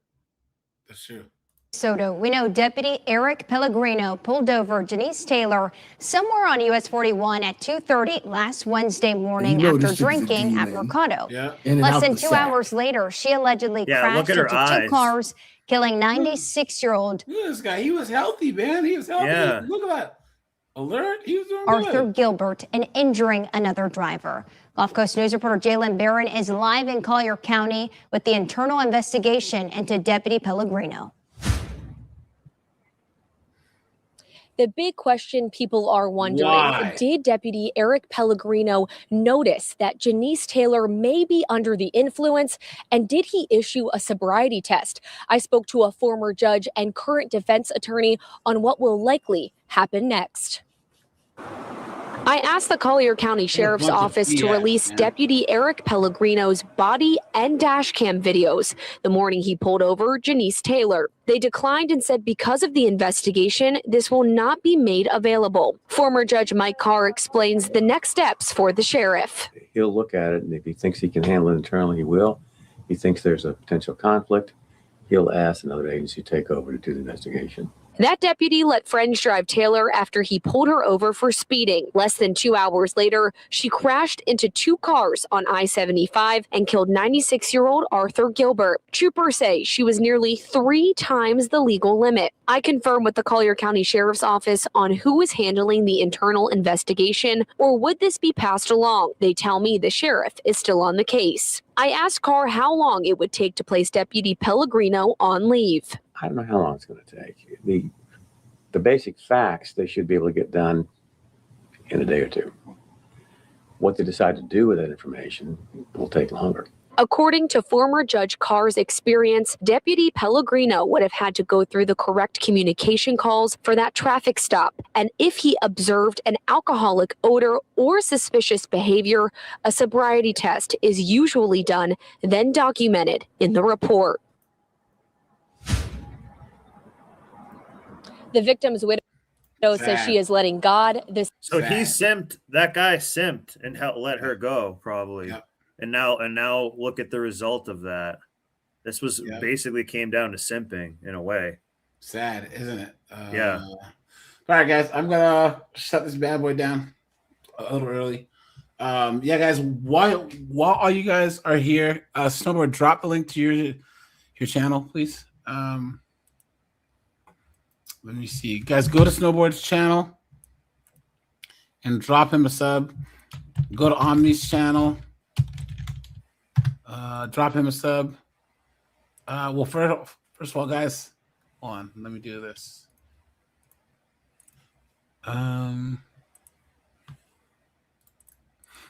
That's true. Soto, we know Deputy Eric Pellegrino pulled over Janice Taylor somewhere on US 41 at 2:30 last Wednesday morning after drinking at Mercado. Yeah. Less than 2 hours later, she allegedly crashed into 2 cars, killing 96-year-old. Look at this guy. He was healthy, man. He was healthy. Yeah. Look at that. Alert. He was doing Arthur good. Gilbert and injuring another driver. Gulf Coast News reporter Jalen Barron is live in Collier County with the internal investigation into Deputy Pellegrino. The big question people are wondering, did Deputy Eric Pellegrino notice that Janice Taylor may be under the influence, and did he issue a sobriety test? I spoke to a former judge and current defense attorney on what will likely happen next. I asked the Collier County Sheriff's Office to release Deputy Eric Pellegrino's body and dash cam videos the morning he pulled over Janice Taylor. They declined and said because of the investigation, this will not be made available. Former Judge Mike Carr explains the next steps for the sheriff. He'll look at it, and if he thinks he can handle it internally, he will. If he thinks there's a potential conflict, he'll ask another agency to take over to do the investigation. That deputy let friends drive Taylor after he pulled her over for speeding. Less than 2 hours later, she crashed into 2 cars on I-75 and killed 96-year-old Arthur Gilbert. Troopers say she was nearly 3 times the legal limit. I confirmed with the Collier County Sheriff's Office on who is handling the internal investigation, or would this be passed along. They tell me the sheriff is still on the case. I asked Carr how long it would take to place Deputy Pellegrino on leave. I don't know how long it's going to take. The basic facts they should be able to get done in a day or two. What they decide to do with that information will take longer. According to former Judge Carr's experience, Deputy Pellegrino would have had to go through the correct communication calls for that traffic stop. And if he observed an alcoholic odor or suspicious behavior, a sobriety test is usually done, then documented in the report. The victim's widow says she is letting God. So he simped. That guy simped and let her go, probably. Yep. And now look at the result of that. This was basically came down to simping in a way. Sad, isn't it? Yeah. All right, guys. I'm gonna shut this bad boy down a little early. Yeah, guys. While all you guys are here, Snowboard, drop the link to your channel, please. Let me see. Guys, go to Snowboard's channel and drop him a sub. Go to Omni's channel. Drop him a sub. Well, first of all, guys, hold on. Let me do this.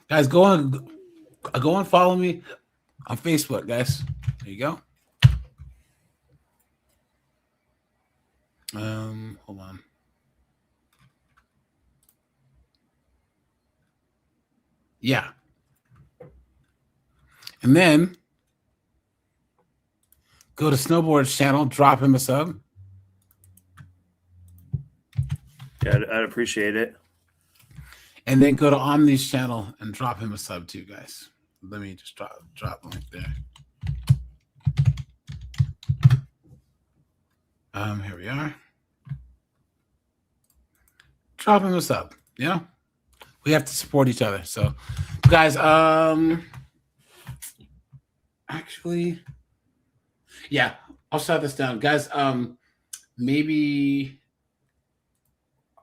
Guys, go and follow me on Facebook, guys. There you go. Hold on. Yeah. And then go to Snowboard's channel, drop him a sub. Yeah, I'd appreciate it. And then go to Omni's channel and drop him a sub too, guys. Let me just drop the link there. Here we are. Drop him a sub. Yeah, we have to support each other. So, guys, actually, yeah, I'll shut this down, guys. Maybe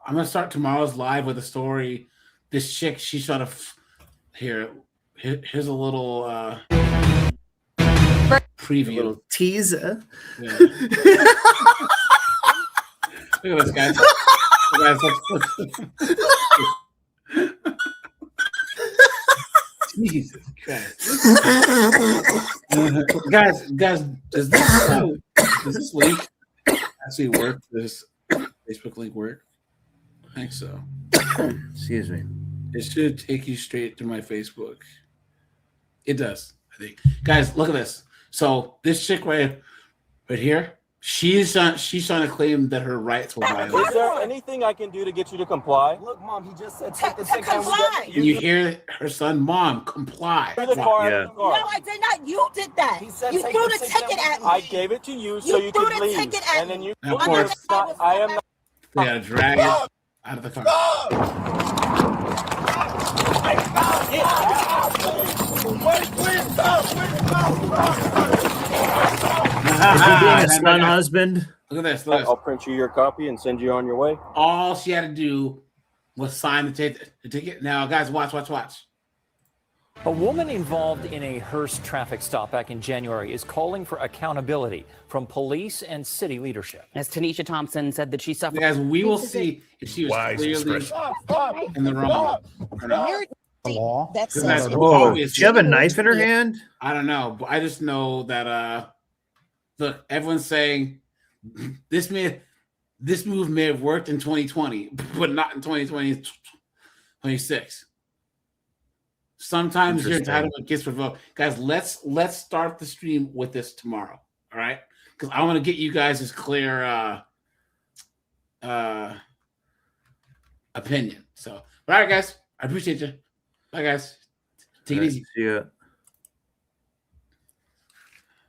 I'm gonna start tomorrow's live with a story. This chick, she's trying to here's a little preview, a little teaser. Yeah. Look at this, guys. Jesus Christ. guys, does this link actually work? Does this Facebook link work? I think so. Excuse me. It should take you straight to my Facebook. It does, I think. Guys, look at this. So this chick right here, she's trying to claim that her rights were violated. Is there anything I can do to get you to comply? Look, Mom, he just said take the ticket. Comply. And you hear her son, Mom, comply. The car, yeah. No, I did not. You did that. He said you threw the ticket at me. I gave it to you so you could leave. And then you. And of course, I am not. They gotta drag it out of the car. Is he being a son husband? Look at this. Look at this. I'll print you your copy and send you on your way. All she had to do was sign the ticket. Now, guys, watch. A woman involved in a Hearst traffic stop back in January is calling for accountability from police and city leadership. As Tanisha Thompson said that she suffered. Guys, we will see if she was clearly in the wrong or not. The law. Whoa, does she have a knife in her hand? I don't know, but I just know that look, everyone's saying this move may have worked in 2020, but not in 2026. Sometimes your entitlement gets revoked. Guys, let's start the stream with this tomorrow. All right, because I want to get you guys this clear opinion. So, all right, guys, I appreciate you. Bye, guys. Take it easy. See ya.